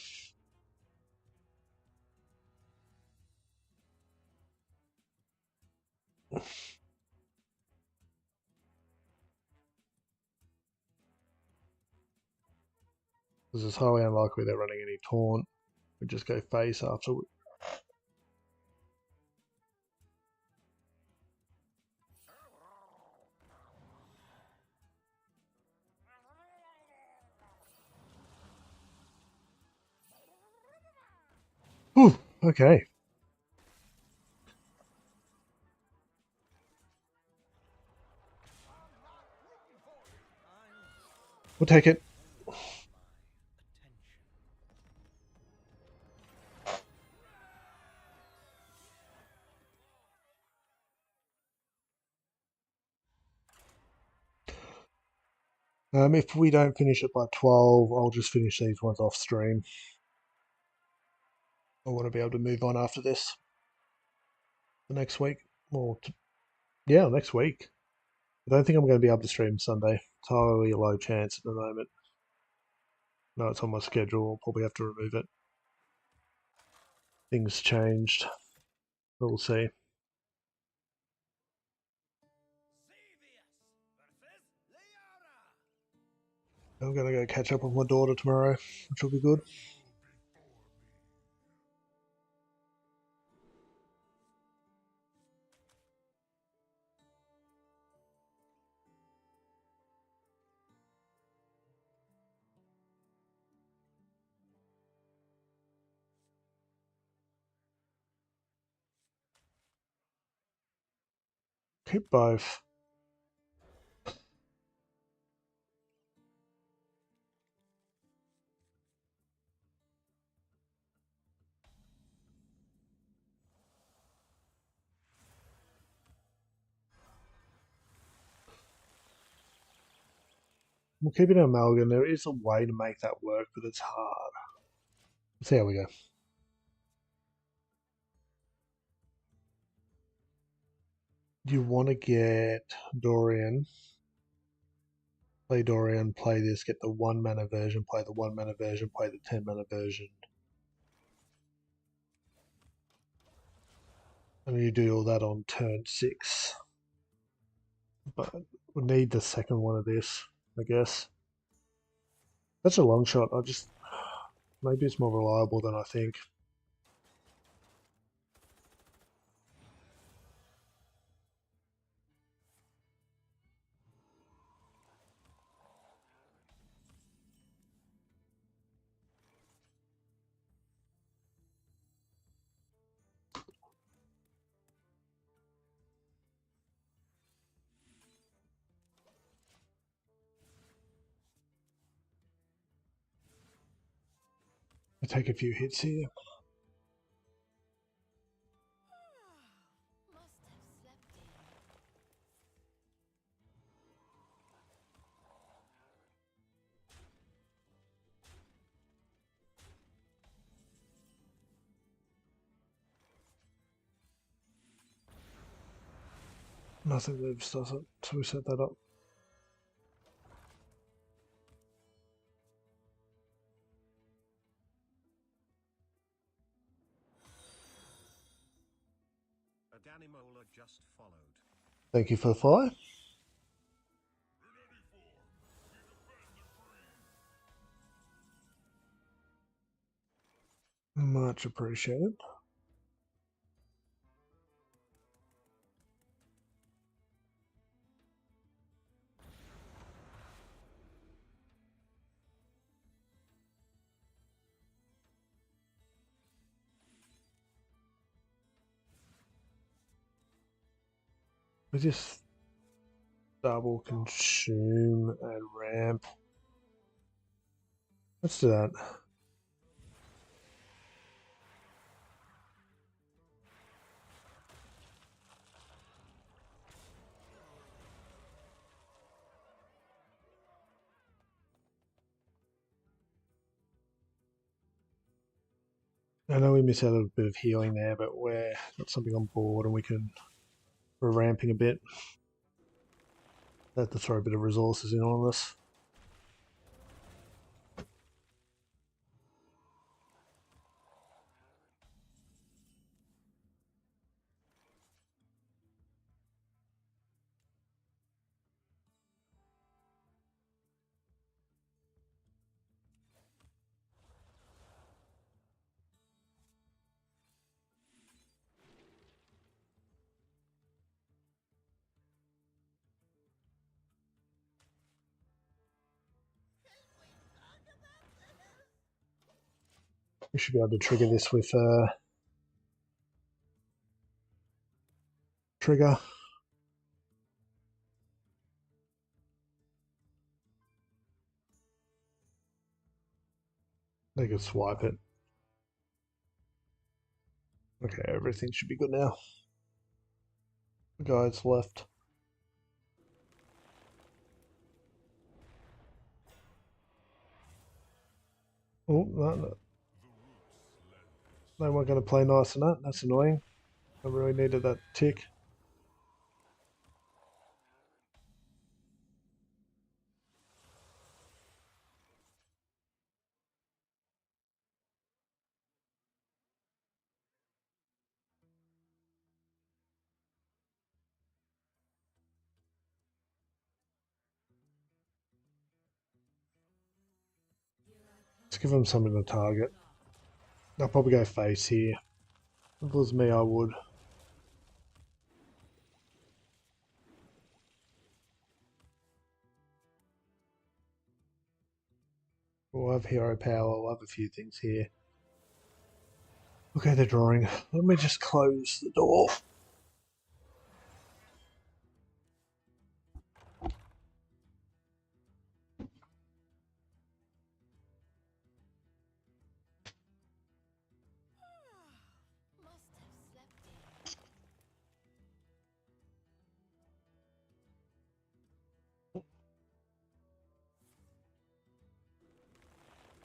This is highly unlikely they're running any taunt. We just go face after. Ooh, okay. We'll take it. If we don't finish it by 12, I'll just finish these ones off stream. I want to be able to move on after this. The next week. Or, yeah, next week. I don't think I'm going to be able to stream Sunday. Entirely a low chance at the moment. No, it's on my schedule. I'll probably have to remove it. Things changed. But we'll see. I'm going to go catch up with my daughter tomorrow, which will be good. Keep both. We'll keep it in Amalgam. There is a way to make that work, but it's hard. Let's see how we go. You want to get Dorian. Play Dorian, play this, get the 1 mana version, play the 1 mana version, play the 10 mana version. And you do all that on turn 6. But we need the second one of this, I guess. That's a long shot. Maybe it's more reliable than I think. I take a few hits here. Must have slept in. Nothing moves, does it? So we set that up. A Danimola just followed. Thank you for the fly. Much appreciated. We just double consume and ramp. Let's do that. I know we miss out a bit of healing there, but we're got something on board and we're ramping a bit. Have to throw a bit of resources in on this. We should be able to trigger this with trigger. They could swipe it. Okay, everything should be good now. The guys left. Oh, no. They weren't going to play nice on that. That's annoying. I really needed that tick. Let's give them something to target. I'll probably go face here. If it was me, I would. We'll have hero power. We'll have a few things here. Okay, they're drawing. Let me just close the door.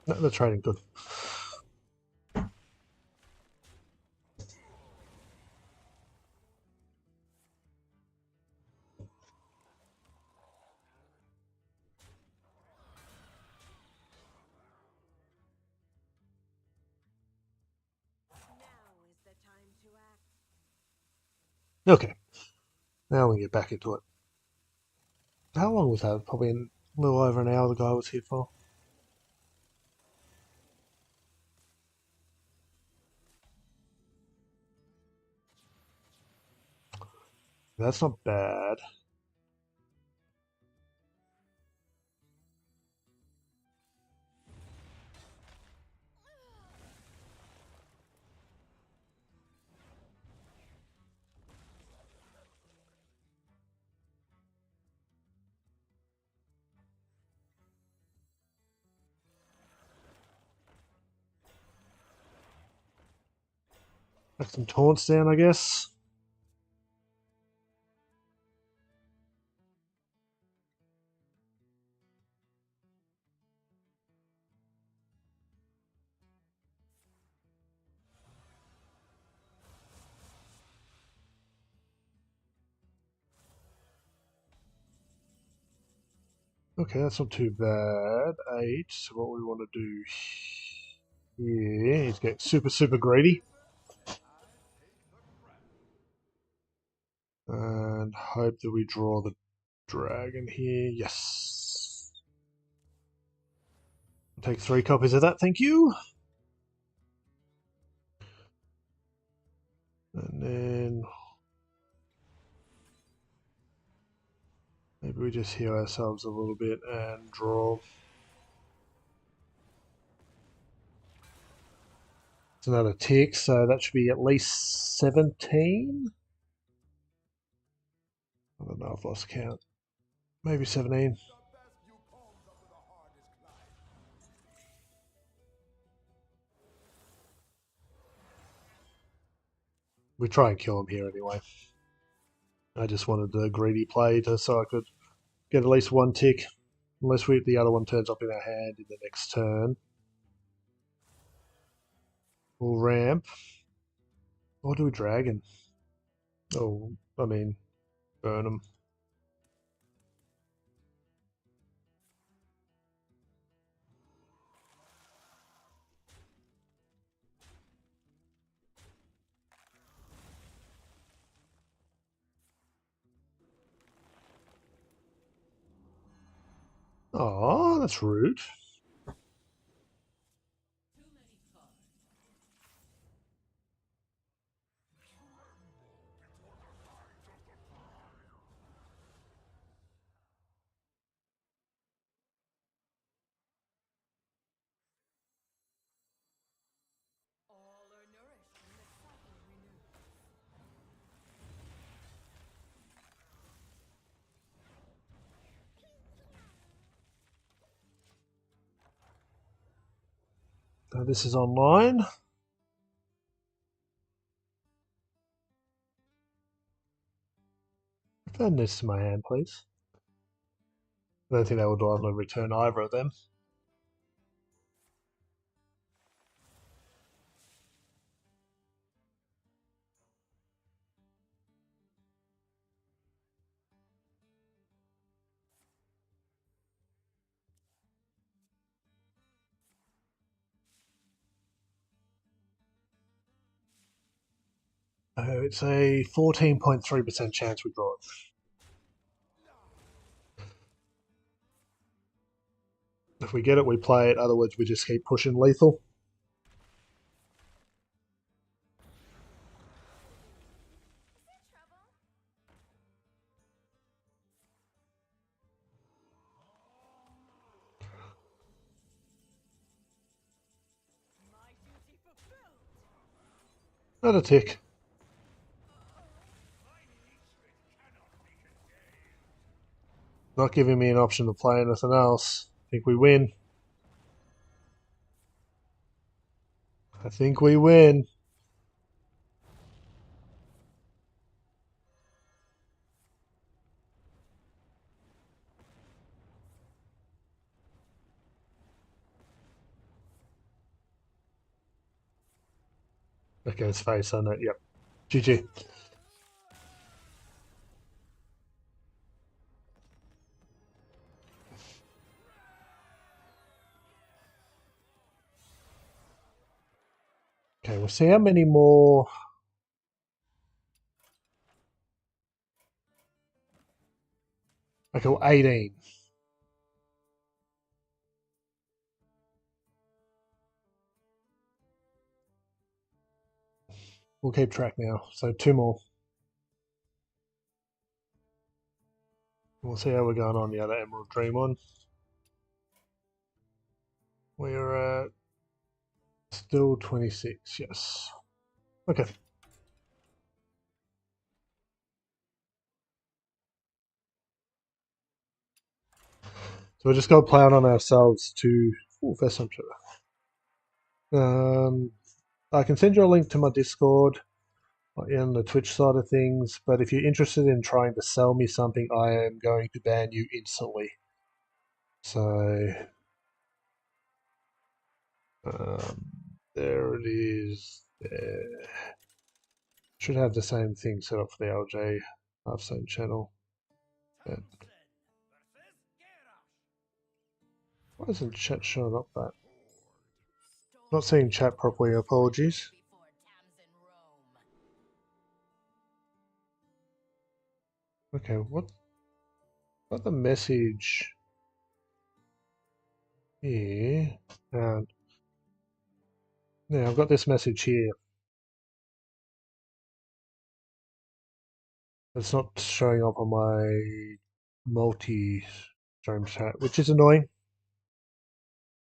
No, the trading good. Now is the time to act. Okay, now we get back into it. How long was that? Probably a little over an hour the guy was here for. That's not bad. Knock some taunts down, I guess. Okay, that's not too bad. 8. So what we want to do here is get super greedy. And hope that we draw the dragon here. Yes. I'll take 3 copies of that, thank you. And then maybe we just heal ourselves a little bit and draw. It's another tick, so that should be at least 17. I don't know, I've lost count. Maybe 17. We try and kill him here anyway. I just wanted the greedy play so I could get at least 1 tick. Unless the other one turns up in our hand in the next turn. We'll ramp. Or do we dragon? Oh, I mean, burn them. Oh, that's rude. All are nourished when the cycle renews. This is online. Add this to my hand, please. I don't think that will directly return either of them. It's a 14.3% chance we draw it. If we get it, we play it. Otherwise, we just keep pushing lethal. Is there trouble? My duty fulfilled. Another tick. Not giving me an option to play anything else. I think we win. I think we win. Okay, it's face on it. Yep. GG. Okay, we'll see how many more. Okay, well, 18. We'll keep track now. So 2 more. We'll see how we're going on the other Emerald Dream one. We're at still 26, yes. Okay. So we just got to plan on ourselves to. Ooh, first time trailer. I can send you a link to my Discord in the Twitch side of things, but if you're interested in trying to sell me something, I am going to ban you instantly. So um, there it is. There. Should have the same thing set up for the LJ Hearthstone channel. But why isn't chat showing up that? Not seeing chat properly, apologies. Okay, what the message here? And now I've got this message here. It's not showing up on my multi-stream chat, which is annoying.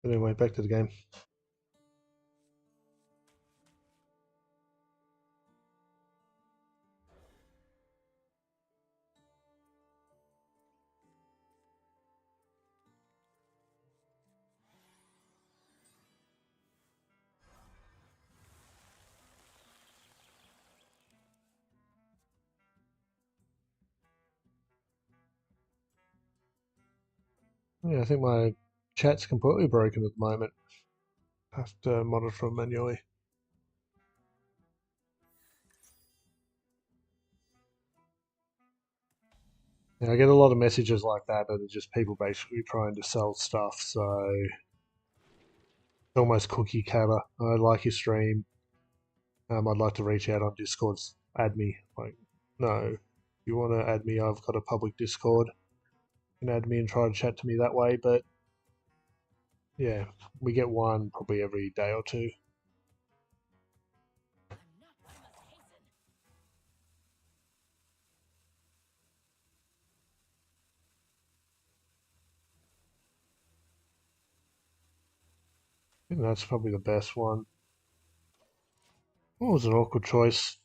But anyway, back to the game. Yeah, I think my chat's completely broken at the moment. I have to monitor it manually. Yeah, I get a lot of messages like that are just people basically trying to sell stuff, so it's almost cookie cutter. I like your stream. I'd like to reach out on Discord, add me. Like, no, you want to add me? I've got a public Discord. You can add me and try to chat to me that way, but yeah, we get one probably every day or two. I think that's probably the best one. What was an awkward choice?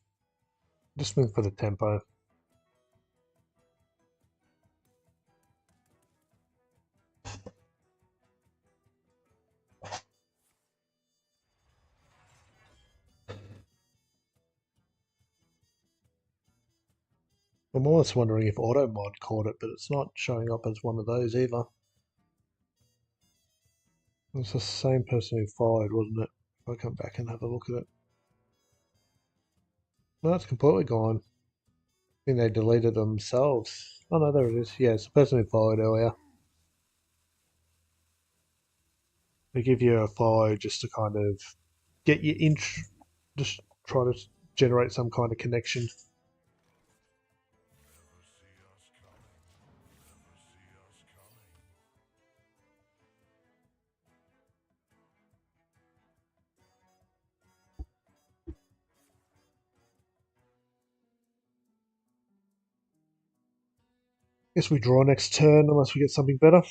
Just went for the tempo. I'm almost wondering if AutoMod caught it, but it's not showing up as one of those either. It's the same person who followed, wasn't it? If I come back and have a look at it. No, it's completely gone. I think they deleted themselves. Oh no, there it is. Yeah, it's the person who followed earlier. They give you a follow just to kind of get you in, just try to generate some kind of connection. Guess we draw next turn unless we get something better.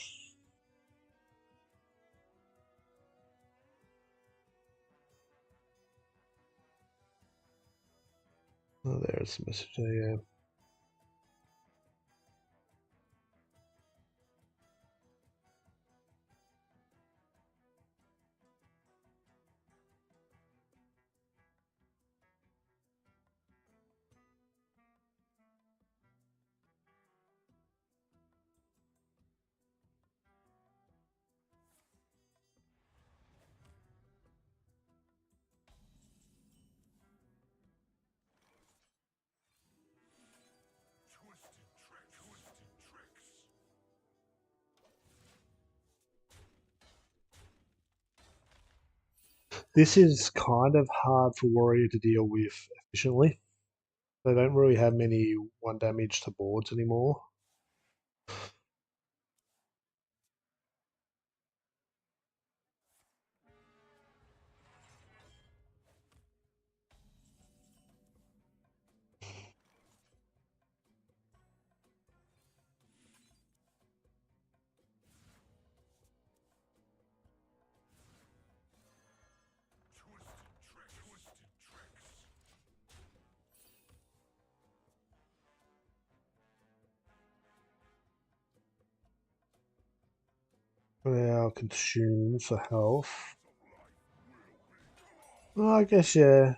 Oh, there's the message there, yeah. This is kind of hard for Warrior to deal with efficiently. They don't really have many 1 damage to boards anymore. Now consume for health. Well, I guess, yeah.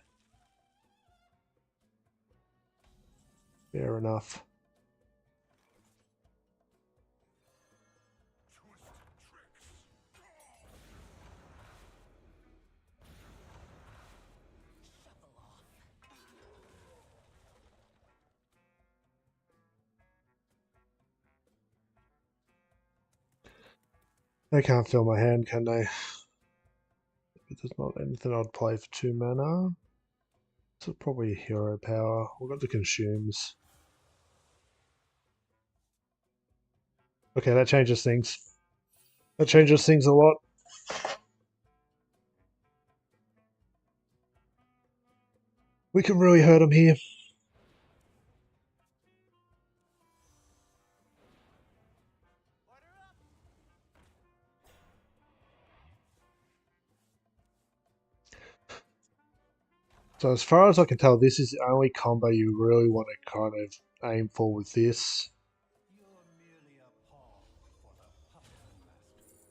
Fair enough. They can't fill my hand, can they? There's not anything I'd play for 2 mana. So probably hero power. We've got the consumes. Okay, that changes things. That changes things a lot. We can really hurt them here. So as far as I can tell, this is the only combo you really want to kind of aim for with this. You're merely a pawn for the puppet master.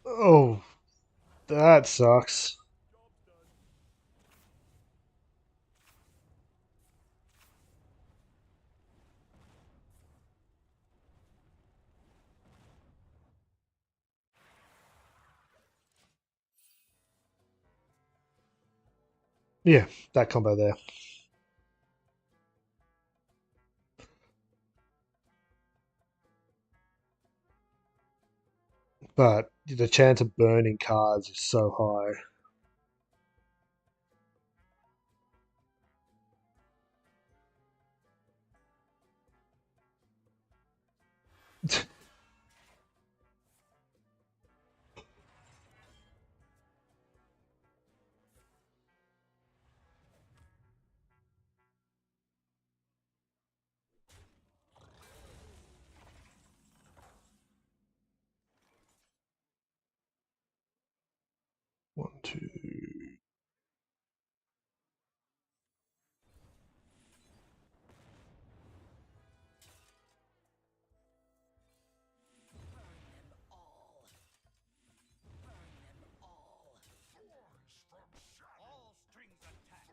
Oh, that sucks. Yeah, that combo there. But the chance of burning cards is so high. One, two. All strings attached.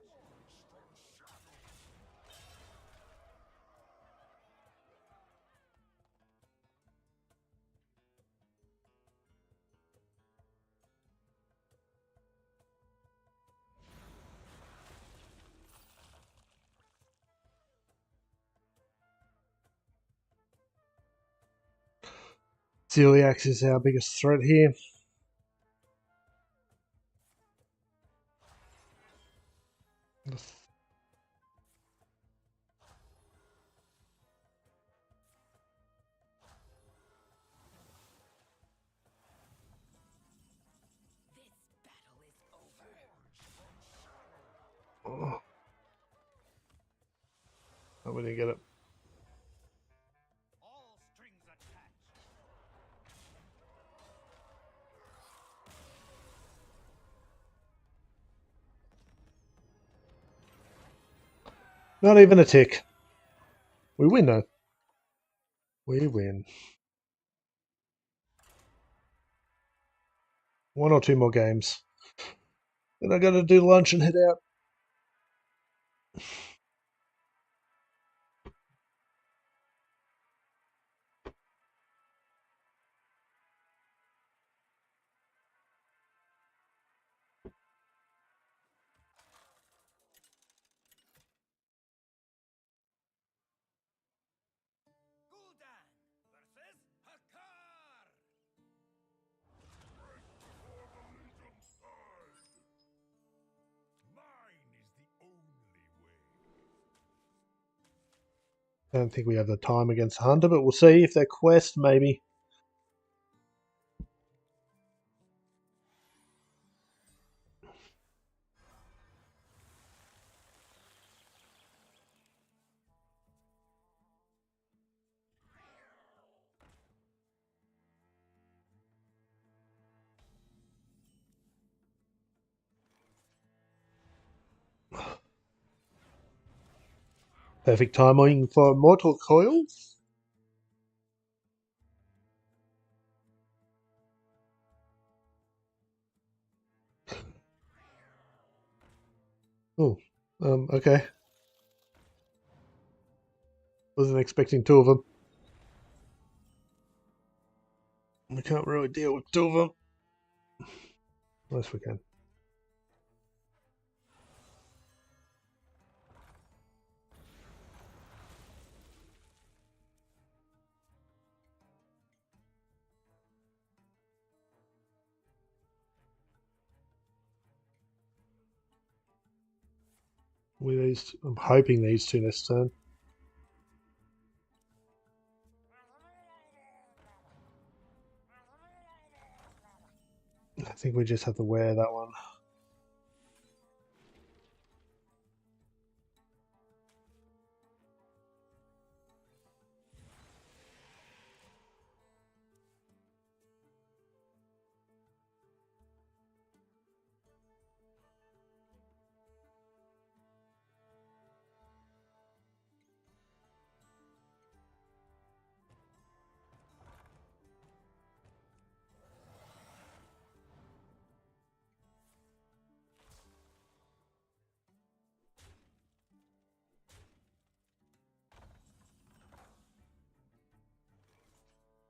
Celiax is our biggest threat here. Oh, we didn't get it. All strings attached. Not even a tick. We win though. We win. 1 or 2 more games. Then I gotta do lunch and head out. I don't think we have the time against the Hunter, but we'll see if their quest, maybe. Perfect timing for Mortal Coils. Oh, okay. Wasn't expecting two of them. We can't really deal with two of them. Unless we can. With these, I'm hoping these two next turn. I think we just have to wear that one.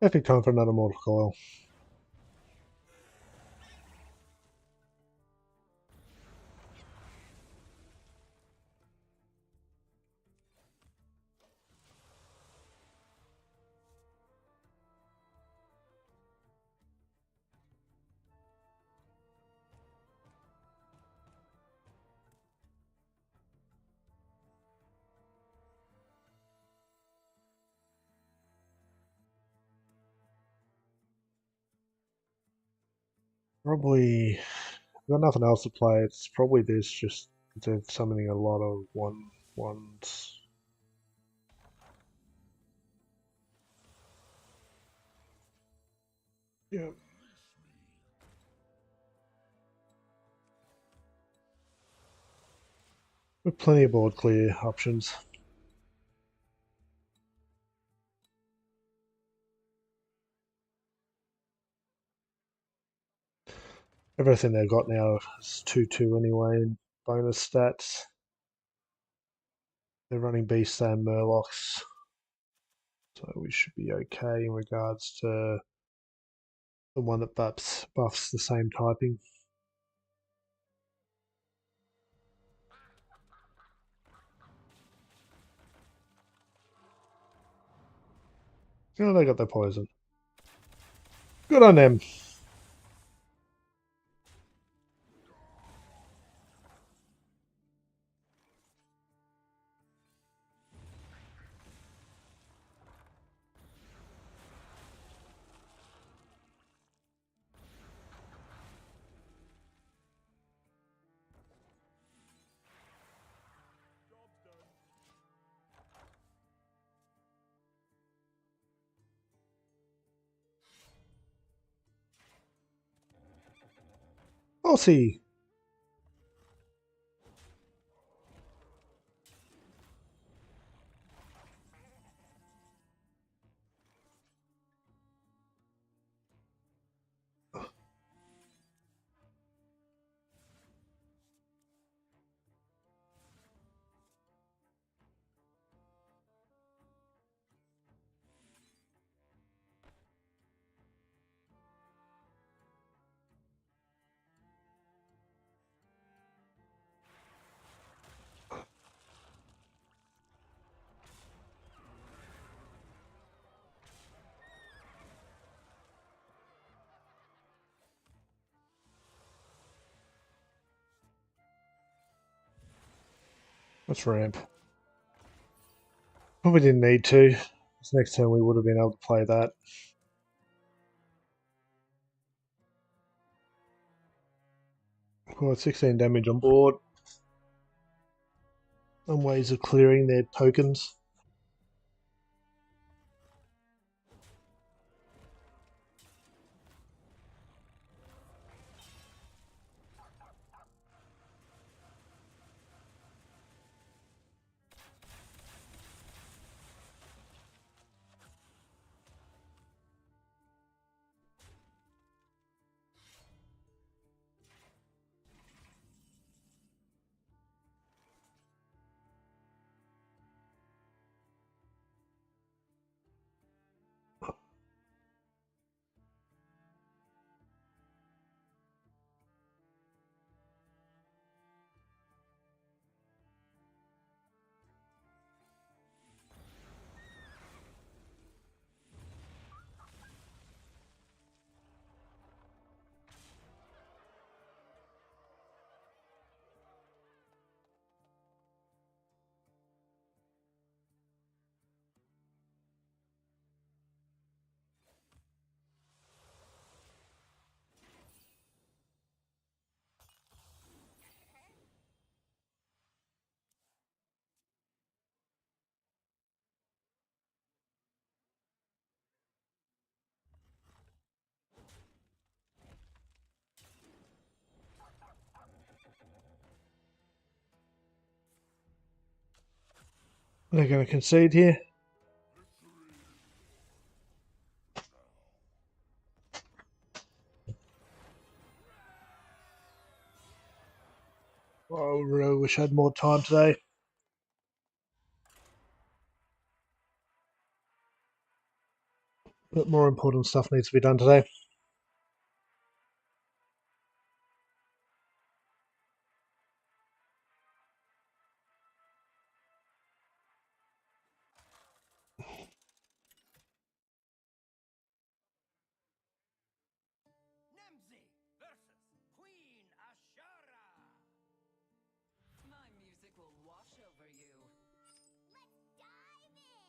Perfect time for another Mortal Coil. Probably got nothing else to play. It's probably this, just instead of summoning a lot of ones. Yeah. With plenty of board clear options. Everything they've got now is 2-2 anyway, and bonus stats. They're running Beasts and Murlocs, so we should be okay in regards to the one that buffs the same typing. Oh, they got their poison. Good on them. I'll see. Let's ramp. Probably didn't need to. This next turn we would have been able to play that. Well, 16 damage on board. Some ways of clearing their tokens. They're going to concede here. Oh, I really wish I had more time today. But more important stuff needs to be done today. Nemzi versus Queen Ashara. My music will wash over you. Let's dive in!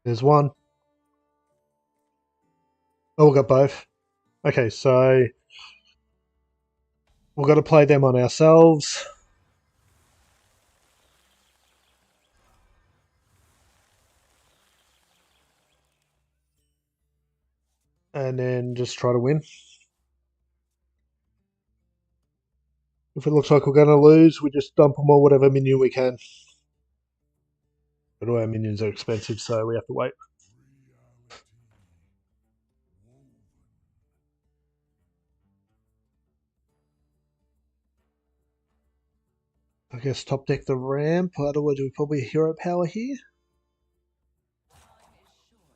There's one. Oh, we've got both. Okay, so we've got to play them on ourselves. And then just try to win. If it looks like we're going to lose, we just dump them all whatever minion we can. But all our minions are expensive, so we have to wait. I guess top deck the ramp. Otherwise, we probably hero power here. Time is short.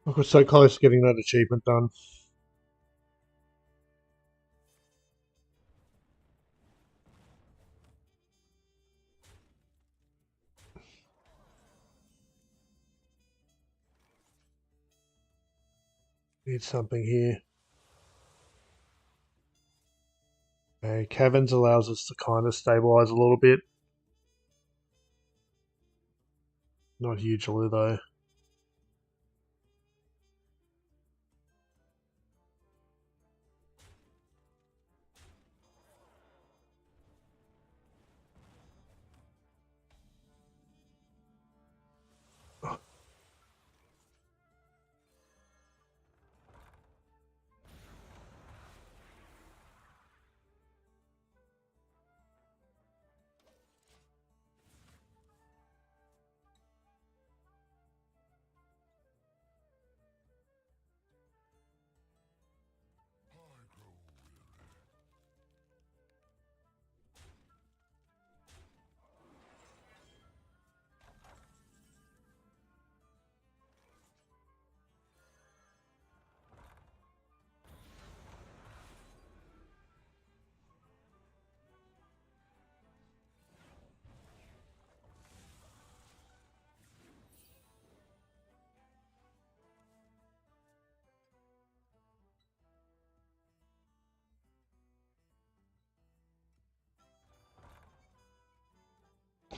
We're so close to getting that achievement done. Need something here. Okay, Caverns allows us to kind of stabilize a little bit. Not hugely though.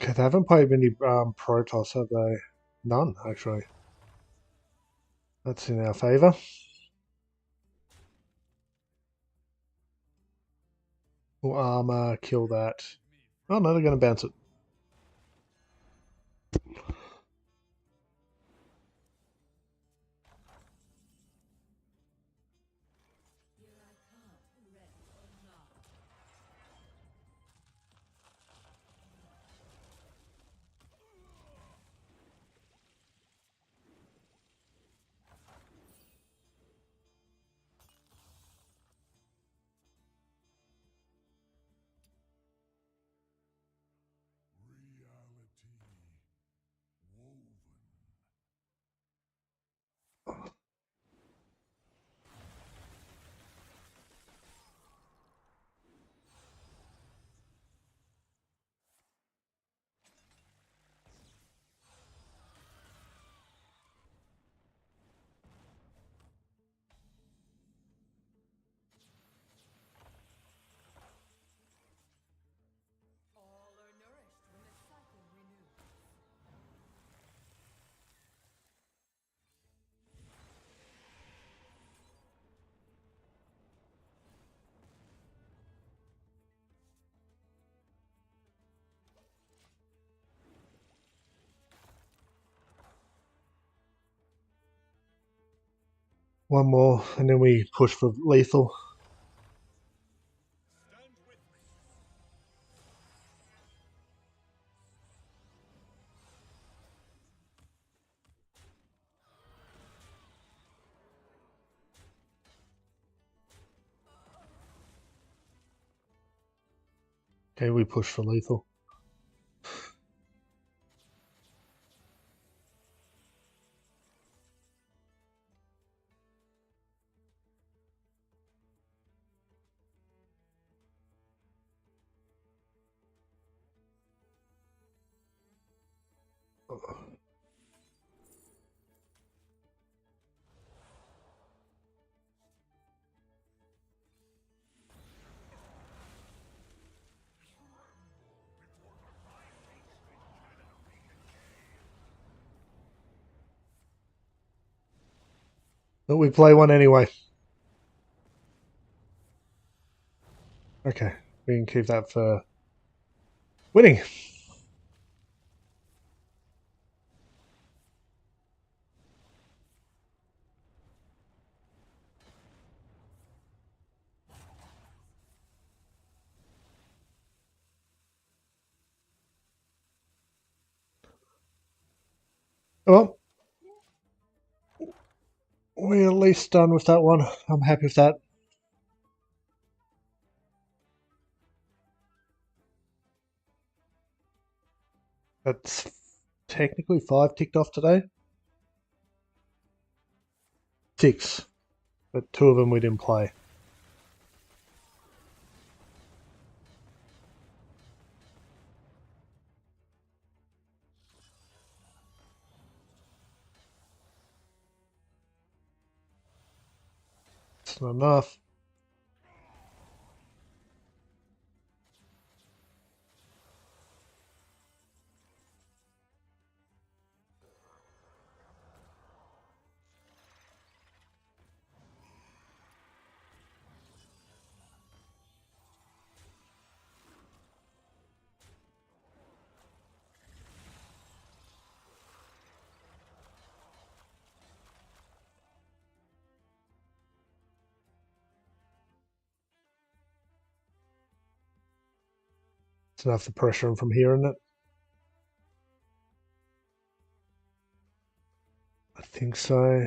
Okay, they haven't played many Protoss, have they? None, actually. That's in our favour. We'll armor, kill that. Oh no, they're going to bounce it. Reality woven. All are nourished when the cycle renews. One more, and then we push for lethal. Stand with me. Okay, we push for lethal. But we play one anyway. Okay, we can keep that for winning. Well, we're at least done with that one. I'm happy with that. That's technically 5 ticked off today. 6, but 2 of them we didn't play. It's not enough. It's enough to pressure him from here, isn't it? I think so.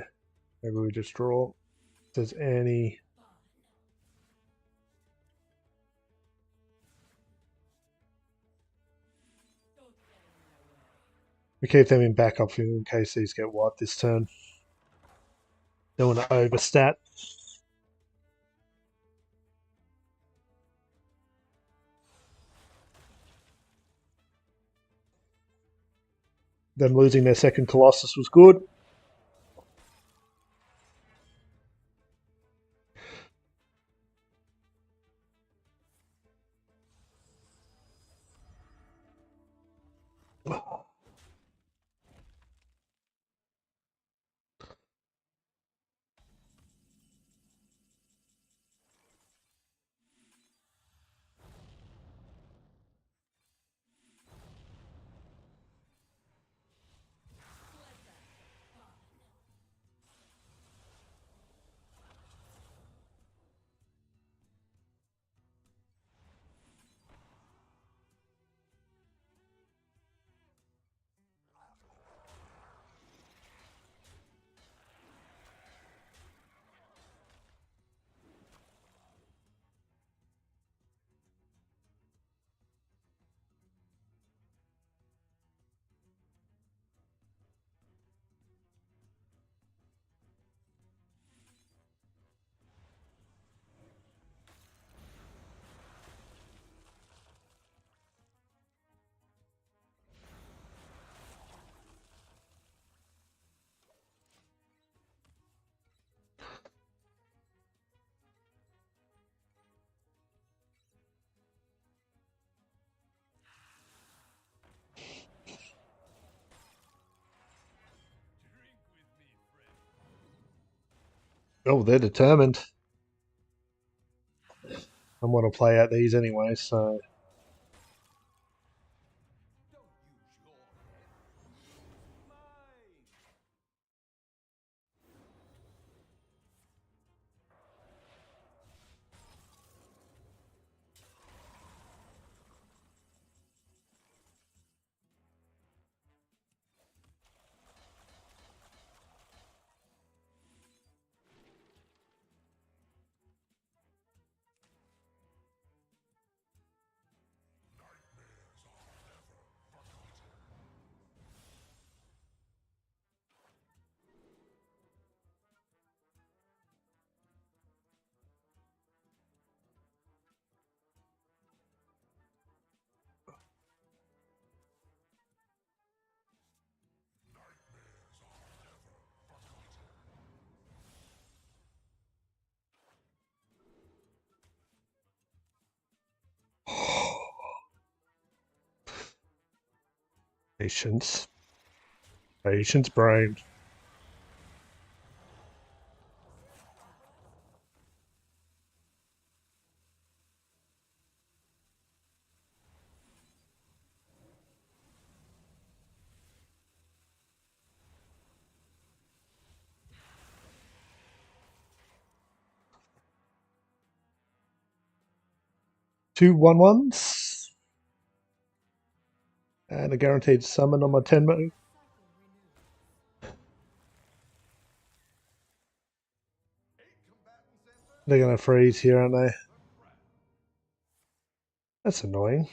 Maybe we just draw. If there's any... We keep them in backup in case these get wiped this turn. Don't want to overstat. Them losing their second Colossus was good. Oh, they're determined. I want to play out these anyway, so. Don't use your head. Use mine. Patience. Patience, brain. Two 1/1s. And a guaranteed summon on my 10 move. Cycle renews. They're going to freeze here, aren't they? That's annoying.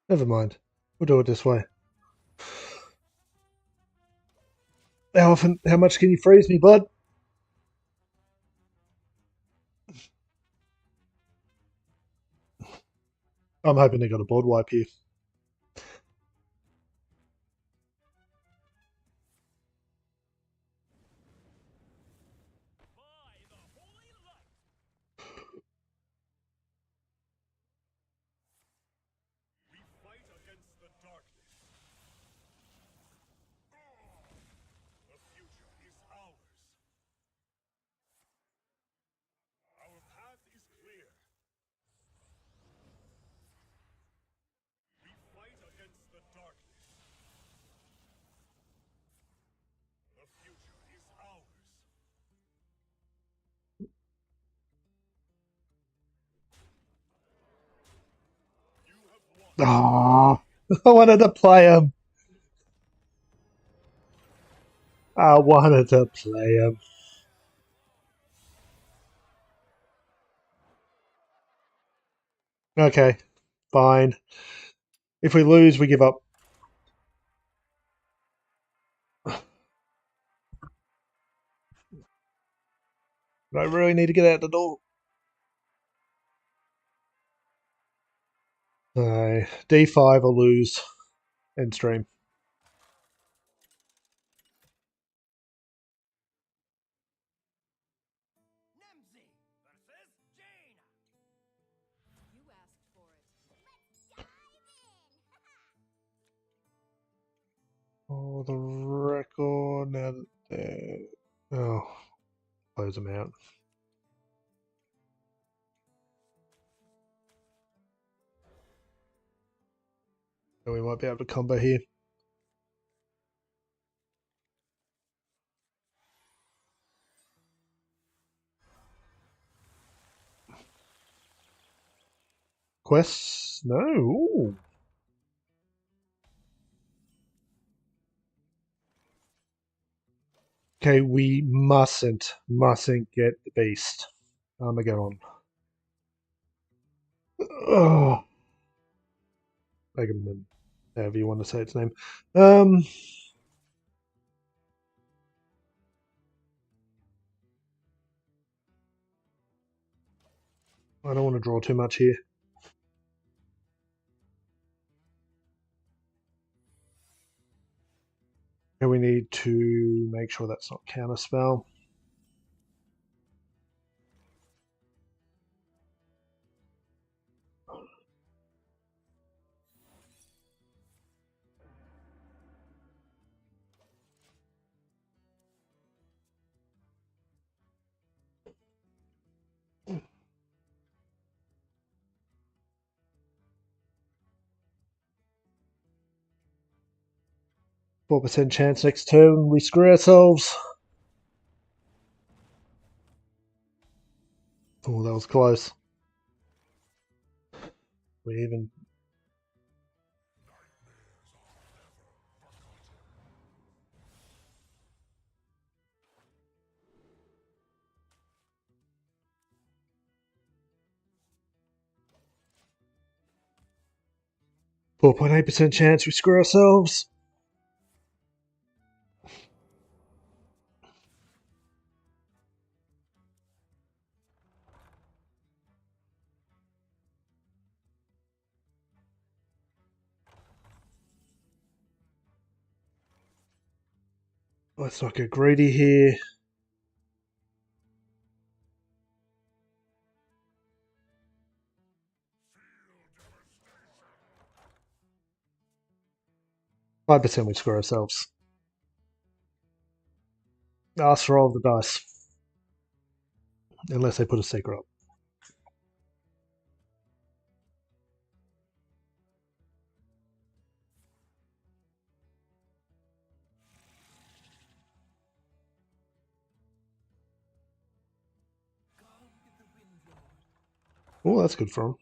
Never mind. We'll do it this way. How much can you freeze me, bud? I'm hoping they got a board wipe here. We fight against the darkness. The future is ours. Our path is clear. We fight against the darkness. The future is ours. You have won. Ah, I wanted to play him. I wanted to play him. Okay, fine. If we lose, we give up. I really need to get out the door. No, D5 or lose. End stream. Nemzi versus Jaina. You asked for it. Let's dive in! Oh, the record now that they're... Oh, close them out. So we might be able to combo here. Quests? No. Ooh. Okay, we mustn't get the beast. Armageddon. Oh, Agamemnon, however you want to say its name. I don't want to draw too much here. And we need to make sure that's not counterspell. %4 chance next turn we screw ourselves. Oh, that was close. We even 4.8% chance we screw ourselves. Let's not get greedy here. %5 we screw ourselves. Ask for all the dice. Unless they put a secret up. Gone with the wind, Lord. Oh, that's good for him.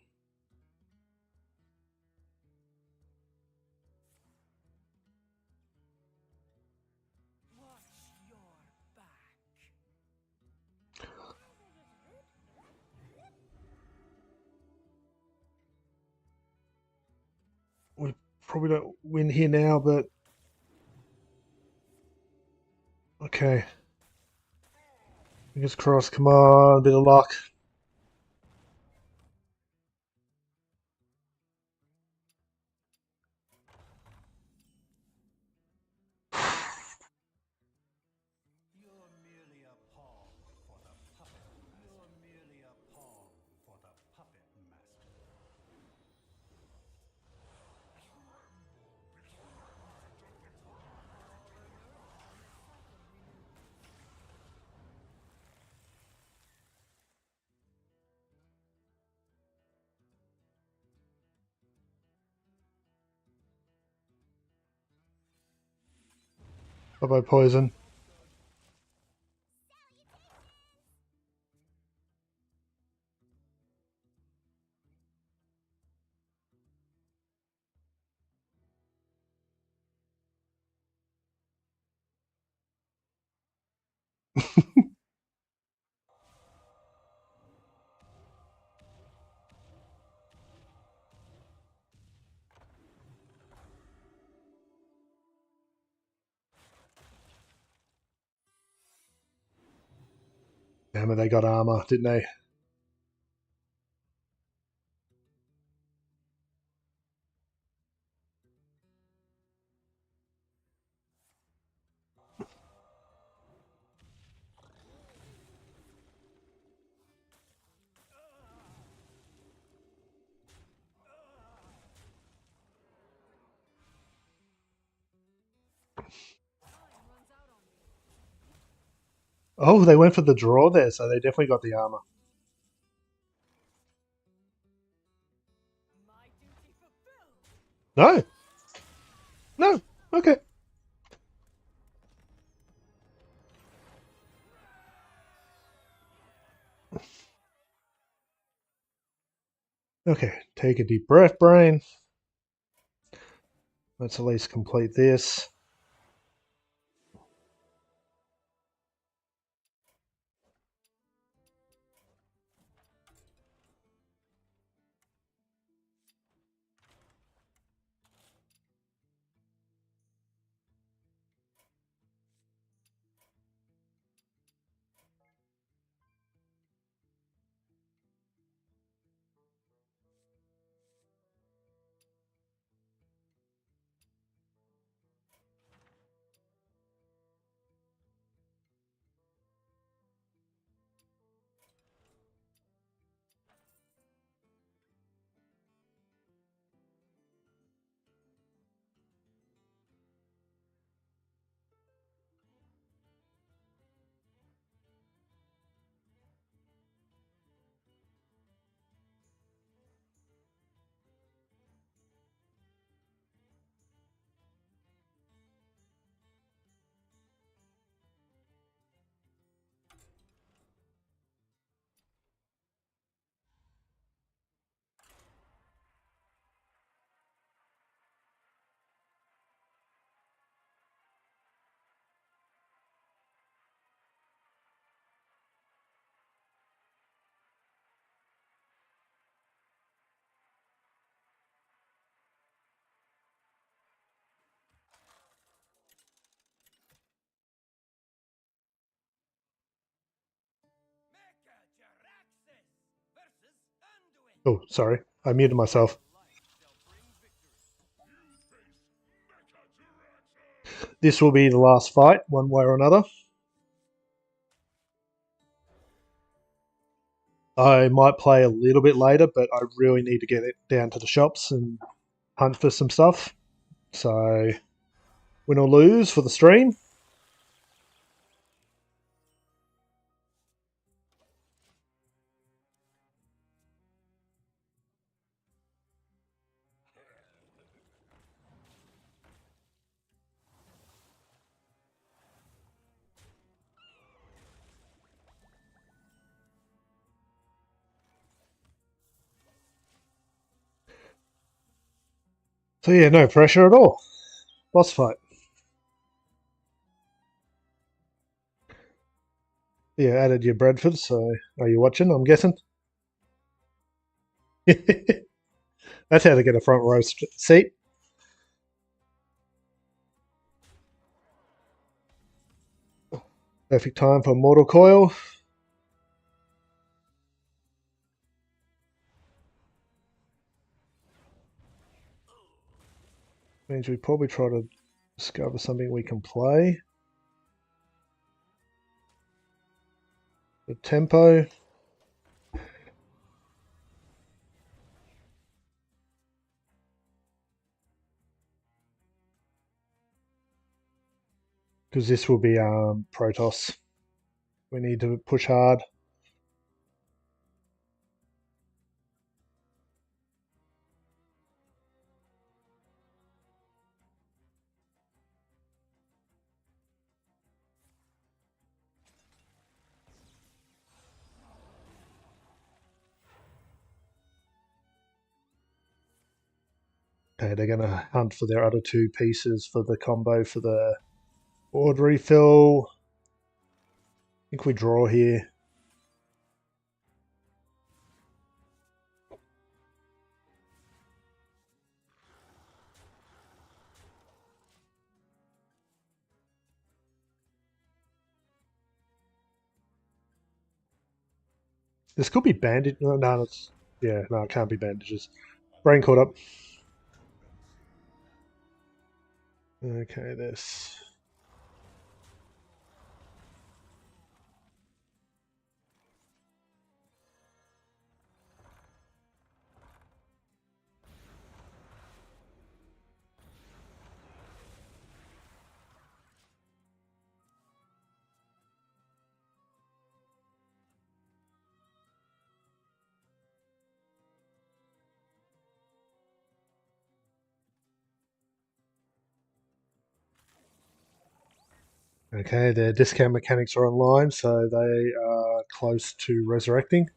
Watch your back. We probably don't win here now, but okay. Fingers crossed. Come on, a bit of luck. You're merely a pawn for the puppet. You're merely a pawn for the puppet master. Bye bye, poison. Damn it, they got armor, didn't they? Oh, they went for the draw there, so they definitely got the armor. My duty fulfilled. No. No. Okay. Okay. Take a deep breath, brain. Let's at least complete this. Oh, sorry. I muted myself. This will be the last fight, one way or another. I might play a little bit later, but I really need to get it down to the shops and hunt for some stuff. So, win or lose for the stream. So yeah, no pressure at all. Boss fight. Yeah, added your Bradford, so are you watching, I'm guessing? That's how to get a front row seat. Perfect time for Mortal Coil. Means we probably try to discover something we can play. The tempo. Because this will be Protoss. We need to push hard. Okay, they're going to hunt for their other two pieces for the combo for the board refill. I think we draw here. This could be bandage. No, it's yeah, no, it can't be bandages. Brain caught up. Okay, this. Okay, their discount mechanics are online, so they are close to resurrecting.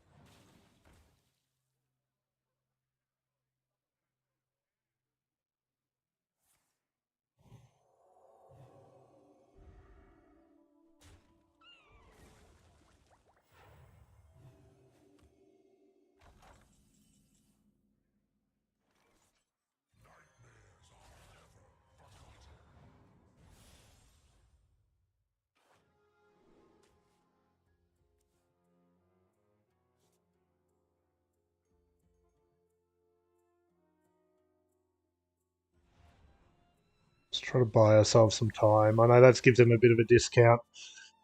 Let's try to buy ourselves some time. I know that gives them a bit of a discount.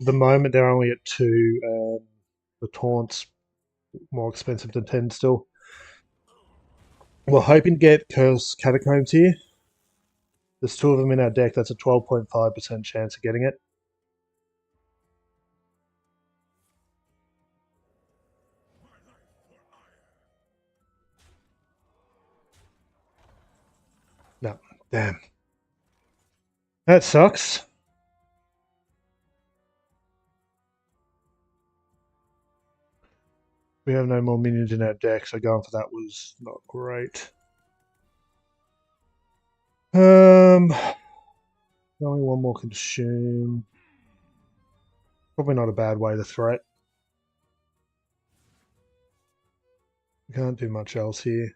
At the moment, they're only at 2, and the taunt's more expensive than 10 still. We're hoping to get Curse Catacombs here. There's 2 of them in our deck. That's a 12.5% chance of getting it. No, damn. That sucks. We have no more minions in our deck, so going for that was not great. Only one more consume. Probably not a bad way to threat. We can't do much else here.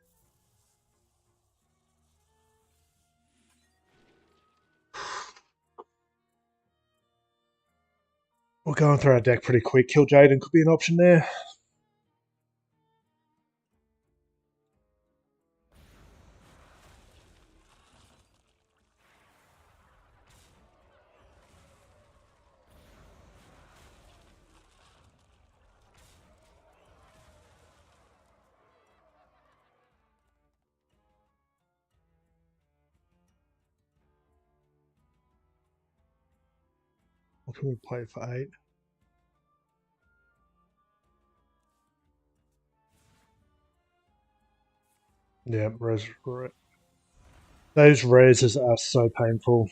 We're going through our deck pretty quick. Kill Jaden could be an option there. What can we play for 8? Yeah, those raises are so painful.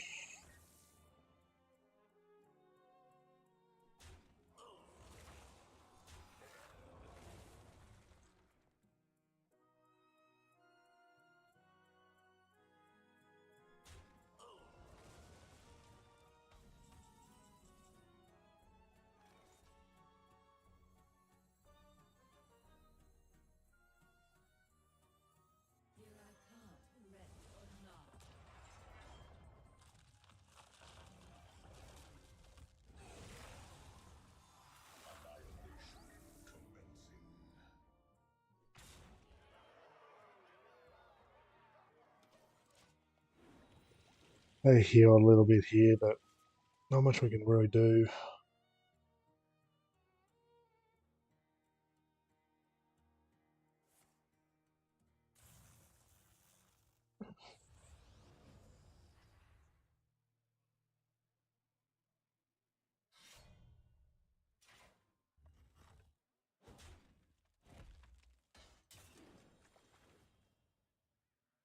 Here I come, ready or not. They heal a little bit here, but not much we can really do.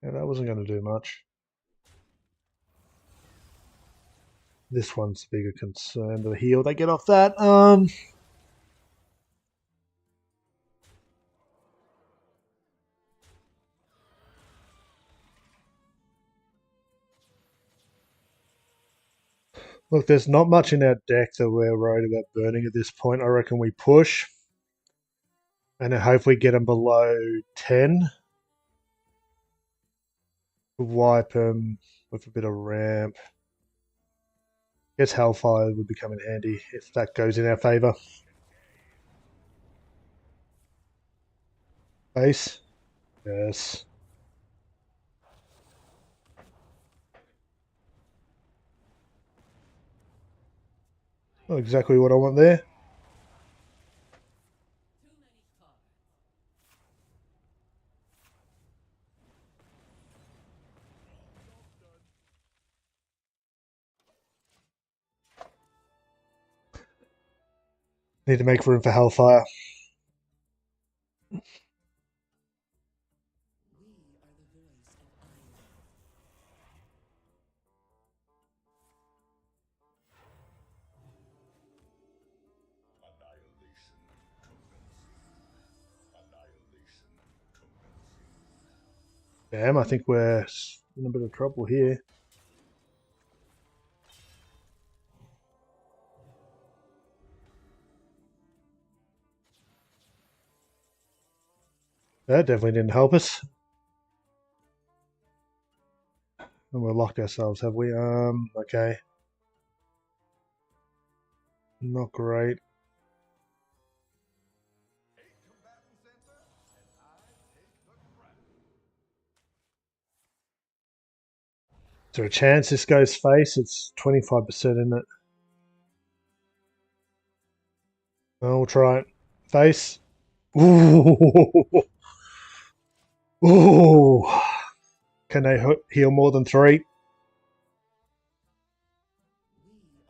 Yeah, that wasn't going to do much. This one's the bigger concern. The heal they get off that. Look, there's not much in our deck that we're worried about burning at this point. I reckon we push and then hopefully get them below 10. Wipe them with a bit of ramp. Guess Hellfire would be coming handy if that goes in our favour. Base. Yes. Not exactly what I want there. Too many cards. Need to make room for Hellfire. We are the voice of iron. Damn, I think we're in a bit of trouble here. That definitely didn't help us. And we're locked ourselves, have we? Okay. Not great. Is there a chance this goes face? It's 25%, isn't it? Well, we'll try it. Face. Ooh. Ooh. Can they heal more than 3? We are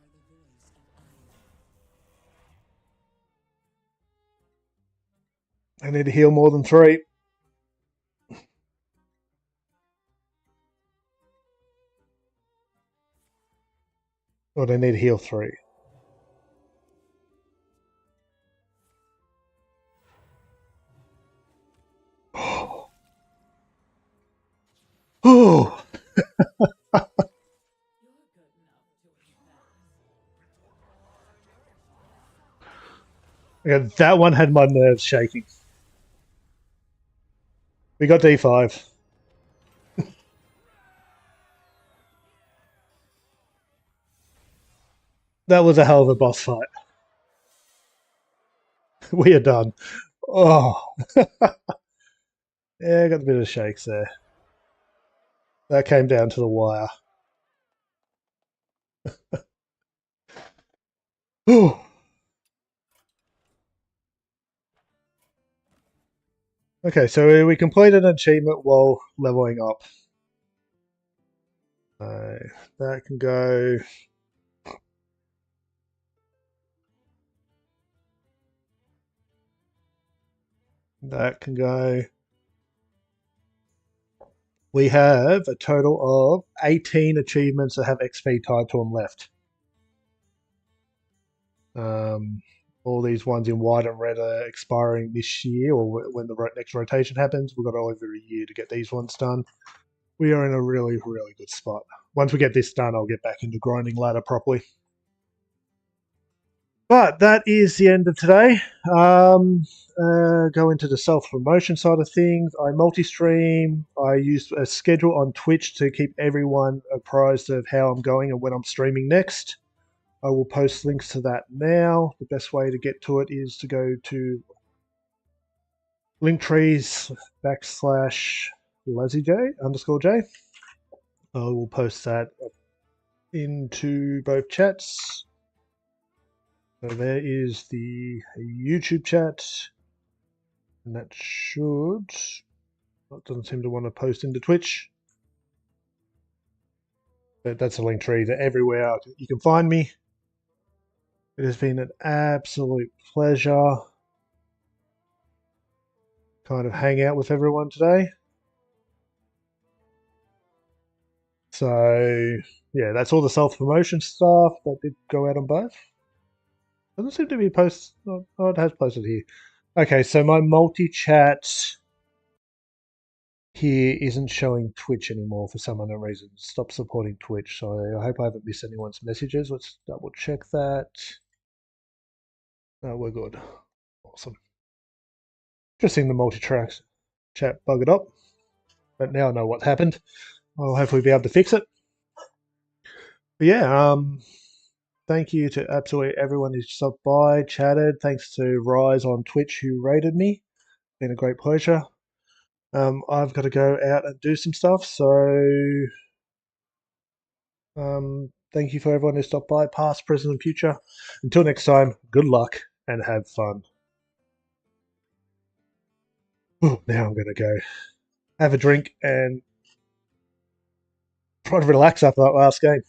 the voice of iron. They need to heal more than 3. Or they need to heal 3. Oh. You're good enough to impress. Yeah, that one had my nerves shaking. We got D5. That was a hell of a boss fight. We are done. Oh. Yeah, got a bit of shakes there. That came down to the wire. Okay, so we completed an achievement while leveling up. That can go. That can go. We have a total of 18 achievements that have XP tied to them left. All these ones in white and red are expiring this year, or when the next rotation happens. We've got over a year to get these ones done. We are in a really, really good spot. Once we get this done, I'll get back into grinding ladder properly. But that is the end of today. Go into the self-promotion side of things. I multi-stream. I use a schedule on Twitch to keep everyone apprised of how I'm going and when I'm streaming next. I will post links to that now. The best way to get to it is to go to linktrees /LazzyJ_J. I will post that into both chats. So there is the YouTube chat. And that should... It doesn't seem to want to post into Twitch. But that's a link tree that everywhere you can find me. It has been an absolute pleasure kind of hang out with everyone today. So, yeah, that's all the self-promotion stuff that did go out on both. Doesn't seem to be posted. Oh, it has posted here. Okay, so my multi-chat here isn't showing Twitch anymore for some unknown reason. Stop supporting Twitch. So I hope I haven't missed anyone's messages. Let's double check that. No, we're good. Awesome. Interesting the multi-tracks chat buggered up. But now I know what happened. I'll hopefully be able to fix it. But yeah, thank you to absolutely everyone who stopped by, chatted. Thanks to Rise on Twitch who rated me. Been a great pleasure. I've got to go out and do some stuff, so thank you for everyone who stopped by, past, present, and future. Until next time, good luck and have fun. Ooh, now I'm going to go have a drink and try to relax after that last game.